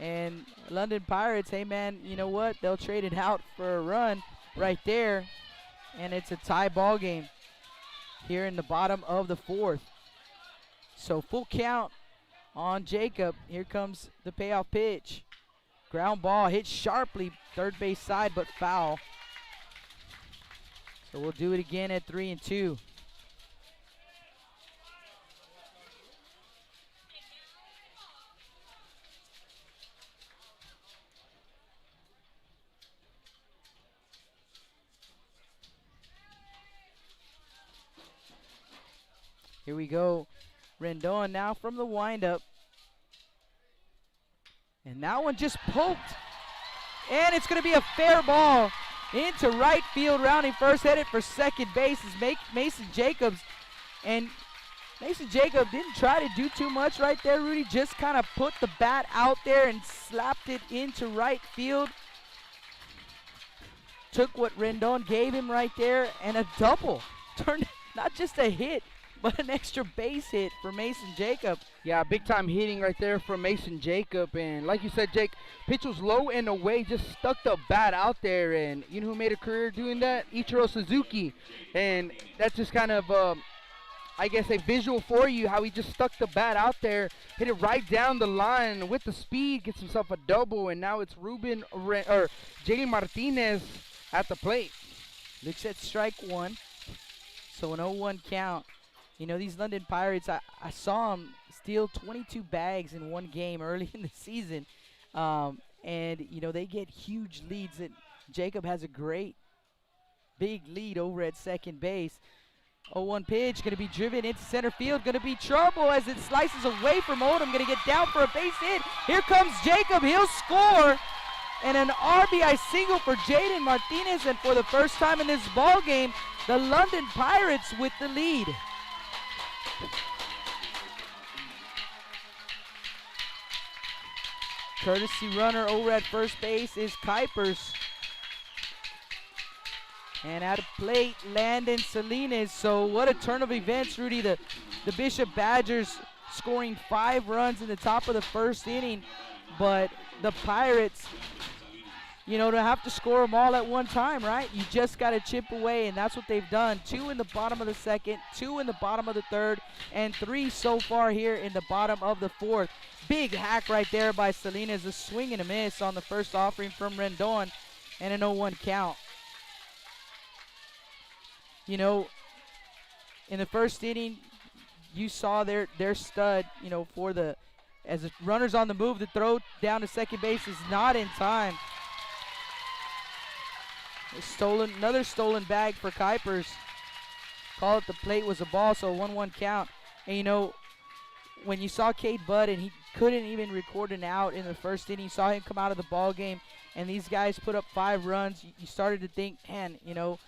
And London Pirates, hey man, you know what? They'll trade it out for a run right there. And it's a tie ball game here in the bottom of the fourth. So full count on Jacob. Here comes the payoff pitch. Ground ball hit sharply, third base side, but foul. So we'll do it again at 3-2. Here we go. Rendon now from the windup. And that one just poked. And it's going to be a fair ball into right field. Rounding first, headed for second base is Mason Jacobs. And Mason Jacob didn't try to do too much right there, Rudy. Just kind of put the bat out there and slapped it into right field. Took what Rendon gave him right there and a double. Turned not just a hit, but an extra base hit for Mason Jacob. Yeah, big time hitting right there from Mason Jacob. And like you said, Jake, pitch was low and away, just stuck the bat out there. And you know who made a career doing that? Ichiro Suzuki. And that's just kind of, I guess, a visual for you, how he just stuck the bat out there, hit it right down the line with the speed, gets himself a double. And now it's Jalen Martinez at the plate. Looks at strike 1. So an 0-1 count. You know, these London Pirates, I saw them steal 22 bags in one game early in the season. And, you know, they get huge leads. And Jacob has a great big lead over at second base. 0-1 pitch, going to be driven into center field, going to be trouble as it slices away from Odom, going to get down for a base hit. Here comes Jacob, he'll score, and an RBI single for Jaden Martinez, and for the first time in this ball game, the London Pirates with the lead. Courtesy runner over at first base is Kuipers. And at a plate, Landon Salinas. So what a turn of events, Rudy. The Bishop Badgers scoring 5 runs in the top of the first inning. But the Pirates, you know, to have to score them all at one time, right? You just got to chip away, and that's what they've done. 2 in the bottom of the second, 2 in the bottom of the third, and 3 so far here in the bottom of the fourth. Big hack right there by Salinas. A swing and a miss on the first offering from Rendon, and an 0-1 count. You know, in the first inning, you saw their stud, you know, for the, as the runner's on the move, the throw down to second base is not in time. Another stolen bag for Kuipers. Call it the plate was a ball, so a 1-1 count. And, you know, when you saw Cade Budd and he couldn't even record an out in the first inning, you saw him come out of the ball game, and these guys put up 5 runs, you started to think, man, you know,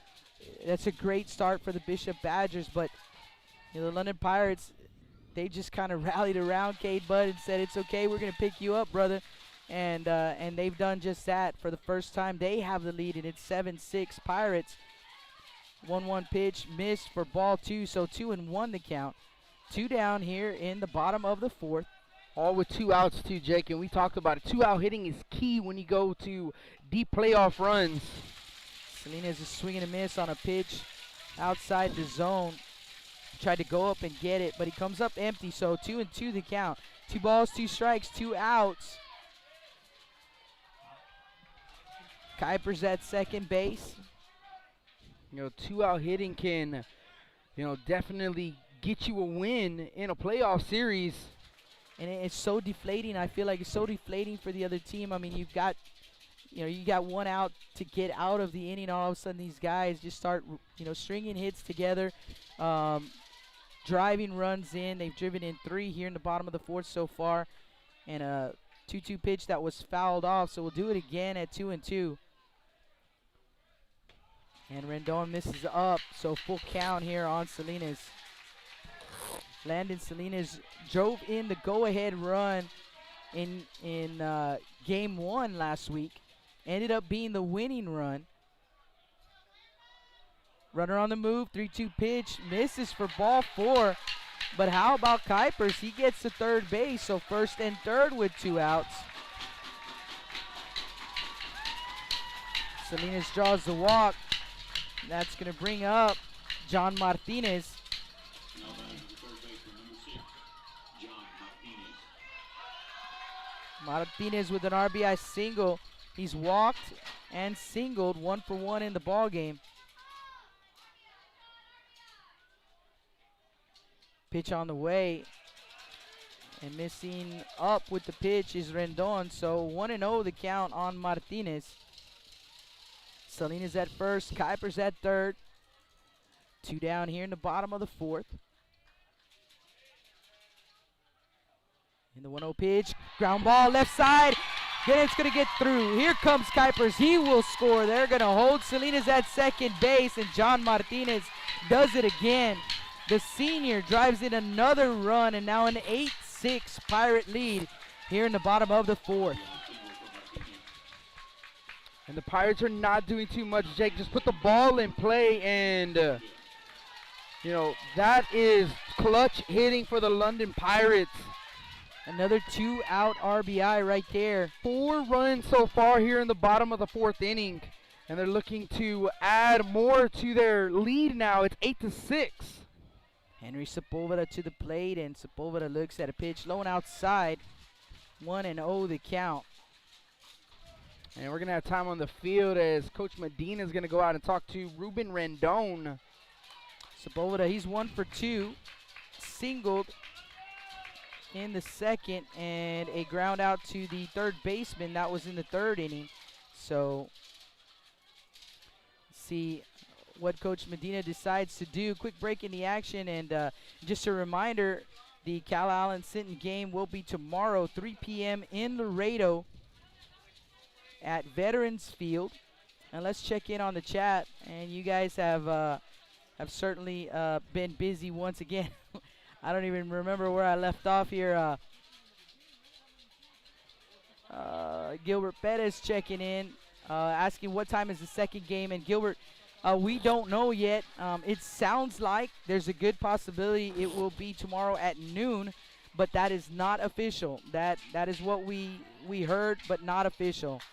that's a great start for the Bishop Badgers, but you know, the London Pirates, they just kind of rallied around Cade Budd and said, it's okay, we're going to pick you up, brother. And they've done just that. For the first time, they have the lead, and it's 7-6 Pirates. 1-1 pitch, missed for ball 2, so 2-1 the count. 2 down here in the bottom of the fourth. All with 2 outs too, Jake, and we talked about it. 2-out hitting is key when you go to deep playoff runs. Salinas is swinging a miss on a pitch outside the zone. Tried to go up and get it, but he comes up empty, so 2-2 the count. 2 balls, 2 strikes, 2 outs. Kuipers at second base. You know, 2-out hitting can, you know, definitely get you a win in a playoff series. And it's so deflating. I feel like it's so deflating for the other team. I mean, you got 1 out to get out of the inning. All of a sudden, these guys just start, you know, stringing hits together, driving runs in. They've driven in 3 here in the bottom of the fourth so far, and a 2-2 pitch that was fouled off. So we'll do it again at 2-2. And Rendon misses up, so full count here on Salinas. Landon Salinas drove in the go-ahead run in game 1 last week. Ended up being the winning run. Runner on the move, 3-2 pitch, misses for ball 4. But how about Kuipers? He gets to third base, so first and third with 2 outs. Salinas draws the walk. That's going to bring up John Martinez. Martinez with an RBI single. He's walked and singled, 1 for 1 in the ball game. Pitch on the way, and missing up with the pitch is Rendon. So 1-0 the count on Martinez. Salinas at first, Kuipers at third. 2 down here in the bottom of the fourth. In the 1-0 pitch, ground ball left side. Then it's going to get through. Here comes Kuipers. He will score. They're going to hold Salinas at second base, and John Martinez does it again. The senior drives in another run, and now an 8-6 Pirate lead here in the bottom of the fourth. And the Pirates are not doing too much, Jake. Just put the ball in play, and, you know, that is clutch hitting for the London Pirates. Another 2-out RBI right there. 4 runs so far here in the bottom of the fourth inning, and they're looking to add more to their lead now. It's 8-6. Henry Sepulveda to the plate, and Sepulveda looks at a pitch low and outside. 1-0 the count. And we're going to have time on the field as Coach Medina is going to go out and talk to Ruben Rendon. Sepulveda, he's 1 for 2. Singled in the second, and a ground out to the third baseman. That was in the third inning. So, see what Coach Medina decides to do. Quick break in the action, and just a reminder, the Cal Allen Sinton game will be tomorrow, 3 p.m. in Laredo at Veterans Field. And let's check in on the chat. And you guys have certainly been busy once again. I don't even remember where I left off here. Gilbert Perez checking in, asking what time is the second game. And Gilbert, we don't know yet. It sounds like there's a good possibility it will be tomorrow at noon, but that is not official. That is what we heard, but not official.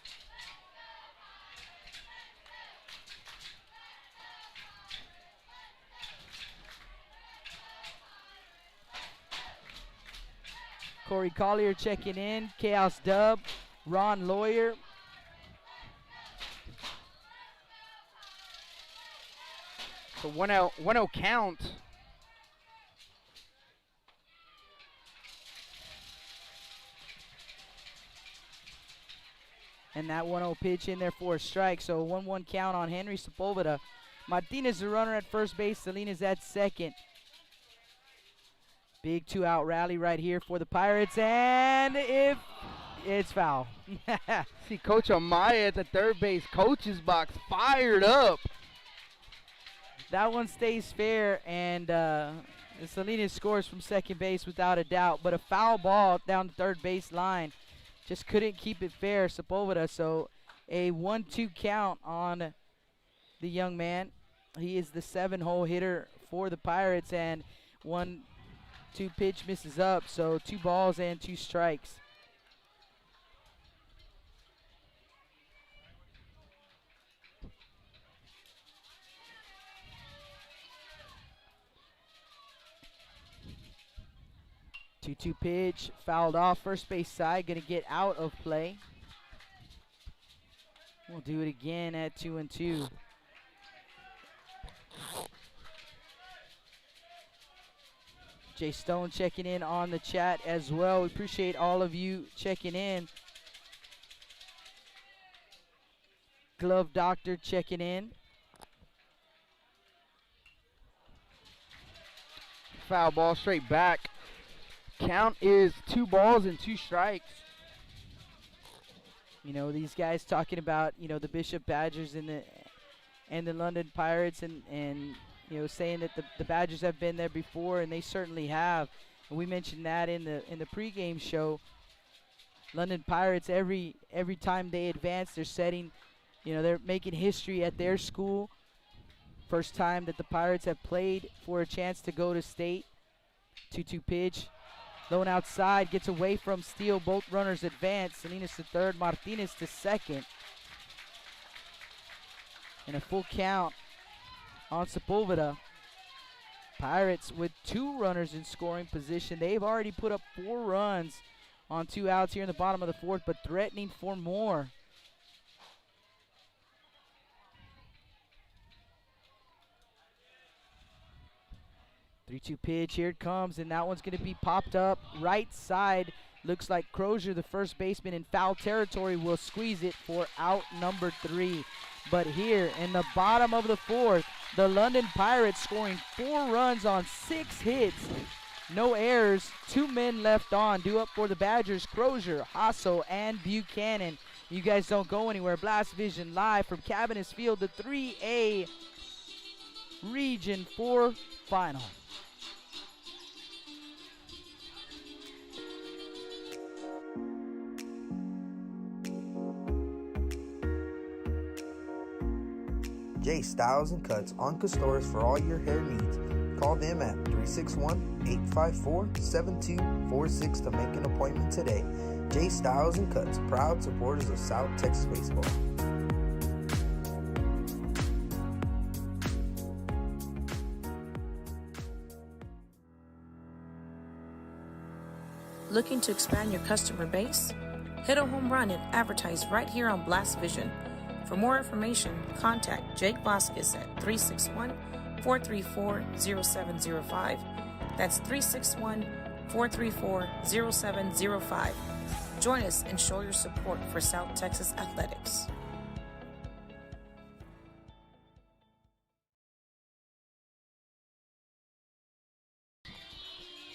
Corey Collier checking in. Chaos Dub. Ron Lawyer. So 1-0 count. And that 1-0 pitch in there for a strike. So 1-1 count on Henry Sepulveda. Martinez the runner at first base. Salinas at second. Big 2-out rally right here for the Pirates, and it's foul. See Coach Amaya at the third base coach's box fired up. That one stays fair, and Salinas scores from second base without a doubt, but a foul ball down the third base line. Just couldn't keep it fair, Sepulveda. So a 1-2 count on the young man. He is the 7-hole hitter for the Pirates, and 1-2 pitch misses up, so 2 balls and 2 strikes. Two pitch, fouled off, first base side, gonna get out of play. We'll do it again at 2-2. Jay Stone checking in on the chat as well. We appreciate all of you checking in. Glove Doctor checking in. Foul ball straight back. Count is 2 balls and 2 strikes. You know, these guys talking about, you know, the Bishop Badgers and the London Pirates, and you know, saying that the Badgers have been there before, and they certainly have. And we mentioned that in the pregame show. London Pirates, every time they advance, they're setting, you know, they're making history at their school. First time that the Pirates have played for a chance to go to state. 2-2 pitch. Lone outside, gets away from Steele. Both runners advance. Salinas to third, Martinez to second. And a full count on Sepulveda. Pirates with 2 runners in scoring position. They've already put up 4 runs on 2 outs here in the bottom of the 4th, but threatening for more. Three-two pitch, here it comes, and that one's going to be popped up right side. Looks like Crozier, the first baseman in foul territory, will squeeze it for out number 3. But here in the bottom of the 4th, the London Pirates scoring 4 runs on 6 hits. No errors, 2 men left on. Due up for the Badgers, Crozier, Hasso, and Buchanan. You guys don't go anywhere. Blast Vision live from Cabinets Field, the 3A Region 4 final. J Styles and Cuts on Castores for all your hair needs. Call them at 361-854-7246 to make an appointment today. J Styles and Cuts, proud supporters of South Texas baseball. Looking to expand your customer base? Hit a home run and advertise right here on Blast Vision. For more information, contact Jake Vasquez at 434 0705. That's 361 434 0705. Join us and show your support for South Texas Athletics.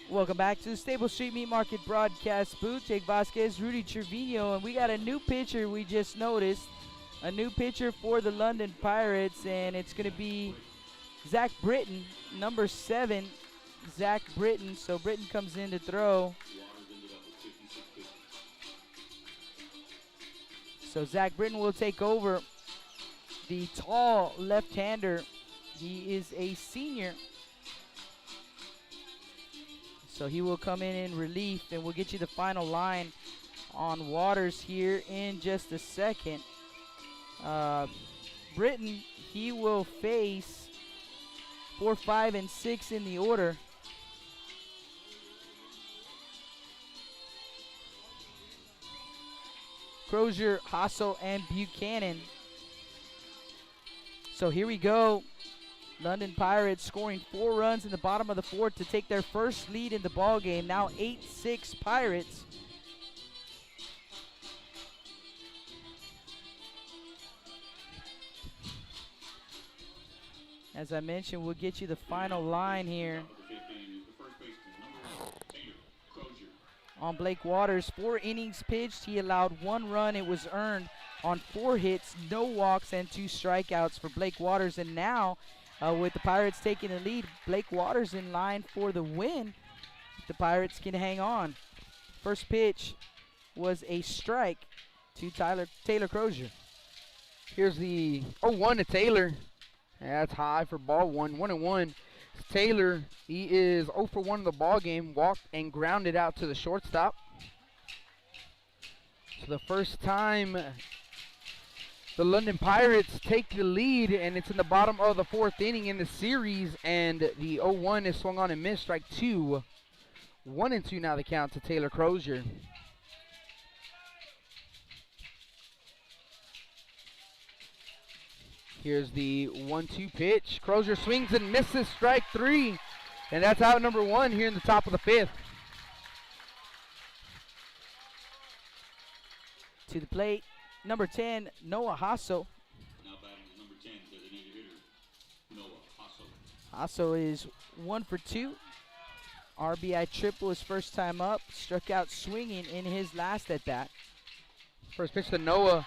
Welcome back to the Stable Street Meat Market broadcast booth. Jake Vasquez, Rudy Trevino, and we got a new pitcher we just noticed. A new pitcher for the London Pirates, and it's going to be Zach Britton, number 7, Zach Britton. So Britton comes in to throw. So Zach Britton will take over. The tall left-hander, he is a senior. So he will come in relief, and we'll get you the final line on Waters here in just a second. Britton, he will face 4, 5, and 6 in the order. Crozier, Hassel, and Buchanan. So here we go. London Pirates scoring 4 runs in the bottom of the 4th to take their first lead in the ball game. Now 8-6 Pirates. As I mentioned, we'll get you the final line here. On Blake Waters, 4 innings pitched. He allowed 1 run. It was earned on 4 hits, no walks, and 2 strikeouts for Blake Waters. And now, with the Pirates taking the lead, Blake Waters in line for the win. The Pirates can hang on. First pitch was a strike to Taylor Crozier. Here's the 0-1 to Taylor. That's high for ball 1. 1-1. Taylor, he is 0 for 1 in the ball game. Walked and grounded out to the shortstop. So the first time the London Pirates take the lead, and it's in the bottom of the 4th inning in the series, and the 0-1 is swung on and missed. Strike 2. 1-2 now the count to Taylor Crozier. Here's the 1-2 pitch. Crozier swings and misses. Strike 3. And that's out number 1 here in the top of the 5th. To the plate, number 10, Noah Hasso. Now batting is number 10, designated hitter, Noah Hasso. Hasso is 1 for 2. RBI triple his first time up. Struck out swinging in his last at bat. First pitch to Noah.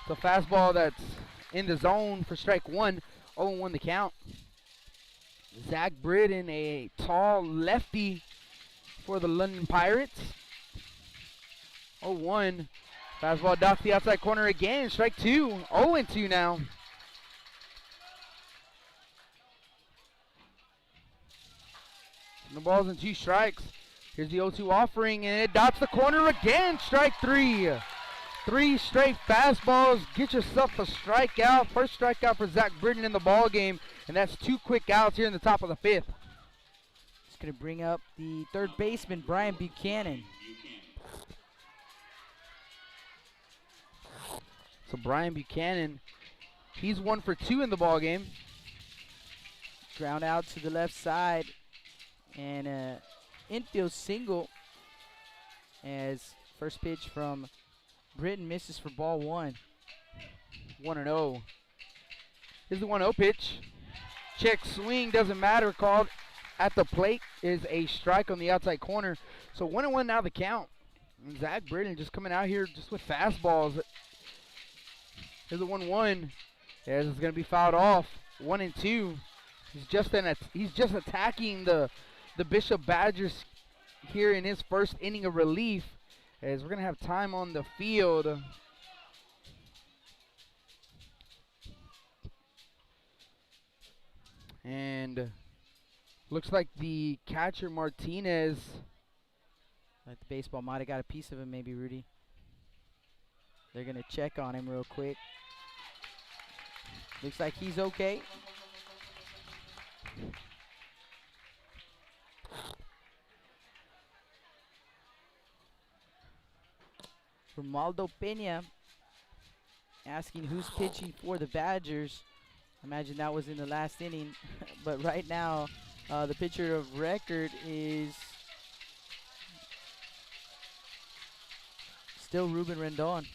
The fastball that's in the zone for strike 1. 0-1 the count. Zach Britton, a tall lefty for the London Pirates. 0-1. Fastball dots the outside corner again. Strike 2. 0-2 now. No balls and 2 strikes. Here's the 0-2 offering, and it dots the corner again. Strike 3. 3 straight fastballs. Get yourself a strikeout. First strikeout for Zach Britton in the ball game, and that's 2 quick outs here in the top of the 5th. It's going to bring up the third baseman, Brian Buchanan. So Brian Buchanan, he's 1 for 2 in the ball game. Ground out to the left side, and infield single as first pitch from Britton misses for ball 1. 1-0. Here's the 1-0 pitch. Check swing, doesn't matter. Called at the plate is a strike on the outside corner. So 1-1 now the count. And Zach Britton just coming out here just with fastballs. Here's the 1-1. As it's going to be fouled off. 1-2. He's just attacking the Bishop Badgers here in his first inning of relief. As we're going to have time on the field. And looks like the catcher Martinez. Like the baseball might have got a piece of him, maybe, Rudy. They're going to check on him real quick. Looks like he's okay. Romaldo Pena asking who's pitching for the Badgers. Imagine that was in the last inning. But right now, the pitcher of record is still Ruben Rendon.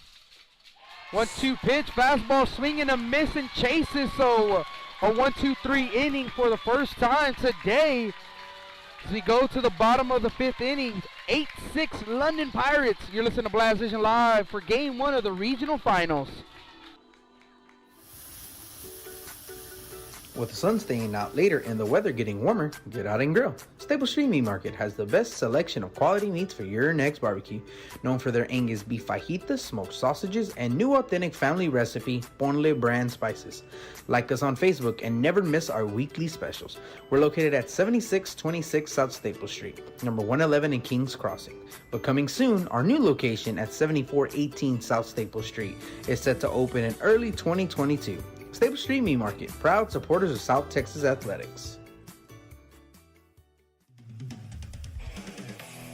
1-2 pitch, fastball swinging a miss and chases. So a 1-2-3 inning for the first time today. As we go to the bottom of the 5th inning, 8-6 London Pirates. You're listening to Blast Vision Live for Game 1 of the regional finals. With the sun staying out later and the weather getting warmer, get out and grill. Stable Street Meat Market has the best selection of quality meats for your next barbecue. Known for their Angus beef fajitas, smoked sausages, and new authentic family recipe, Ponle brand spices. Like us on Facebook and never miss our weekly specials. We're located at 7626 South Staple Street, number 111 in Kings Crossing. But coming soon, our new location at 7418 South Staple Street is set to open in early 2022. Stable Street Meat Market, proud supporters of South Texas Athletics.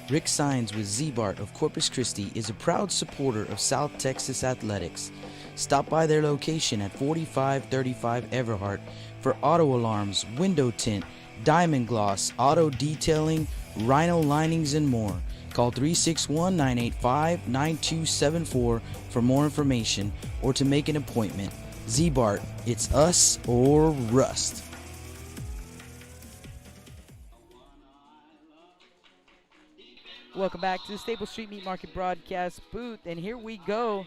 Rick Sines with Z-Bart of Corpus Christi is a proud supporter of South Texas Athletics. Stop by their location at 4535 Everhart for auto alarms, window tint, diamond gloss, auto detailing, rhino linings, and more. Call 361-985-9274 for more information or to make an appointment. Z-Bart, it's us or rust. Welcome back to the Staple Street Meat Market broadcast booth, and here we go.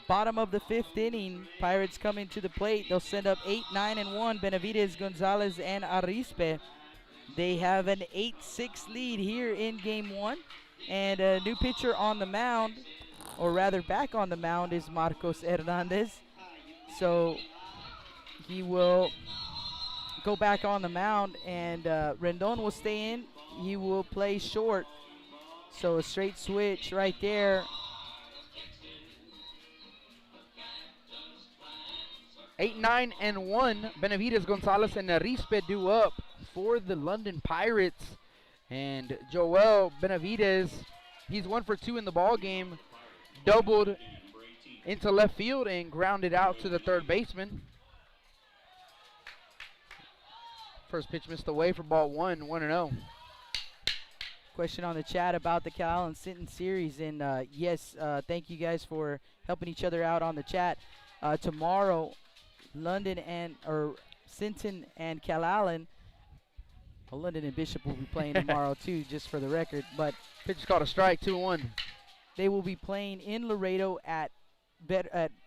Bottom of the 5th inning, Pirates coming to the plate. They'll send up 8, 9, and 1, Benavidez, Gonzalez, and Arispe. They have an 8-6 lead here in Game 1, and a new pitcher on the mound, or rather back on the mound, is Marcos Hernandez. So he will go back on the mound, and Rendon will stay in. He will play short. So a straight switch right there. 8, 9, and 1. Benavidez, Gonzalez, and Arispe due up for the London Pirates. And Joel Benavidez, he's 1 for 2 in the ball game. Doubled into left field and grounded out to the third baseman. First pitch missed away for ball 1, 1-0. Question on the chat about the Cal and Sinton series, and yes, thank you guys for helping each other out on the chat. Tomorrow, Sinton and Calallen, well, London and Bishop will be playing tomorrow too, just for the record. But pitch is called a strike, 2-1. They will be playing in Laredo at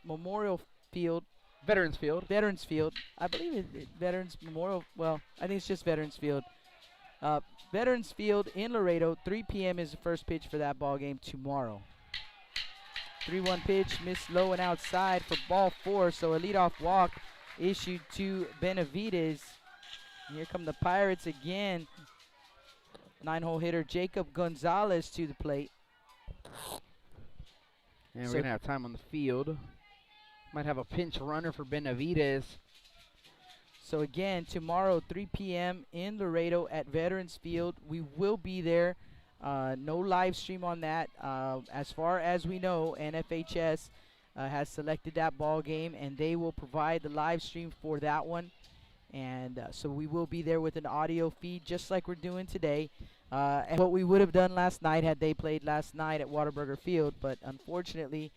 Memorial Field. Veterans Field. Veterans Field. I believe it Veterans Memorial. Well, I think it's just Veterans Field. Veterans Field in Laredo. 3 p.m. is the first pitch for that ball game tomorrow. 3-1 pitch, missed low and outside for ball 4. So a leadoff walk issued to Benavidez. Here come the Pirates again. 9-hole hitter Jacob Gonzalez to the plate. And we're going to have time on the field. Might have a pinch runner for Benavidez. So again, tomorrow, 3 p.m. in Laredo at Veterans Field. We will be there. No live stream on that. As far as we know, NFHS has selected that ball game, and they will provide the live stream for that one. And so we will be there with an audio feed, just like we're doing today. And what we would have done last night had they played last night at Whataburger Field, but unfortunately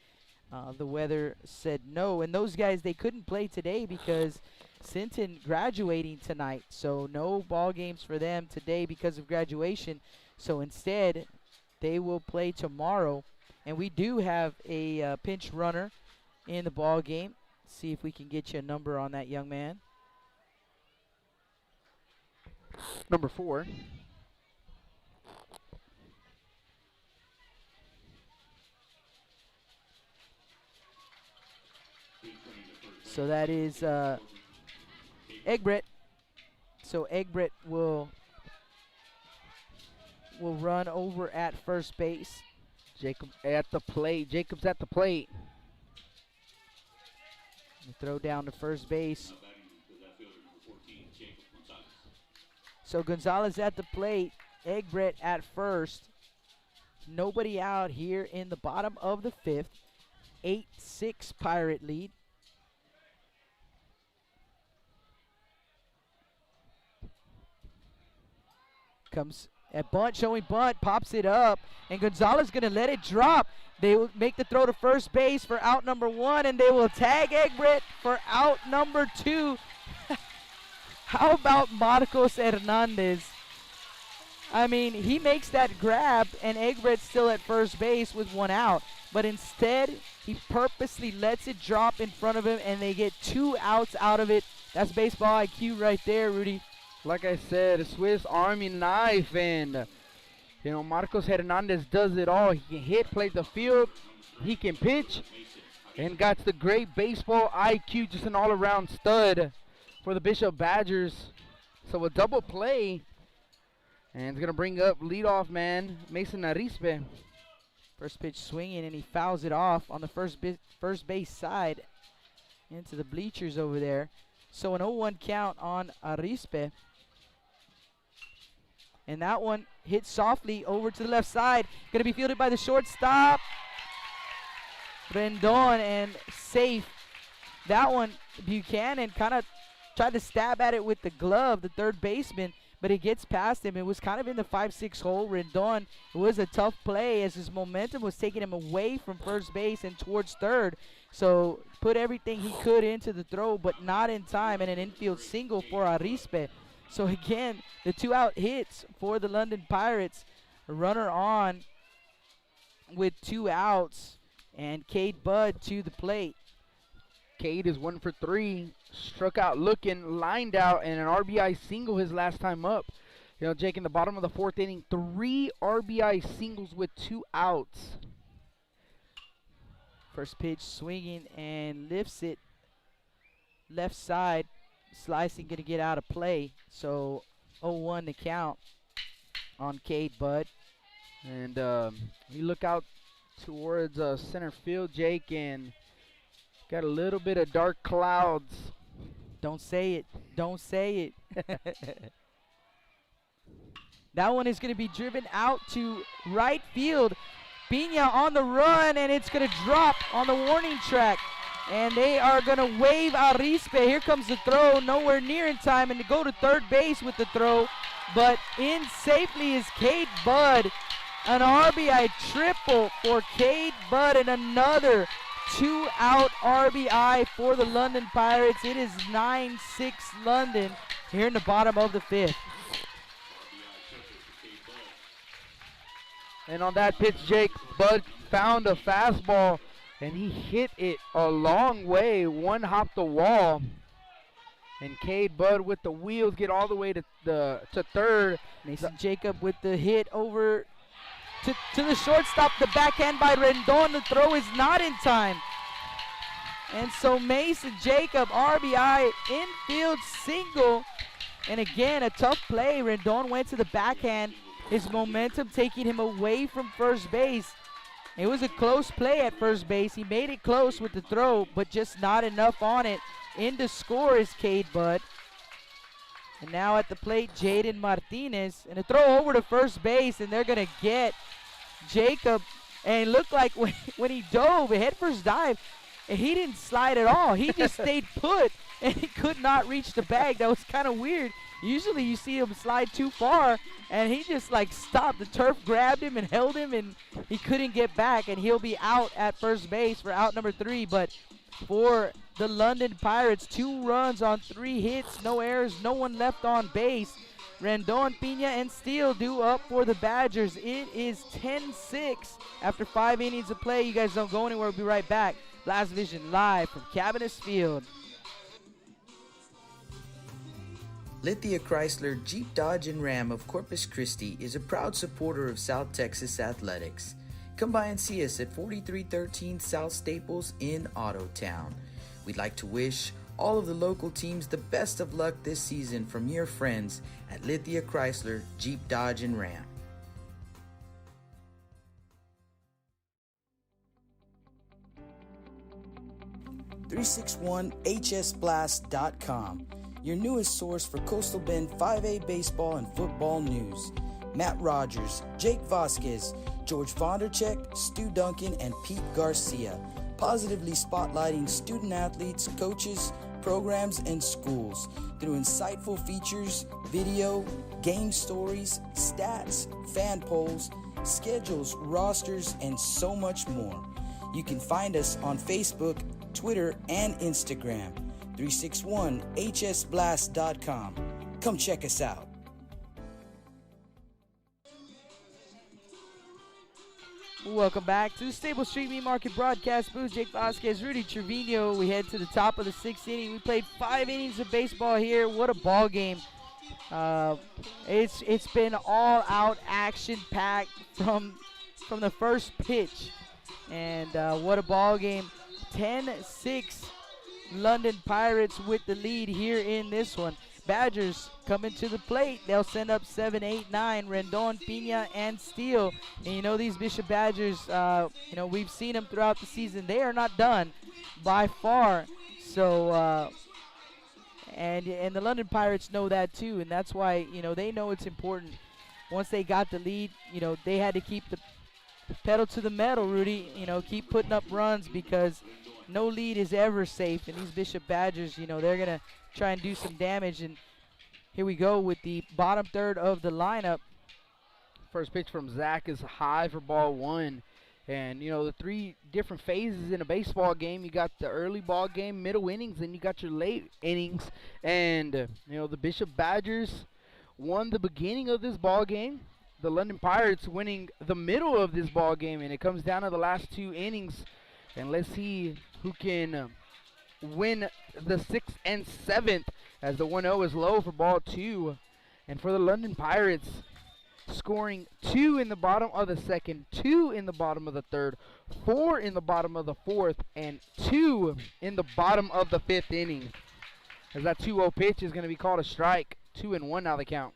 the weather said no. And those guys, they couldn't play today because Sinton graduating tonight, so no ball games for them today because of graduation. So instead, they will play tomorrow. And we do have a pinch runner in the ball game. See if we can get you a number on that young man. Number 4. So that is Egbrett. So Egbrett will run over at first base. Jacob at the plate. Jacob's at the plate. Throw down to first base. So Gonzalez at the plate. Egbrett at first. Nobody out here in the bottom of the 5th. 8-6 Pirate lead. Comes a bunt, showing bunt, pops it up, and Gonzalez going to let it drop. They will make the throw to first base for out number 1, and they will tag Egbert for out number 2. How about Marcos Hernandez? I mean, he makes that grab, and Egbert's still at first base with 1 out. But instead, he purposely lets it drop in front of him, and they get 2 outs out of it. That's baseball IQ right there, Rudy. Like I said, a Swiss Army knife, and Marcos Hernandez does it all. He can hit, play the field, he can pitch, and got the great baseball IQ, just an all-around stud for the Bishop Badgers. So a double play, and it's going to bring up leadoff man Mason Arispe. First pitch swinging, and he fouls it off on the first base side into the bleachers over there. So an 0-1 count on Arispe. And that one hit softly over to the left side. Going to be fielded by the shortstop, Rendon, and safe. That one, Buchanan kind of tried to stab at it with the glove, the third baseman, but it gets past him. It was kind of in the 5-6 hole. Rendon, it was a tough play as his momentum was taking him away from first base and towards third. So put everything he could into the throw, but not in time, and an infield single for Arispe. So again, the 2-out hits for the London Pirates. A runner on with 2 outs, and Cade Budd to the plate. Cade is 1 for 3, struck out looking, lined out, and an RBI single his last time up. Jake, in the bottom of the 4th inning, 3 RBI singles with 2 outs. First pitch swinging and lifts it left side. Slicing going to get out of play. So 0-1 to count on Cade Budd. And we look out towards center field, Jake, and got a little bit of dark clouds. Don't say it. Don't say it. That one is going to be driven out to right field. Pina on the run, and it's going to drop on the warning track. And they are going to wave Arispe. Here comes the throw, nowhere near in time, and to go to third base with the throw. But in safely is Cade Budd. An RBI triple for Cade Budd, and another 2-out RBI for the London Pirates. It is 9-6 London here in the bottom of the 5th. And on that pitch, Jake, Budd found a fastball, and he hit it a long way, one hop the wall. And Cade Budd with the wheels get all the way to third. Mason Jacob with the hit over to the shortstop. The backhand by Rendon. The throw is not in time. And so Mason Jacob, RBI, infield single. And again, a tough play. Rendon went to the backhand. His momentum taking him away from first base. It was a close play at first base. He made it close with the throw, but just not enough on it. In to score is Cade Budd. And now at the plate, Jaden Martinez. And a throw over to first base, and they're going to get Jacob. And it looked like when he dove, a headfirst dive, and he didn't slide at all. He just stayed put, and he could not reach the bag. That was kind of weird. Usually you see him slide too far, and he just like stopped. The turf grabbed him and held him, and he couldn't get back, and he'll be out at first base for out number 3. But for the London Pirates, 2 runs on 3 hits, no errors, no one left on base. Rendon, Pina, and Steele due up for the Badgers. It is 10-6 after 5 innings of play. You guys don't go anywhere. We'll be right back. Blast Vision live from Cabinets Field. Lithia Chrysler Jeep Dodge and Ram of Corpus Christi is a proud supporter of South Texas athletics. Come by and see us at 4313 South Staples in Ottotown. We'd like to wish all of the local teams the best of luck this season from your friends at Lithia Chrysler Jeep Dodge and Ram. 361hsblast.com, your newest source for Coastal Bend 5A baseball and football news. Matt Rogers, Jake Vasquez, George Vondercheck, Stu Duncan, and Pete Garcia, positively spotlighting student athletes, coaches, programs and schools through insightful features, video, game stories, stats, fan polls, schedules, rosters, and so much more. You can find us on Facebook, Twitter, and Instagram. 361hsblast.com. Come check us out. Welcome back to the Stable Street Meat Market broadcast booth. Jake Vasquez, Rudy Trevino. We head to the top of the 6th inning. We played 5 innings of baseball here. What a ball game! It's been all out action packed from the first pitch, and what a ball game! 10-6 London Pirates with the lead here in this one. Badgers coming to the plate. They'll send up 7, 8, 9. Rendon, Pina, and Steele. And you know these Bishop Badgers, we've seen them throughout the season. They are not done by far. So, and the London Pirates know that too. And that's why, they know it's important. Once they got the lead, they had to keep the pedal to the metal, Rudy. Keep putting up runs because no lead is ever safe. And these Bishop Badgers, they're going to try and do some damage. And here we go with the bottom third of the lineup. First pitch from Zach is high for ball 1. And, the 3 different phases in a baseball game. You got the early ball game, middle innings, and you got your late innings. And, the Bishop Badgers won the beginning of this ball game. The London Pirates winning the middle of this ball game. And it comes down to the last 2 innings. And let's see who can win the 6th and 7th, as the 1-0 is low for ball 2. And for the London Pirates, scoring 2 in the bottom of the 2nd, 2 in the bottom of the 3rd, 4 in the bottom of the 4th, and 2 in the bottom of the 5th inning. As that 2-0 pitch is going to be called a strike. 2-1 now the count.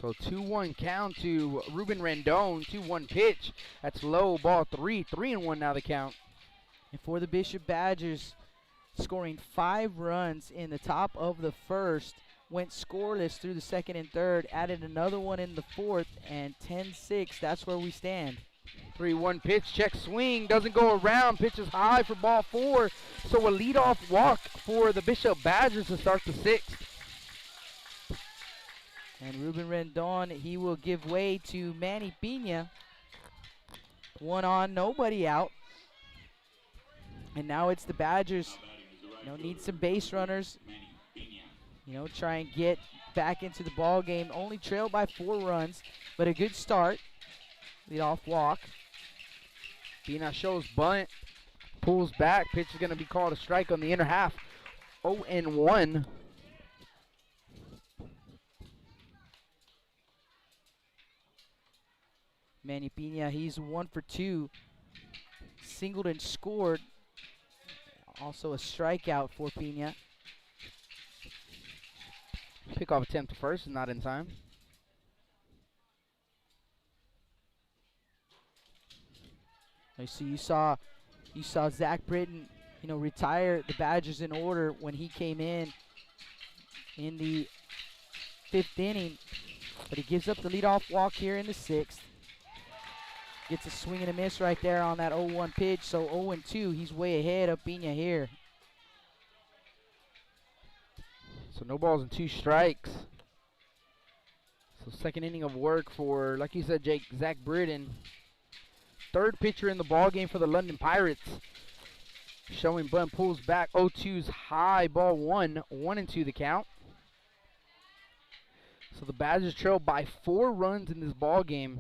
So 2-1 count to Ruben Rendon. 2-1 pitch. That's low, ball 3. 3-1 now the count. And for the Bishop Badgers, scoring 5 runs in the top of the 1st, went scoreless through the 2nd and 3rd, added another one in the 4th, and 10-6. That's where we stand. 3-1 pitch, check swing, doesn't go around, pitches high for ball 4. So a leadoff walk for the Bishop Badgers to start the 6th. And Ruben Rendon, he will give way to Manny Pina. 1 on, nobody out. And now it's the Badgers, need some base runners. Try and get back into the ball game. Only trailed by 4 runs, but a good start. Leadoff walk. Pina shows bunt, pulls back. Pitch is going to be called a strike on the inner half. 0-1. Manny Pina, he's 1 for 2. Singled and scored. Also a strikeout for Pina. Pickoff attempt to first is not in time. So you saw Zach Britton, retire the Badgers in order when he came in the 5th inning. But he gives up the leadoff walk here in the 6th. Gets a swing and a miss right there on that 0-1 pitch. So 0-2, he's way ahead of Pina here. So no balls and 2 strikes. So 2nd inning of work for, like you said, Jake, Zach Britton. 3rd pitcher in the ball game for the London Pirates. Showing bunt, pulls back. 0-2's high, ball 1. 1-2 the count. So the Badgers trail by 4 runs in this ball game.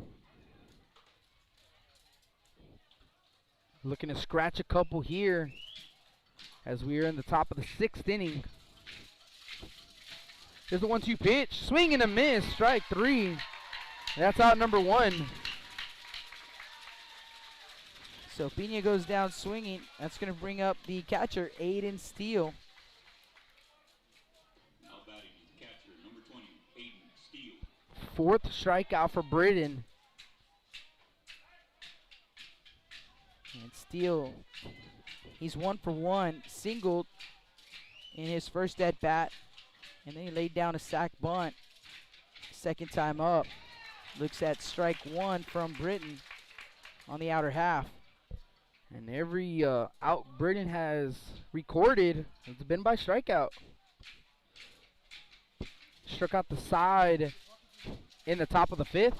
Looking to scratch a couple here as we are in the top of the 6th inning. There's the 1-2 pitch. Swing and a miss. Strike 3. That's out number 1. So Pina goes down swinging. That's going to bring up the catcher, Aiden Steele. Now batting is the catcher, number 20, Aiden Steele. 4th strikeout for Britton. And Steele, he's 1 for 1, singled in his first at bat, and then he laid down a sac bunt. 2nd time up, looks at strike 1 from Britton on the outer half. And every out Britain has recorded has been by strikeout. Struck out the side in the top of the 5th.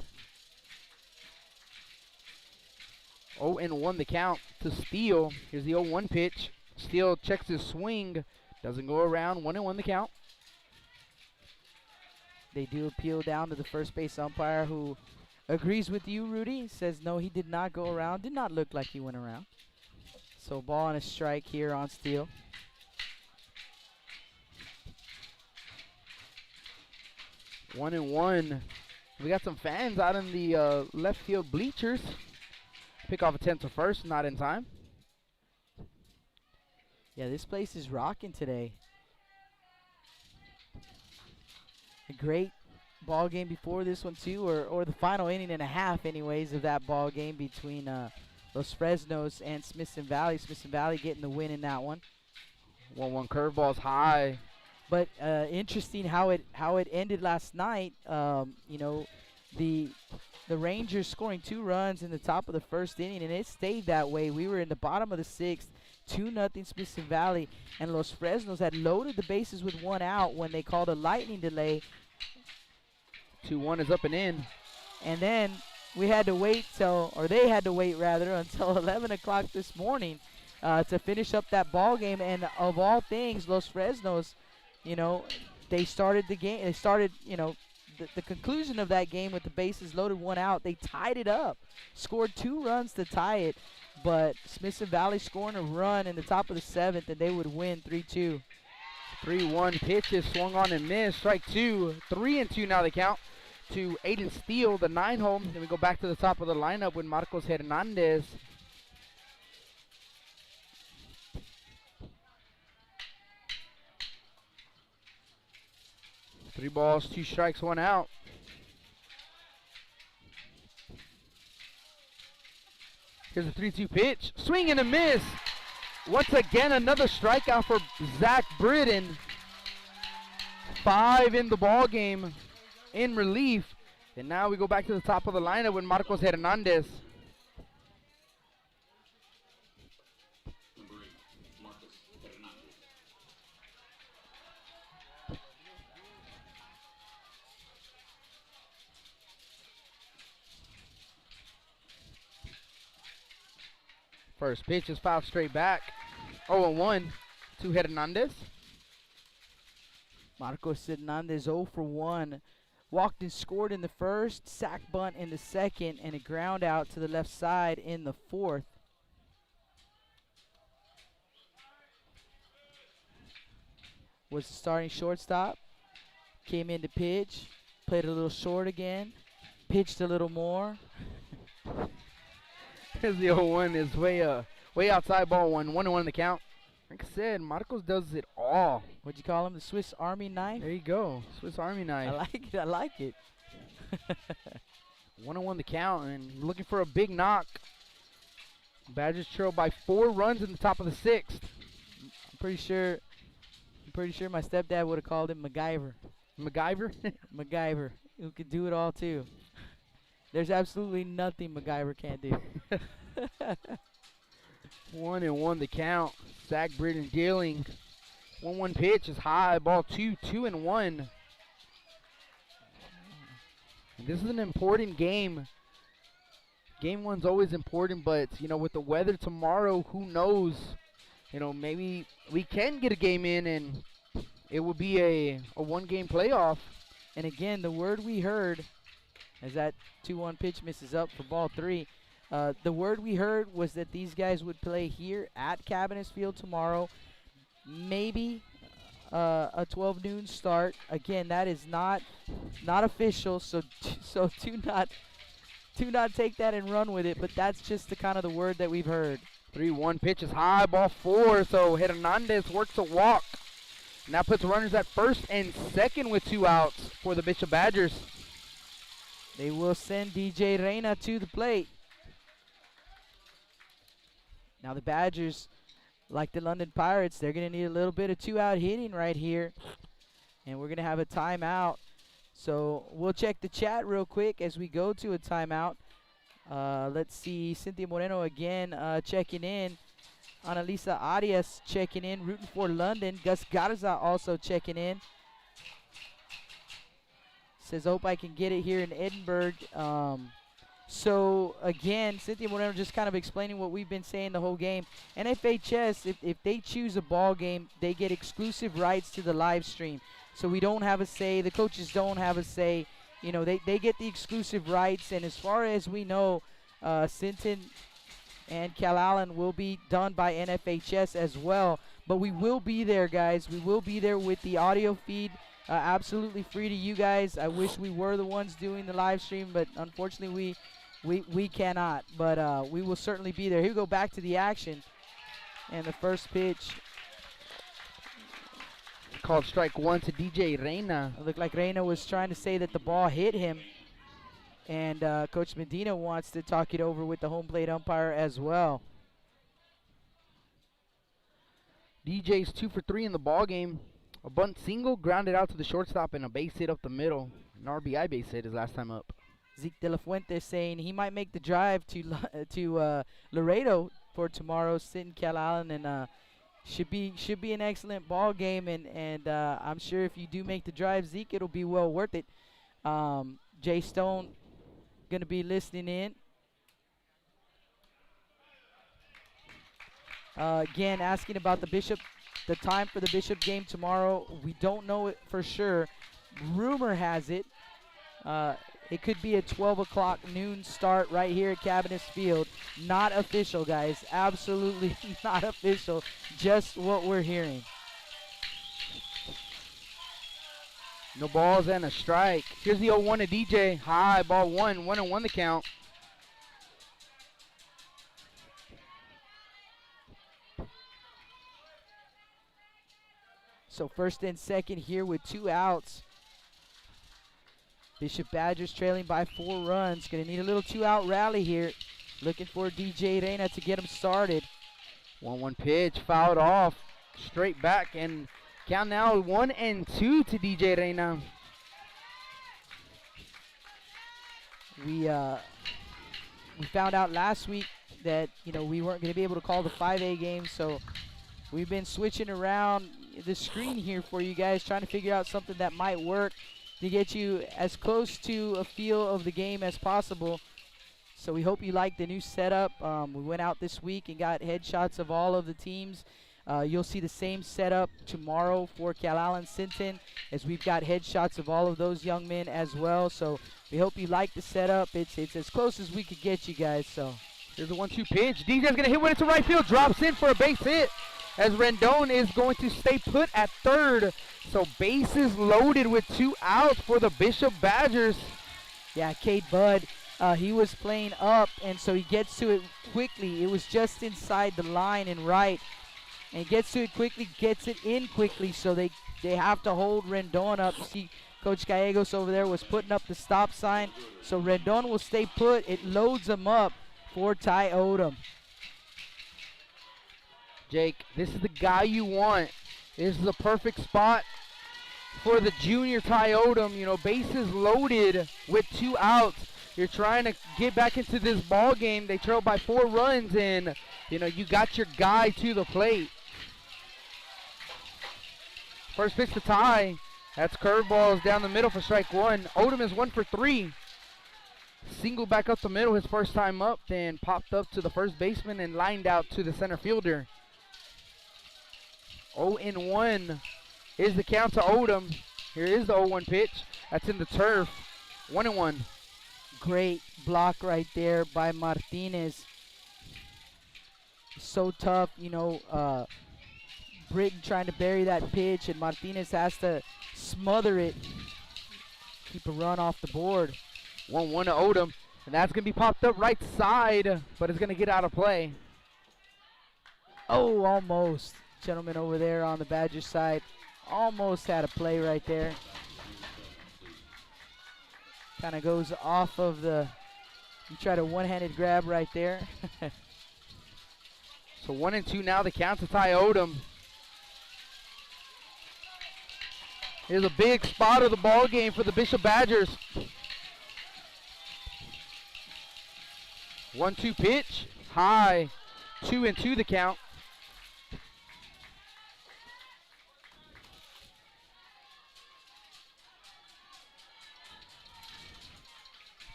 0-1 the count to Steele. Here's the 0-1 pitch. Steele checks his swing. Doesn't go around. 1-1 the count. They do appeal down to the first base umpire, who agrees with you, Rudy. Says no, he did not go around. Did not look like he went around. So ball and a strike here on Steele. 1-1. We got some fans out in the left field bleachers. Pick off a 10 to first, not in time. Yeah, this place is rocking today. A great ball game before this one too, or the final inning and a half anyways of that ball game between Los Fresnos and Smithson Valley. Smithson Valley getting the win in that one. 1-1 curveball's high. But interesting how it ended last night. You know, the Rangers scoring 2 runs in the top of the first inning, and it stayed that way. We were in the bottom of the 6th, 2-0 Smithson Valley, and Los Fresnos had loaded the bases with 1 out when they called a lightning delay. 2-1 is up and in. And then we had to wait they had to wait rather, until 11 o'clock this morning to finish up that ball game. And of all things, Los Fresnos, you know, they started the game. They started, you know, the conclusion of that game with the bases loaded, 1 out. They tied it up, scored 2 runs to tie it, but Smithson Valley scoring a run in the top of the 7th, and they would win 3-2. 3-1 pitches swung on and missed. Strike 2. 3-2 now the count to Aiden Steele, the 9-hole. Then we go back to the top of the lineup with Marcos Hernandez. Three balls, 2 strikes, 1 out. Here's a 3-2 pitch. Swing and a miss. Once again, another strikeout for Zach Britton. 5 in the ball game in relief. And now we go back to the top of the lineup with Marcos Hernandez. Number 8, Marcos Hernandez. First pitch is fouled straight back. 0-1 to Hernandez. Marcos Hernandez 0 for 1. Walked and scored in the first, sack bunt in the second, and a ground out to the left side in the 4th. Was the starting shortstop. Came in to pitch, played a little short again, pitched a little more. Here's the 0-1 is way outside, ball 1-1 in the count. Like I said, Marcos does it all. What'd you call him? The Swiss Army knife? There you go, Swiss Army knife. I like it. I like it. 1-1 the count, and looking for a big knock. Badgers trail by 4 runs in the top of the 6th. I'm pretty sure my stepdad would have called him MacGyver. MacGyver? MacGyver, who could do it all too. There's absolutely nothing MacGyver can't do. 1-1 the count. Zach Britton dealing. 1-1 pitch is high. Ball 2-1. And this is an important game. Game 1's always important, but you know, with the weather tomorrow, who knows? You know, maybe we can get a game in, and it would be a 1-game playoff. And again, the word we heard, as that 2-1 pitch misses up for ball 3. The word we heard was that these guys would play here at Cabinets Field tomorrow. Maybe a 12 noon start. Again, that is not official, so do not take that and run with it. But that's just the kind of the word that we've heard. 3-1 pitch is high, ball 4. So Hernandez works a walk. Now puts runners at first and second with 2 outs for the Bishop Badgers. They will send DJ Reyna to the plate. Now the Badgers, like the London Pirates, they're going to need a little bit of 2-out hitting right here. And we're going to have a timeout. So we'll check the chat real quick as we go to a timeout. Let's see, Cynthia Moreno again checking in. Annalisa Arias checking in, rooting for London. Gus Garza also checking in. Says, hope I can get it here in Edinburgh. So, again, Cynthia Moreno just kind of explaining what we've been saying the whole game. NFHS, if they choose a ball game, they get exclusive rights to the live stream. So we don't have a say. The coaches don't have a say. You know, they get the exclusive rights. And as far as we know, Sinton and Calallen will be done by NFHS as well. But we will be there, guys. We will be there with the audio feed. Absolutely free to you guys. I wish we were the ones doing the live stream, but unfortunately we cannot. But we will certainly be there. Here we go, back to the action. And the first pitch. Called strike one to DJ Reina. It looked like Reina was trying to say that the ball hit him. And Coach Medina wants to talk it over with the home plate umpire as well. DJ's 2 for 3 in the ball game. A bunt single, grounded out to the shortstop, and a base hit up the middle. An RBI base hit his last time up. Zeke De La Fuente saying he might make the drive to Laredo for tomorrow. Sinton Calallen, and should be an excellent ball game. And I'm sure if you do make the drive, Zeke, it'll be well worth it. Jay Stone gonna be listening in. Again, asking about the Bishop. The time for the Bishop game tomorrow, we don't know it for sure. Rumor has it, it could be a 12 o'clock noon start right here at Cabinets Field. Not official, guys. Absolutely not official. Just what we're hearing. No balls and a strike. Here's the 0-1 to DJ. High, ball one. 1-1 the count. So first and second here with 2 outs. Bishop Badgers trailing by 4 runs. Going to need a little 2-out rally here. Looking for DJ Reina to get him started. 1-1 pitch, fouled off. Straight back, and count now 1-2 to DJ Reina. We found out last week that, you know, we weren't going to be able to call the 5A game, so we've been switching around the screen here for you guys, trying to figure out something that might work to get you as close to a feel of the game as possible. So we hope you like the new setup. We went out this week and got headshots of all of the teams. You'll see the same setup tomorrow for Calallen Sinton, as we've got headshots of all of those young men as well. So we hope you like the setup. It's as close as we could get you guys. So here's the 1-2 pitch. DJ's gonna hit one into right field, drops in for a base hit, as Rendon is going to stay put at third. So bases loaded with 2 outs for the Bishop Badgers. Yeah, Cade Budd, he was playing up, and so he gets to it quickly. It was just inside the line and right. And he gets to it quickly, gets it in quickly, so they have to hold Rendon up. You see Coach Gallegos over there was putting up the stop sign. So Rendon will stay put. It loads him up for Ty Odom. Jake, this is the guy you want. This is the perfect spot for the junior Ty Odom. You know, bases loaded with 2 outs. You're trying to get back into this ball game. They trail by 4 runs, and you know you got your guy to the plate. First pitch to Ty. That's curveballs down the middle for strike 1. Odom is 1 for 3. Single back up the middle his first time up, then popped up to the first baseman and lined out to the center fielder. 0-1 is the count to Odom. Here is the 0-1 pitch. That's in the turf. 1-1. Great block right there by Martinez. So tough, you know, Britton trying to bury that pitch, and Martinez has to smother it, keep a run off the board. 1-1 to Odom, and that's going to be popped up right side, but it's going to get out of play. Oh, almost. Gentleman over there on the Badger side almost had a play right there. Kind of goes off of the, you tried a one-handed grab right there. So 1-2 now, the count to Ty Odom. Here's a big spot of the ball game for the Bishop Badgers. 1-2 pitch, high, 2-2 the count.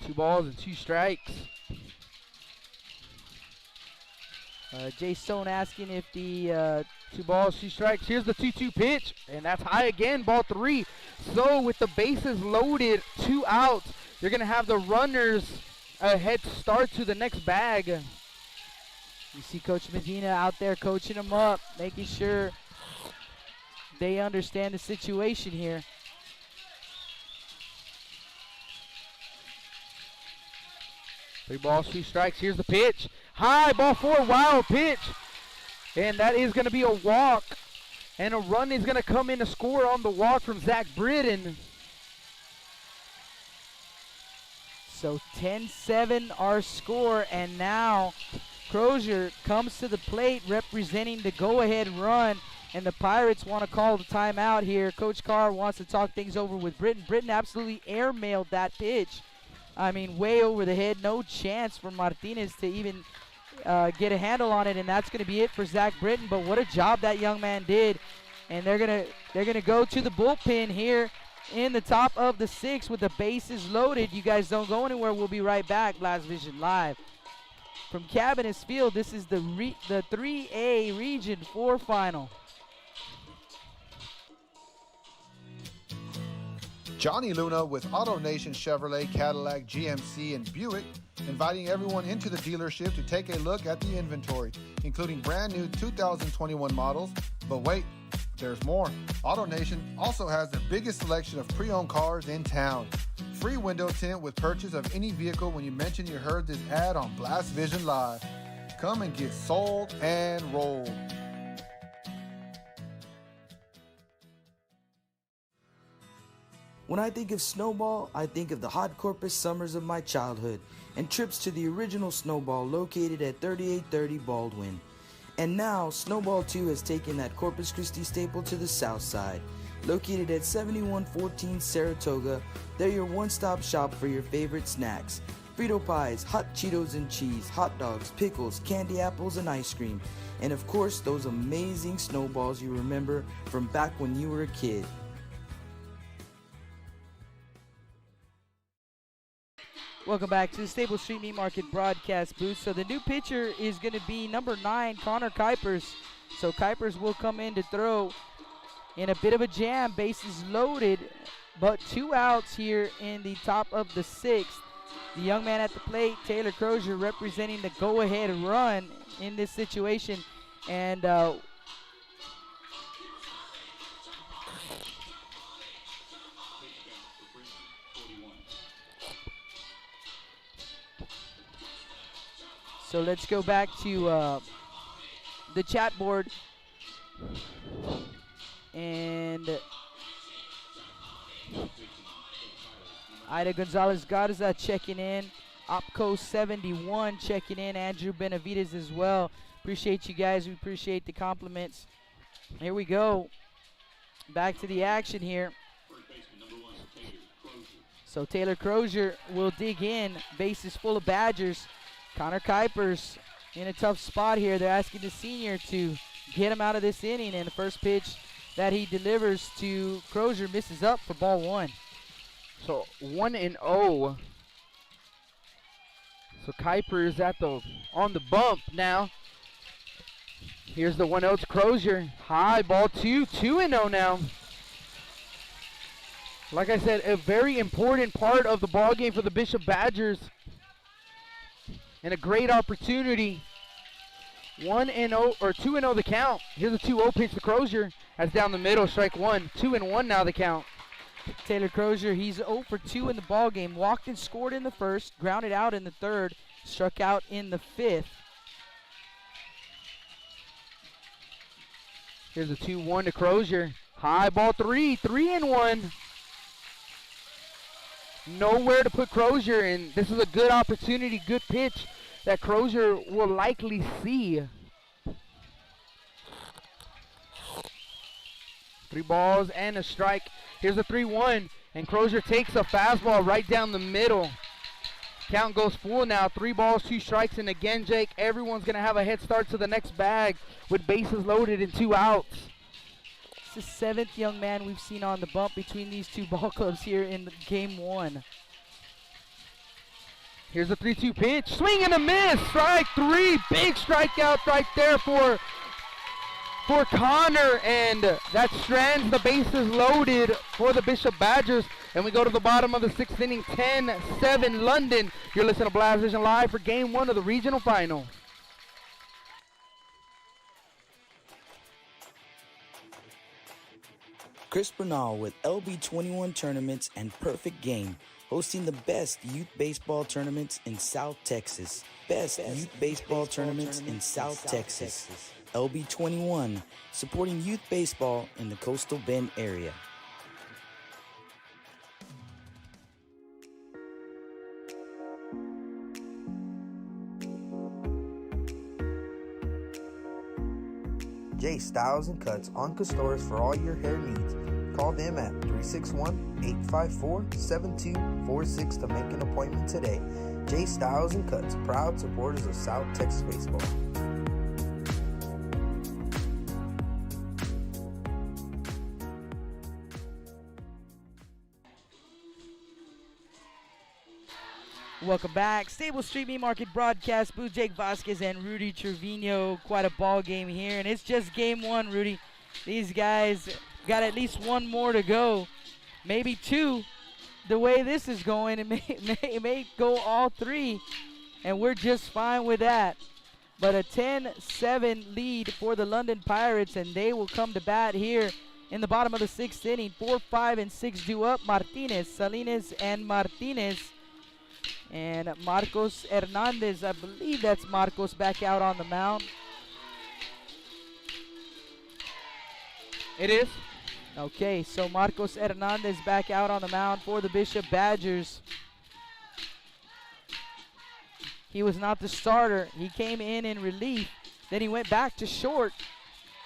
Two balls and 2 strikes. Jay Stone asking if the 2 balls, 2 strikes. Here's the 2-2 pitch, and that's high again, ball 3. So with the bases loaded, 2 outs, you're going to have the runners a head start to the next bag. you see Coach Medina out there coaching them up, making sure they understand the situation here. Three balls, 2 strikes. Here's the pitch. High, ball 4, wild pitch. And that is going to be a walk. And a run is going to come in to score on the walk from Zach Britton. So 10-7 our score, and now Crozier comes to the plate representing the go-ahead run, and the Pirates want to call the timeout here. Coach Carr wants to talk things over with Britton. Britton absolutely airmailed that pitch. I mean, way over the head, no chance for Martinez to even get a handle on it, and that's going to be it for Zach Britton. But what a job that young man did, and they're gonna go to the bullpen here in the top of the 6th with the bases loaded. You guys don't go anywhere. We'll be right back. Blast Vision Live from Cabinets Field. This is the 3A Region 4 final. Johnny Luna with Auto Nation Chevrolet, Cadillac, GMC, and Buick, inviting everyone into the dealership to take a look at the inventory, including brand new 2021 models. But wait, there's more. Auto Nation also has the biggest selection of pre-owned cars in town. Free window tint with purchase of any vehicle when you mention you heard this ad on Blast Vision Live. Come and get sold and rolled. When I think of Snowball, I think of the hot Corpus summers of my childhood and trips to the original Snowball located at 3830 Baldwin. And now, Snowball 2 has taken that Corpus Christi staple to the south side. Located at 7114 Saratoga, they're your one-stop shop for your favorite snacks. Frito pies, hot Cheetos and cheese, hot dogs, pickles, candy apples, and ice cream. And of course, those amazing snowballs you remember from back when you were a kid. Welcome back to the Stable Street Meat Market broadcast booth. So the new pitcher is going to be number 9, Connor Kuipers. So Kuipers will come in to throw in a bit of a jam, bases loaded, but 2 outs here in the top of the 6th. The young man at the plate, Taylor Crozier, representing the go-ahead run in this situation. And so let's go back to the chat board. And Ida Gonzalez Garza checking in. Opco 71 checking in. Andrew Benavides as well. Appreciate you guys. We appreciate the compliments. Here we go. Back to the action here. So Taylor Crozier will dig in. Bases full of Badgers. Connor Kuipers in a tough spot here. They're asking the senior to get him out of this inning, and the first pitch that he delivers to Crozier misses up for ball 1. So 1-0. So Kuipers on the bump now. Here's the 1-0 to Crozier. High, ball 2, 2-0 now. Like I said, a very important part of the ball game for the Bishop Badgers. And a great opportunity. 1-0 or 2-0 the count. Here's a 2-0 pitch to Crozier. That's down the middle, strike 1. 2-1 now the count. Taylor Crozier, he's 0 for 2 in the ball game. Walked and scored in the first, grounded out in the third, struck out in the 5th. Here's a 2-1 to Crozier. High, ball 3, 3-1. Nowhere to put Crozier, and this is a good opportunity, good pitch that Crozier will likely see. 3 balls and a strike. Here's a 3-1, and Crozier takes a fastball right down the middle. Count goes full now. 3 balls, 2 strikes, and again, Jake, everyone's going to have a head start to the next bag with bases loaded and 2 outs. It's the 7th young man we've seen on the bump between these two ball clubs here in game 1. Here's a 3-2 pitch. Swing and a miss. Strike 3. Big strikeout right there for Connor, and that strands the bases loaded for the Bishop Badgers. And we go to the bottom of the 6th inning, 10-7 London. You're listening to Blast Vision Live for Game 1 of the regional final. Chris Bernal with LB21 Tournaments and Perfect Game, hosting the best youth baseball tournaments in South Texas. Best youth baseball tournaments in South Texas. LB21, supporting youth baseball in the Coastal Bend area. J Styles and Cuts on Castores for all your hair needs. Call them at 361-854-7246 to make an appointment today. J Styles and Cuts, proud supporters of South Texas baseball. Welcome back. Stable Street Meat Market broadcast. Boo Jake Vasquez and Rudy Trevino. Quite a ball game here, and it's just game 1, Rudy. These guys got at least 1 more to go, maybe 2. The way this is going, it may go all 3, and we're just fine with that. But a 10-7 lead for the London Pirates, and they will come to bat here in the bottom of the 6th inning. 4, 5, and 6 due up. Martinez, Salinas, and Martinez. And Marcos Hernandez, I believe that's Marcos, back out on the mound. It is. Okay, so Marcos Hernandez back out on the mound for the Bishop Badgers. He was not the starter. He came in relief. Then he went back to short.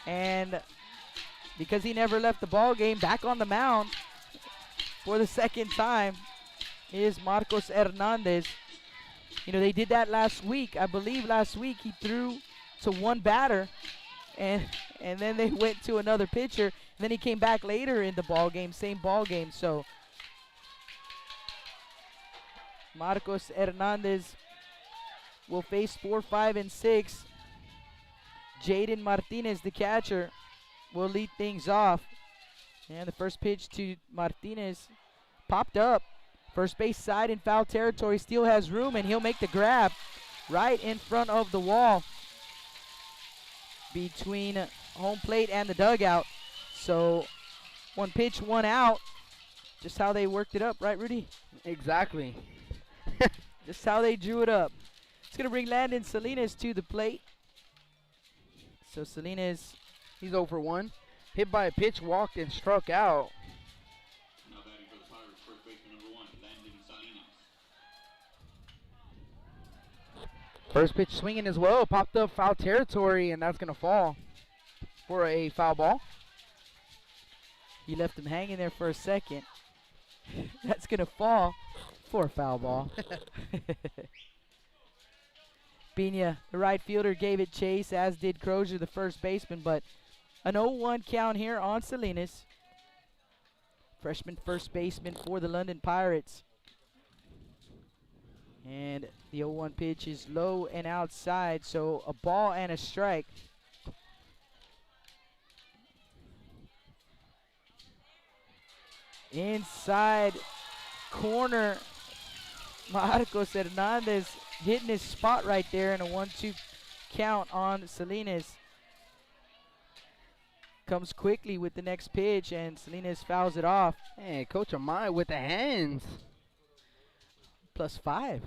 And because he never left the ball game, back on the mound for the 2nd time is Marcos Hernandez. You know, they did that last week. I believe last week he threw to 1 batter, and then they went to another pitcher. And then he came back later in the ball game, same ball game. So Marcos Hernandez will face 4, 5, and 6. Jaden Martinez, the catcher, will lead things off. And the first pitch to Martinez popped up. First base side in foul territory, still has room, and he'll make the grab right in front of the wall between home plate and the dugout. So 1 pitch, 1 out. Just how they worked it up, right, Rudy? Exactly. Just how they drew it up. It's going to bring Landon Salinas to the plate. So Salinas, he's 0 for 1. Hit by a pitch, walked, and struck out. Now batting for the Pirates, first baseman number 1, Landon Salinas. First pitch swinging as well, popped up foul territory, and that's going to fall for a foul ball. he left him hanging there for a second. That's going to fall for a foul ball. Pena, the right fielder, gave it chase, as did Crozier, the first baseman, but an 0-1 count here on Salinas. Freshman first baseman for the London Pirates. And the 0-1 pitch is low and outside, so a ball and a strike. Inside corner, Marcos Hernandez hitting his spot right there, and a 1-2 count on Salinas. Comes quickly with the next pitch, and Salinas fouls it off. Hey, Coach Amaya with the hands. +5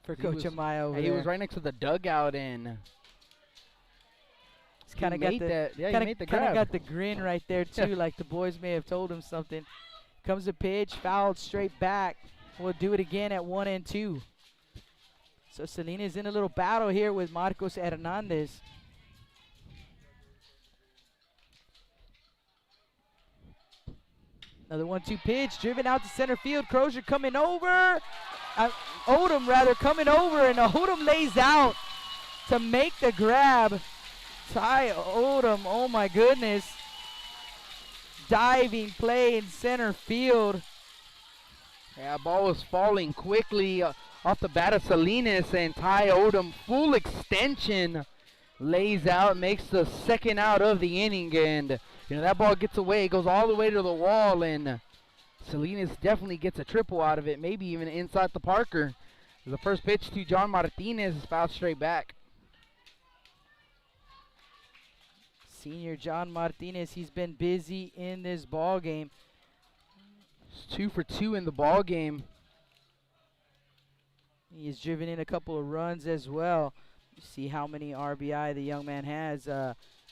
for Coach Amaya over He there. was right next to the dugout, and he's kind of got the grin right there too, like the boys may have told him something. Comes a pitch, fouled straight back. We'll do it again at 1-2. So Salinas in a little battle here with Marcos Hernandez. Another 1-2 pitch, driven out to center field. Crozier coming over, Odom rather coming over, and Odom lays out to make the grab. Ty Odom, oh my goodness. Diving play in center field. Yeah, ball was falling quickly off the bat of Salinas, and Ty Odom, full extension, lays out, makes the second out of the inning, and that ball gets away, goes all the way to the wall, and Salinas definitely gets a triple out of it, maybe even inside the Parker. The first pitch to John Martinez is fouled straight back. Senior John Martinez, he's been busy in this ball game. It's 2 for 2 in the ball game. He has driven in a couple of runs as well. You see how many RBI the young man has.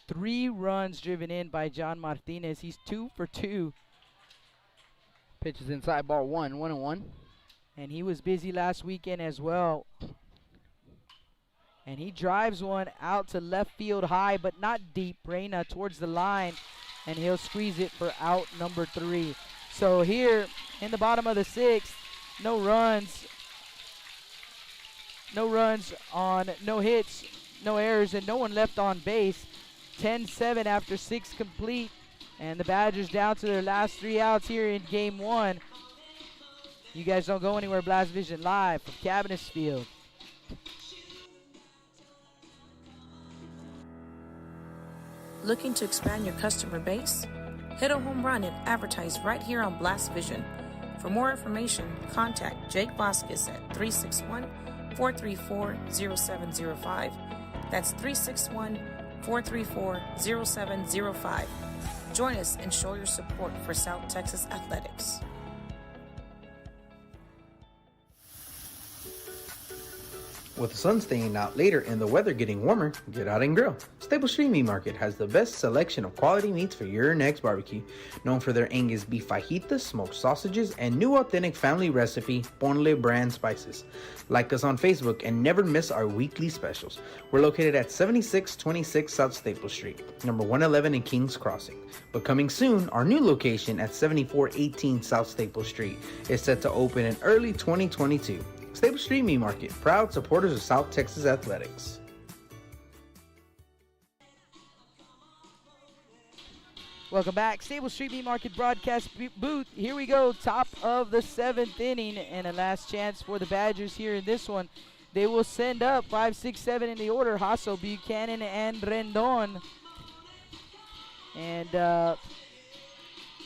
3 runs driven in by John Martinez. He's 2 for 2. Pitch is inside, ball 1-1. And he was busy last weekend as well. And he drives one out to left field high, but not deep. Reyna towards the line, and he'll squeeze it for out number 3. So here in the bottom of the 6th, no runs on, no hits, no errors, and no one left on base. 10-7 after 6 complete, and the Badgers down to their last 3 outs here in game 1. You guys don't go anywhere. Blast Vision live from Cabinets Field. Looking to expand your customer base? Hit a home run and advertise right here on Blast Vision. For more information, contact Jake Vasquez at 361-434-0705. That's 361-434-0705. Join us and show your support for South Texas Athletics. With the sun staying out later and the weather getting warmer, get out and grill. Stable Street Meat Market has the best selection of quality meats for your next barbecue. Known for their Angus beef fajitas, smoked sausages, and new authentic family recipe Ponle brand spices. Like us on Facebook and never miss our weekly specials. We're located at 7626 South Staple Street, number 111 in Kings Crossing. But coming soon, our new location at 7418 South Staple Street is set to open in early 2022. Stable Street Meat Market, proud supporters of South Texas Athletics. Welcome back. Stable Street Meat Market broadcast booth. Here we go. Top of the 7th inning, and a last chance for the Badgers here in this one. They will send up 5, 6, 7 in the order. Hasso, Buchanan, and Rendon. And Noah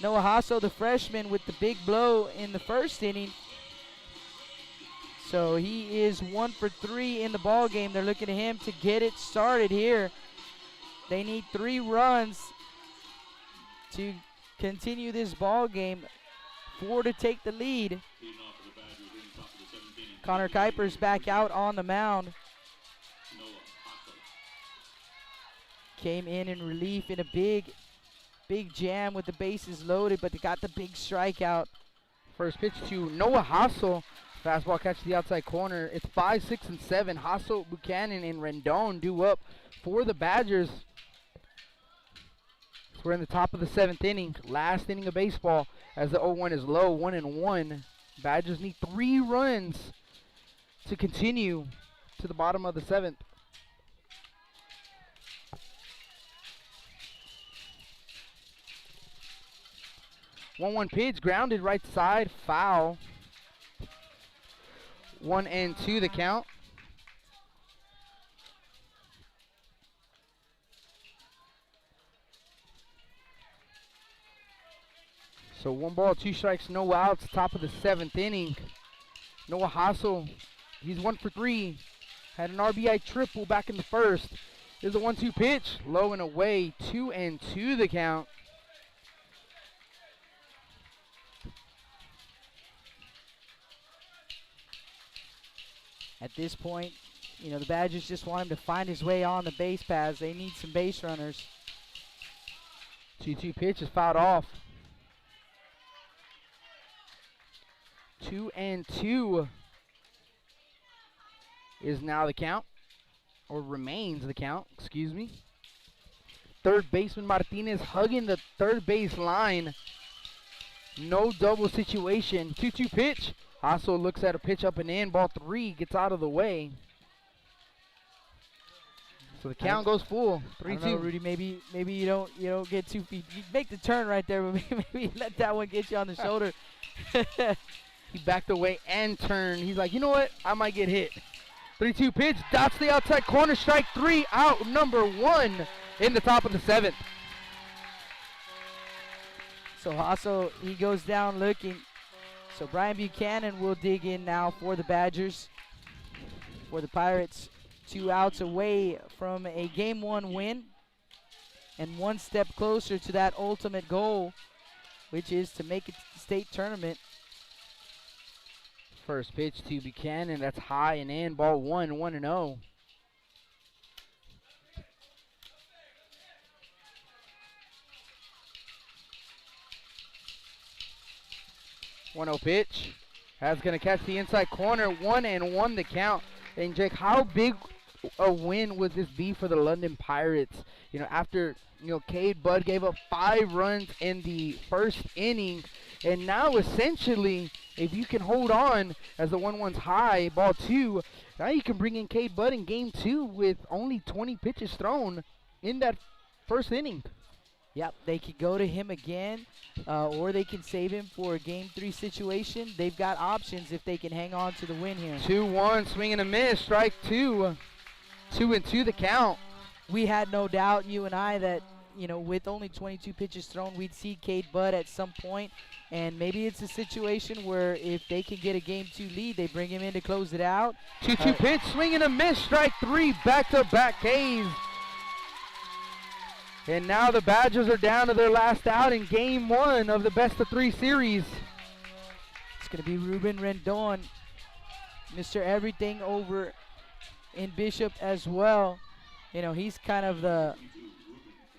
Hasso, the freshman, with the big blow in the first inning. So he is 1 for 3 in the ball game. They're looking at him to get it started here. They need 3 runs to continue this ball game. 4 to take the lead. Connor Kuiper's back out on the mound. Came in relief in a big jam with the bases loaded, but they got the big strikeout. First pitch to Noah Hassel. Fastball catch the outside corner. It's 5, 6, and 7. Hasso, Buchanan, and Rendon due up for the Badgers. So we're in the top of the 7th inning. Last inning of baseball as the 0-1 is low, 1-1. Badgers need 3 runs to continue to the bottom of the 7th. One pitch, grounded right side, foul. 1-2 the count. So 1 ball, 2 strikes, no outs, top of the 7th inning. Noah Hassel, he's 1 for 3. Had an RBI triple back in the first. There's a 1-2 pitch, low and away, 2-2 the count. At this point, the Badgers just want him to find his way on the base paths. They need some base runners. 2-2 pitch is fouled off. 2-2 is now the count, or remains the count, excuse me. Third baseman Martinez hugging the third base line. No double situation. 2-2 pitch, Also looks at a pitch up and in. Ball 3 gets out of the way. So the count goes full. I don't know, 3-2. Rudy. Maybe you don't get 2 feet. You make the turn right there, but maybe let that one get you on the shoulder. He backed away and turned. He's like, you know what? I might get hit. 3-2 pitch. Dots the outside corner. Strike 3. Out number 1 in the top of the 7th. So Hasso, he goes down looking. So Brian Buchanan will dig in now for the Badgers. For the Pirates, 2 outs away from a Game 1 win. And 1 step closer to that ultimate goal, which is to make it to the state tournament. First pitch to Buchanan. That's high and in. Ball 1, 1-0. Pitch. That's going to catch the inside corner. 1-1 the count. And Jake, how big a win would this be for the London Pirates? You know, after, Cade Budd gave up 5 runs in the first inning. And now essentially, if you can hold on as the 1-1's high, ball 2, now you can bring in Cade Budd in game 2 with only 20 pitches thrown in that first inning. Yep, they could go to him again, or they can save him for a Game 3 situation. They've got options if they can hang on to the win here. 2-1, swing and a miss, strike 2. 2-2 the count. We had no doubt, you and I, that, with only 22 pitches thrown, we'd see Cade Budd at some point. And maybe it's a situation where if they can get a Game 2 lead, they bring him in to close it out. 2-2 pitch, swing and a miss, strike 3, back-to-back Ks. And now the Badgers are down to their last out in Game 1 of the best-of-3 series. It's going to be Ruben Rendon, Mr. Everything over in Bishop as well. He's kind of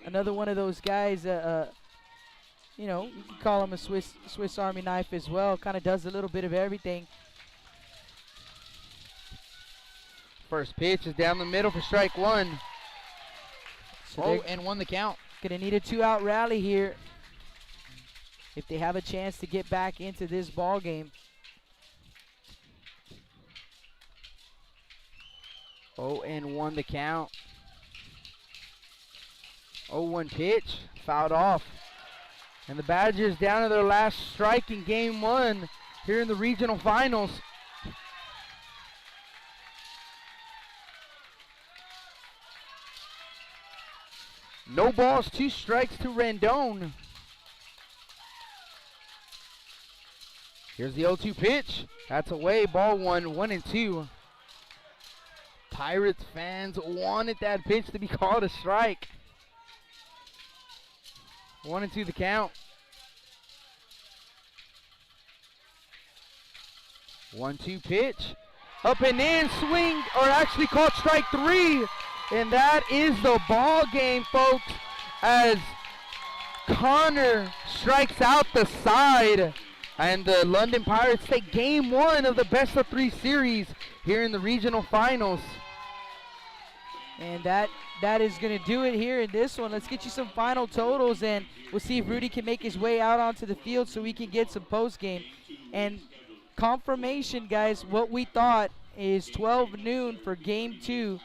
another one of those guys, you can call him a Swiss Army knife as well. Kind of does a little bit of everything. First pitch is down the middle for strike 1. So 0-1 the count. Going to need a 2-out rally here if they have a chance to get back into this ball game. 0-1 the count. 0-1 pitch, fouled off. And the Badgers down to their last strike in Game 1 here in the regional finals. No balls, 2 strikes to Rendon. Here's the 0-2 pitch. That's away, ball 1, 1-2. Pirates fans wanted that pitch to be called a strike. 1-2 the count. 1-2 pitch. Up and in, swing, or actually called strike 3. And that is the ball game, folks, as Connor strikes out the side. And the London Pirates take Game 1 of the best-of-3 series here in the regional finals. And that is going to do it here in this one. Let's get you some final totals, and we'll see if Rudy can make his way out onto the field so we can get some post-game. And confirmation, guys, what we thought is 12 noon for Game 2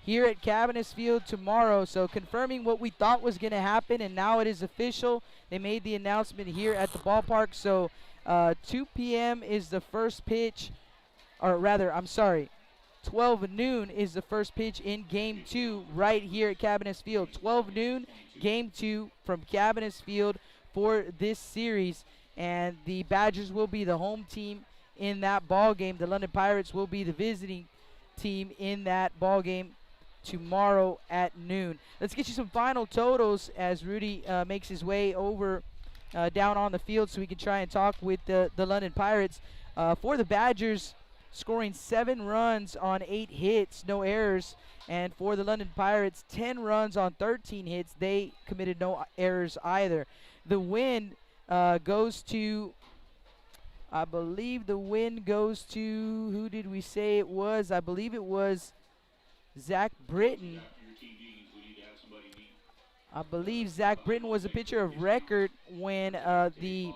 here at Cabinets Field tomorrow. So confirming what we thought was going to happen, and now it is official. They made the announcement here at the ballpark. So 2 p.m. is the first pitch, or rather, I'm sorry, 12 noon is the first pitch in Game 2 right here at Cabinets Field. 12 noon, Game 2 from Cabinets Field for this series. And the Badgers will be the home team in that ball game. The London Pirates will be the visiting team in that ball game tomorrow at noon. Let's get you some final totals as Rudy makes his way over down on the field so we can try and talk with the London Pirates. For the Badgers, scoring 7 runs on 8 hits, no errors. And for the London Pirates, 10 runs on 13 hits. They committed no errors either. The win goes to, I believe the win goes to, who did we say it was? I believe it was Zach Britton. I believe Zach Britton was a pitcher of record when the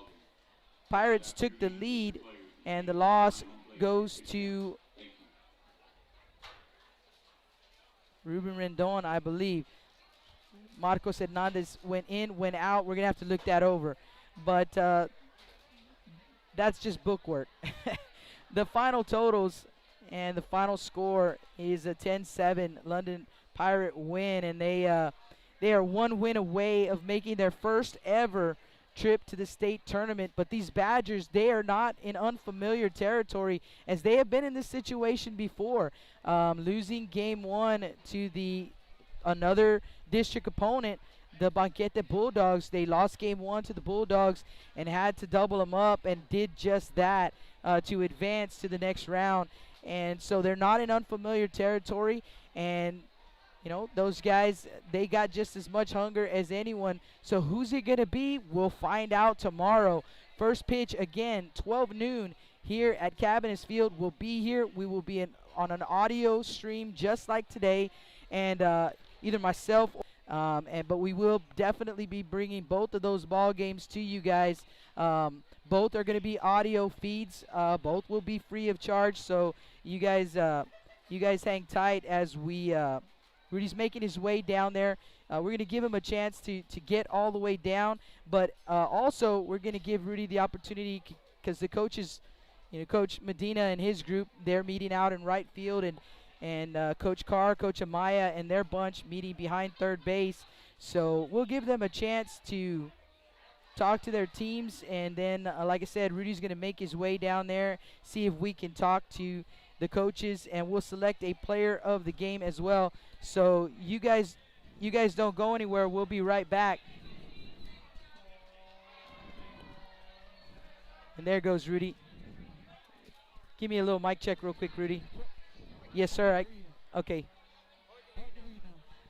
Pirates took the lead. And the loss goes to Ruben Rendon, I believe. Marcos Hernandez went in, went out. We're going to have to look that over. But that's just bookwork. The final totals and the final score is a 10-7 London Pirate win, and they are one win away of making their first ever trip to the state tournament. But these Badgers, they are not in unfamiliar territory, as they have been in this situation before, losing game one to another district opponent, the Banquete Bulldogs. They lost game one to the Bulldogs and had to double them up, and did just that to advance to the next round. And so they're not in unfamiliar territory, and you know, those guys, they got just as much hunger as anyone. So who's it going to be? We'll find out tomorrow. First pitch, again, 12 noon here at Cabinets Field. We'll be here. We will be on an audio stream just like today. And either myself but we will definitely be bringing both of those ball games to you guys. Both are going to be audio feeds. Both will be free of charge. So you guys hang tight as Rudy's making his way down there. We're going to give him a chance to get all the way down, but also we're going to give Rudy the opportunity, because the coaches, Coach Medina and his group, they're meeting out in right field, and Coach Carr, Coach Amaya, and their bunch meeting behind third base. So we'll give them a chance to talk to their teams, and then, like I said, Rudy's going to make his way down there, see if we can talk to the coaches, and we'll select a player of the game as well. So you guys don't go anywhere. We'll be right back. And there goes Rudy. Give me a little mic check real quick, Rudy. Yes, sir. Okay.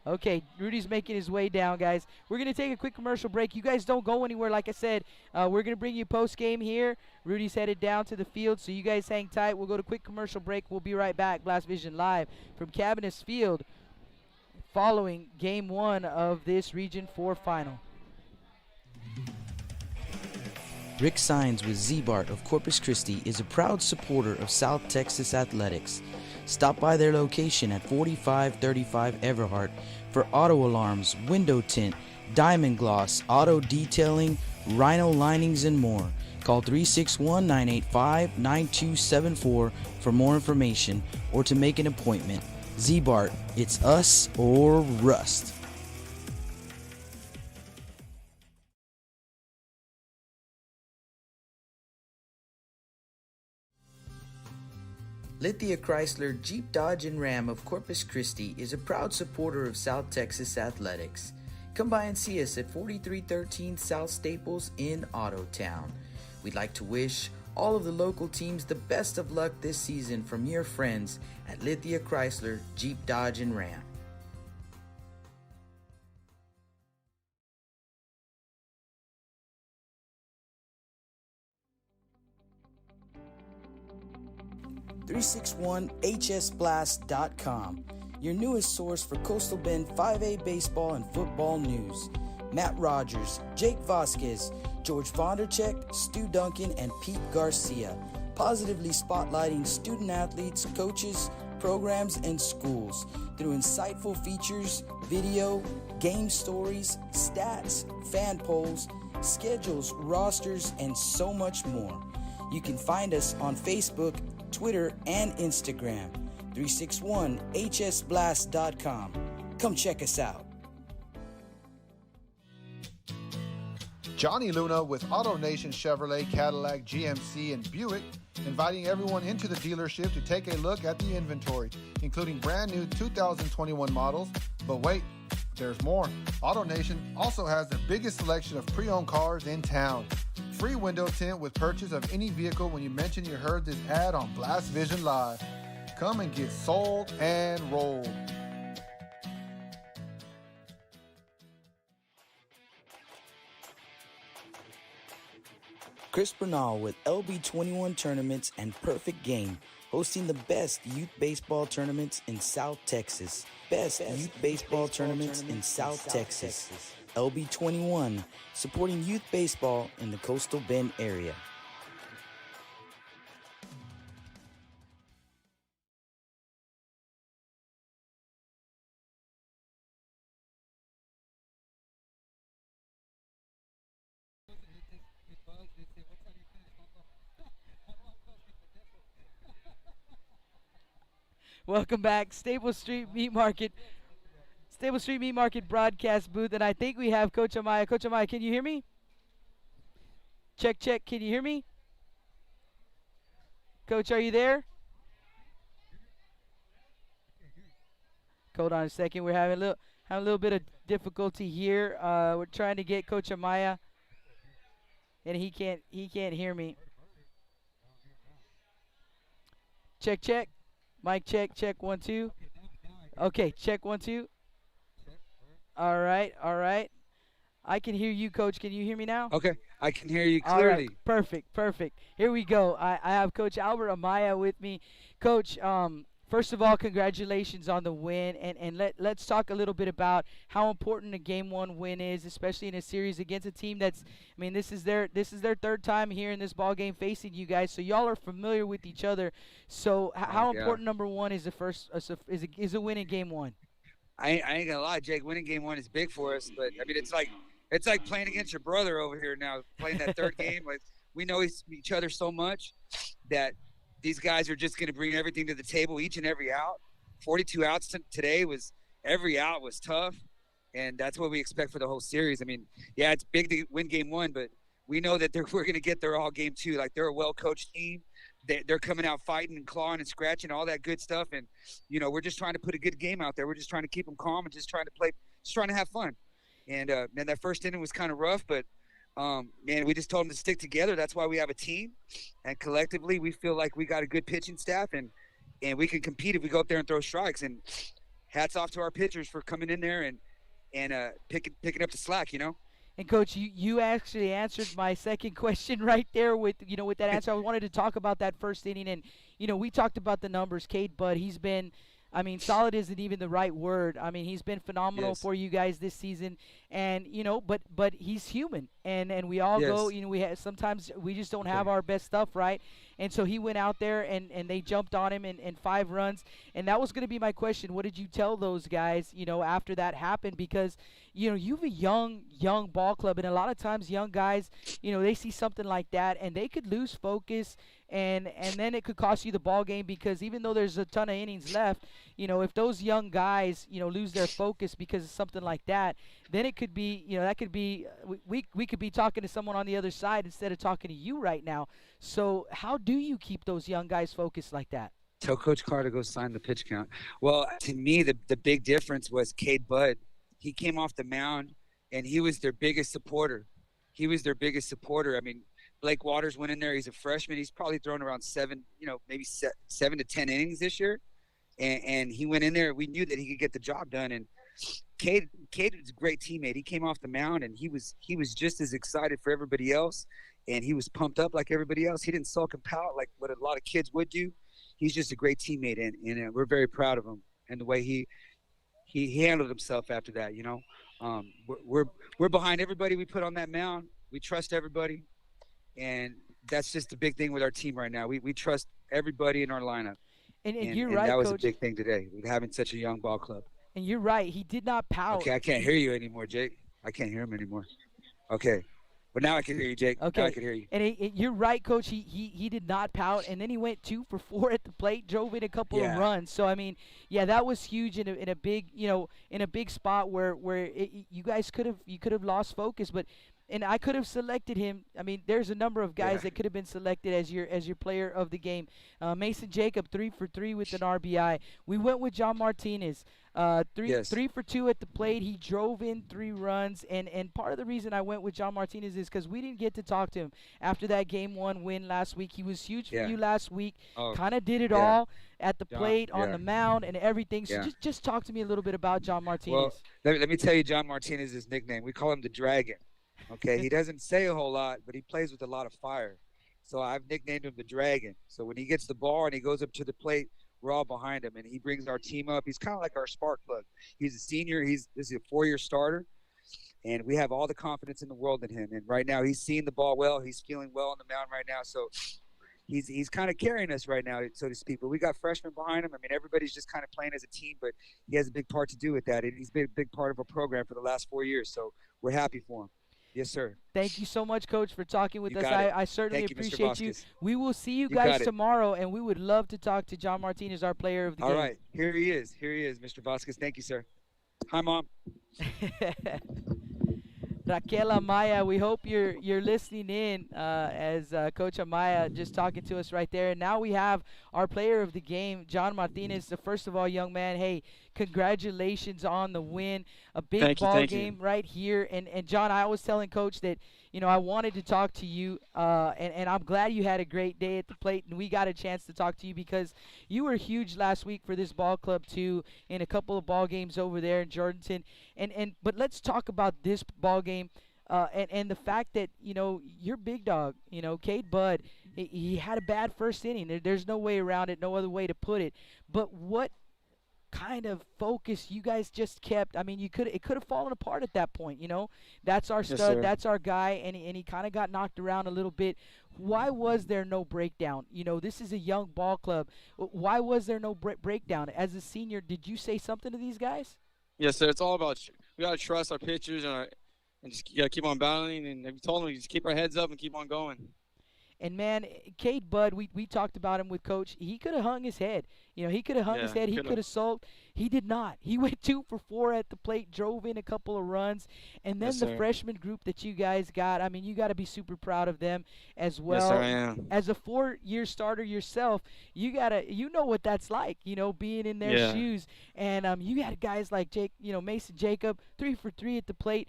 Okay, Rudy's making his way down, guys. We're going to take a quick commercial break. You guys don't go anywhere. Like I said, we're going to bring you post-game here. Rudy's headed down to the field, so you guys hang tight. We'll go to quick commercial break. We'll be right back. Blast Vision live from Cabinets Field following Game 1 of this Region 4 final. Rick Sines with Z-Bart of Corpus Christi is a proud supporter of South Texas Athletics. Stop by their location at 4535 Everhart for auto alarms, window tint, diamond gloss, auto detailing, rhino linings, and more. Call 361-985-9274 for more information or to make an appointment. Z-Bart, it's us or rust. Lithia Chrysler Jeep Dodge and Ram of Corpus Christi is a proud supporter of South Texas Athletics. Come by and see us at 4313 South Staples in Autotown. We'd like to wish all of the local teams the best of luck this season from your friends at Lithia Chrysler Jeep Dodge and Ram. .361hsblast.com, your newest source for Coastal Bend 5A baseball and football news. Matt Rogers, Jake Vasquez, George Vondercheck, Stu Duncan, and Pete Garcia, positively spotlighting student athletes, coaches, programs, and schools through insightful features, video, game stories, stats, fan polls, schedules, rosters, and so much more. You can find us on Facebook, Twitter, and Instagram. 361hsblast.com. Come check us out. Johnny Luna with AutoNation Chevrolet, Cadillac, GMC, and Buick, inviting everyone into the dealership to take a look at the inventory, including brand new 2021 models. But wait, there's more. AutoNation also has the biggest selection of pre-owned cars in town. Free window tint with purchase of any vehicle when you mention you heard this ad on Blast Vision Live. Come and get sold and rolled. Chris Bernal with LB21 Tournaments and Perfect Game, hosting the best youth baseball tournaments in South Texas. Best youth baseball tournaments in South Texas. LB21, supporting youth baseball in the Coastal Bend area. Welcome back, Stable Street Meat Market broadcast booth, and I think we have Coach Amaya. Coach Amaya, can you hear me? Check, check. Can you hear me? Coach, are you there? Hold on a second. We're having a little bit of difficulty here. We're trying to get Coach Amaya, and he can't hear me. Check, check. Mic check, check 1 2. Okay, check 1 2. All right, all right. I can hear you, Coach. Can you hear me now? Okay, I can hear you All right, clearly. perfect, perfect. Here we go. I have Coach Albert Amaya with me. Coach, first of all, congratulations on the win, and let's talk a little bit about how important a Game 1 win is, especially in a series against a team that's, I mean, this is their third time here in this ball game facing you guys, so y'all are familiar with each other. So how important, number one, is is a win in Game 1? I ain't gonna lie, Jake. Winning Game 1 is big for us, but I mean, it's like playing against your brother over here now, playing that third game. Like, we know each other so much that these guys are just going to bring everything to the table each and every out. 42 outs today every out was tough, and that's what we expect for the whole series. I mean, yeah, it's big to win Game 1, but we know that we're going to get there all Game 2. Like, they're a well-coached team. They're coming out fighting and clawing and scratching, all that good stuff. And, you know, we're just trying to put a good game out there. We're just trying to keep them calm and just trying to have fun. And, man, that first inning was kind of rough, but, man, we just told them to stick together. That's why we have a team. And collectively, we feel like we got a good pitching staff, and we can compete if we go up there and throw strikes. And hats off to our pitchers for coming in there and picking up the slack, you know. And Coach, you actually answered my second question right there with that answer. I wanted to talk about that first inning, and we talked about the numbers. Cade Budd, he's been, I mean, solid isn't even the right word. I mean, he's been phenomenal for you guys this season, and but he's human, and we all go. Sometimes we just don't have our best stuff, right? And so he went out there and they jumped on him in 5 runs, and that was going to be my question. What did you tell those guys, after that happened? Because you have a young ball club, and a lot of times young guys, they see something like that and they could lose focus, and then it could cost you the ball game, because even though there's a ton of innings left, if those young guys, lose their focus because of something like that, then it could be, that could be, we could be talking to someone on the other side instead of talking to you right now. So how do you keep those young guys focused like that? Tell Coach Carr to go sign the pitch count. Well, to me, the big difference was Cade Budd. He came off the mound, and he was their biggest supporter. I mean, Blake Waters went in there. He's a freshman. He's probably thrown around 7 to 10 innings this year. And he went in there. We knew that he could get the job done. And Cade was a great teammate. He came off the mound, and he was just as excited for everybody else. And he was pumped up like everybody else. He didn't sulk and pout like what a lot of kids would do. He's just a great teammate, and we're very proud of him and the way he handled himself after that. We're behind everybody we put on that mound. We trust everybody, and that's just the big thing with our team right now. We trust everybody in our lineup. And you're right, that was Coach. a big thing today, with having such a young ball club. And you're right. He did not pout. Okay, I can't hear you anymore, Jake. I can't hear him anymore. Okay. But now I can hear you, Jake. Okay. Now I can hear you. And you're right, Coach. He did not pout, and then he went 2 for 4 at the plate, drove in a couple of runs. So I mean, yeah, that was huge in a big spot where you guys could have lost focus, but. And I could have selected him. I mean, there's a number of guys that could have been selected as your player of the game. Mason Jacob, 3 for 3 with an RBI. We went with John Martinez, 3 for 2 at the plate. He drove in 3 runs, and part of the reason I went with John Martinez is because we didn't get to talk to him after that Game 1 win last week. He was huge for you last week. Kind of did it all at the plate, on the mound, and everything. So just talk to me a little bit about John Martinez. Well, let me tell you John Martinez's nickname. We call him the Dragon. Okay, he doesn't say a whole lot, but he plays with a lot of fire. So I've nicknamed him the Dragon. So when he gets the ball and he goes up to the plate, we're all behind him, and he brings our team up. He's kind of like our spark plug. He's a senior. This is a 4-year starter, and we have all the confidence in the world in him. And right now, he's seeing the ball well. He's feeling well on the mound right now. So he's kind of carrying us right now, so to speak. But we got freshmen behind him. I mean, everybody's just kind of playing as a team, but he has a big part to do with that. And he's been a big part of our program for the last 4 years. So we're happy for him. Yes, sir. Thank you so much, Coach, for talking with You us. got it. I certainly Thank you, Mr. appreciate you. Vasquez. We will see you You guys got it. tomorrow, and we would love to talk to John Martinez, our player of the All game. right. Here he is. Here he is, Mr. Vasquez. Thank you, sir. Hi, Mom. Raquel Amaya, we hope you're listening in as Coach Amaya just talking to us right there. And now we have our player of the game, John Martinez. So first of all, young man, hey, congratulations on the win. A big ball game right here. And John, I was telling Coach that, I wanted to talk to you, and I'm glad you had a great day at the plate, and we got a chance to talk to you because you were huge last week for this ball club too in a couple of ball games over there in Jordanton. But let's talk about this ball game, and the fact that your big dog, Cade Budd, he had a bad first inning. There's no way around it, no other way to put it. But what kind of focus you guys just kept? I mean, it could have fallen apart at that point. That's our stud, sir. that's our guy, and he kind of got knocked around a little bit. Why was there no breakdown? This is a young ball club. Why was there no breakdown? As a senior, did you say something to these guys? Yes, sir. It's all about we gotta trust our pitchers and just gotta keep on battling. And we told them just keep our heads up and keep on going. And man, Cade Budd, we talked about him with Coach. He could have hung his head. He could have hung his head. He could have sulked. He did not. He went 2 for 4 at the plate, drove in a couple of runs, and then the freshman group that you guys got. I mean, you got to be super proud of them as well. Yes, sir, I am. As a 4-year starter yourself, you know what that's like. Being in their shoes, and you had guys like Mason Jacob, 3 for 3 at the plate.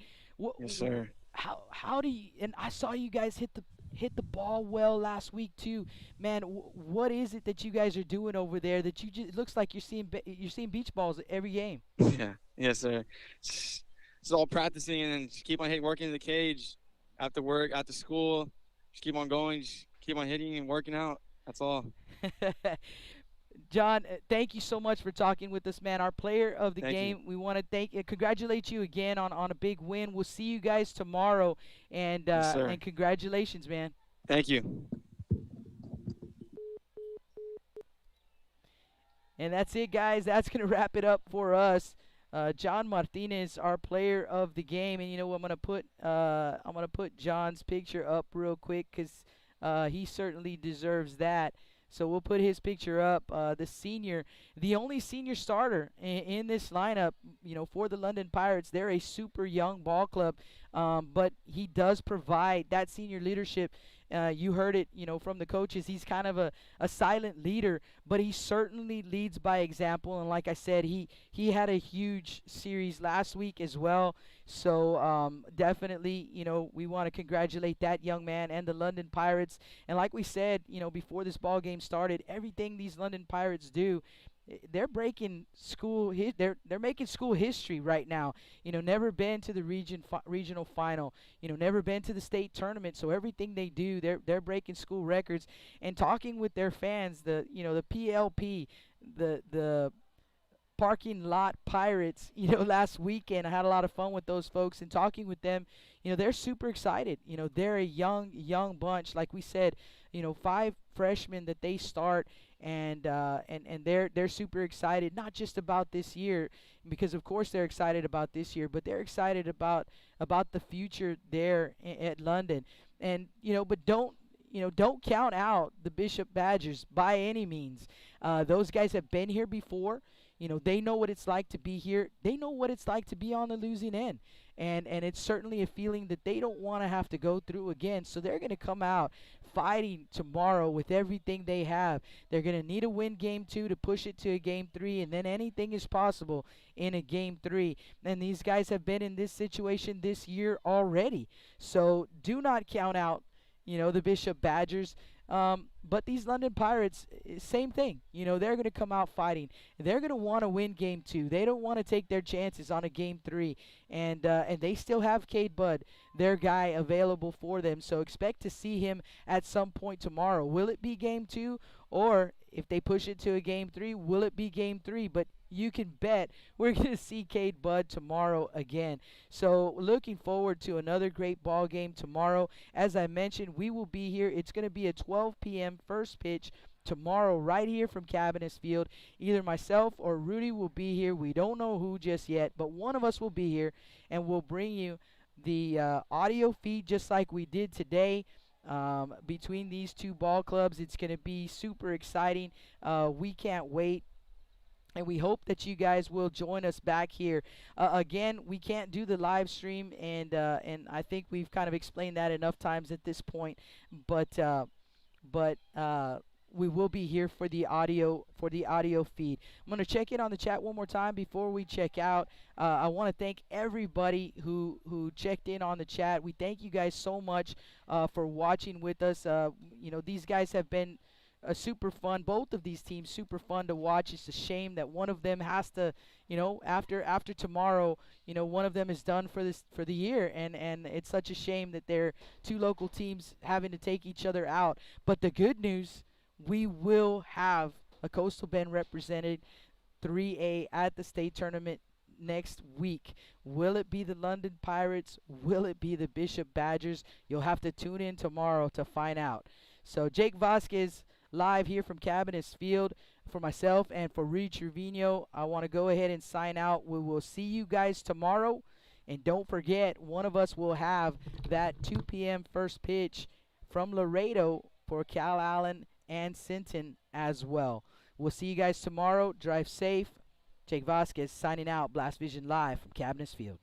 Yes, sir. How do you? And I saw you guys hit the ball well last week too, man. What is it that you guys are doing over there that it looks like you're seeing beach balls every game? Yeah, yes, sir. It's all practicing and just keep on working in the cage after work, after school. Just keep on going, just keep on hitting and working out. That's all. John, thank you so much for talking with us, man. Our player of the game. We want to congratulate you again on a big win. We'll see you guys tomorrow, and and congratulations, man. Thank you. And that's it, guys. That's gonna wrap it up for us. John Martinez, our player of the game, and I'm gonna put John's picture up real quick because he certainly deserves that. So we'll put his picture up. The only senior starter in this lineup, for the London Pirates. They're a super young ball club, but he does provide that senior leadership. You heard it, from the coaches. He's kind of a silent leader, but he certainly leads by example. And like I said, he had a huge series last week as well. So definitely, we want to congratulate that young man and the London Pirates. And like we said, before this ball game started, everything these London Pirates do, they're breaking school. They're making school history right now. Never been to the regional final. Never been to the state tournament. So everything they do, they're breaking school records. And talking with their fans, the PLP, the Parking Lot Pirates, last weekend. I had a lot of fun with those folks and talking with them. They're super excited. They're a young bunch. Like we said, 5 freshmen that they start, and they're super excited, not just about this year, because of course they're excited about this year, but they're excited about the future there at London. And but don't count out the Bishop Badgers by any means. Those guys have been here before. They know what it's like to be here. They know what it's like to be on the losing end. And it's certainly a feeling that they don't want to have to go through again. So they're going to come out fighting tomorrow with everything they have. They're going to need a win game 2 to push it to a game 3, and then anything is possible in a game 3. And these guys have been in this situation this year already. So do not count out, the Bishop Badgers. But these London Pirates, same thing. They're going to come out fighting. They're going to want to win game 2. They don't want to take their chances on a game 3. And they still have Cade Budd, their guy, available for them. So expect to see him at some point tomorrow. Will it be game 2? Or if they push it to a game 3, will it be game 3? But you can bet we're going to see Cade Budd tomorrow again. So looking forward to another great ball game tomorrow. As I mentioned, we will be here. It's going to be a 12 p.m. first pitch tomorrow right here from Cabinets Field. Either myself or Rudy will be here. We don't know who just yet, but one of us will be here, and we'll bring you the audio feed just like we did today. Between these two ball clubs, it's going to be super exciting. We can't wait, and we hope that you guys will join us back here. Again, we can't do the live stream, and I think we've kind of explained that enough times at this point. But we will be here for the audio feed. I'm going to check in on the chat one more time before we check out. I want to thank everybody who checked in on the chat. We thank you guys so much for watching with us. These guys have been super fun. Both of these teams super fun to watch. It's a shame that one of them has to, after tomorrow, one of them is done for the year, and it's such a shame that they're two local teams having to take each other out. But the good news, we will have a Coastal Bend represented 3A at the state tournament next week. Will it be the London Pirates? Will it be the Bishop Badgers? You'll have to tune in tomorrow to find out. So Jake Vasquez live here from Cabinets Field. For myself and for Reed Trevino, I want to go ahead and sign out. We will see you guys tomorrow. And don't forget, one of us will have that 2 p.m. first pitch from Laredo for Cal Allen and Sinton as well. We'll see you guys tomorrow. Drive safe. Jake Vasquez signing out. Blast Vision live from Cabinets Field.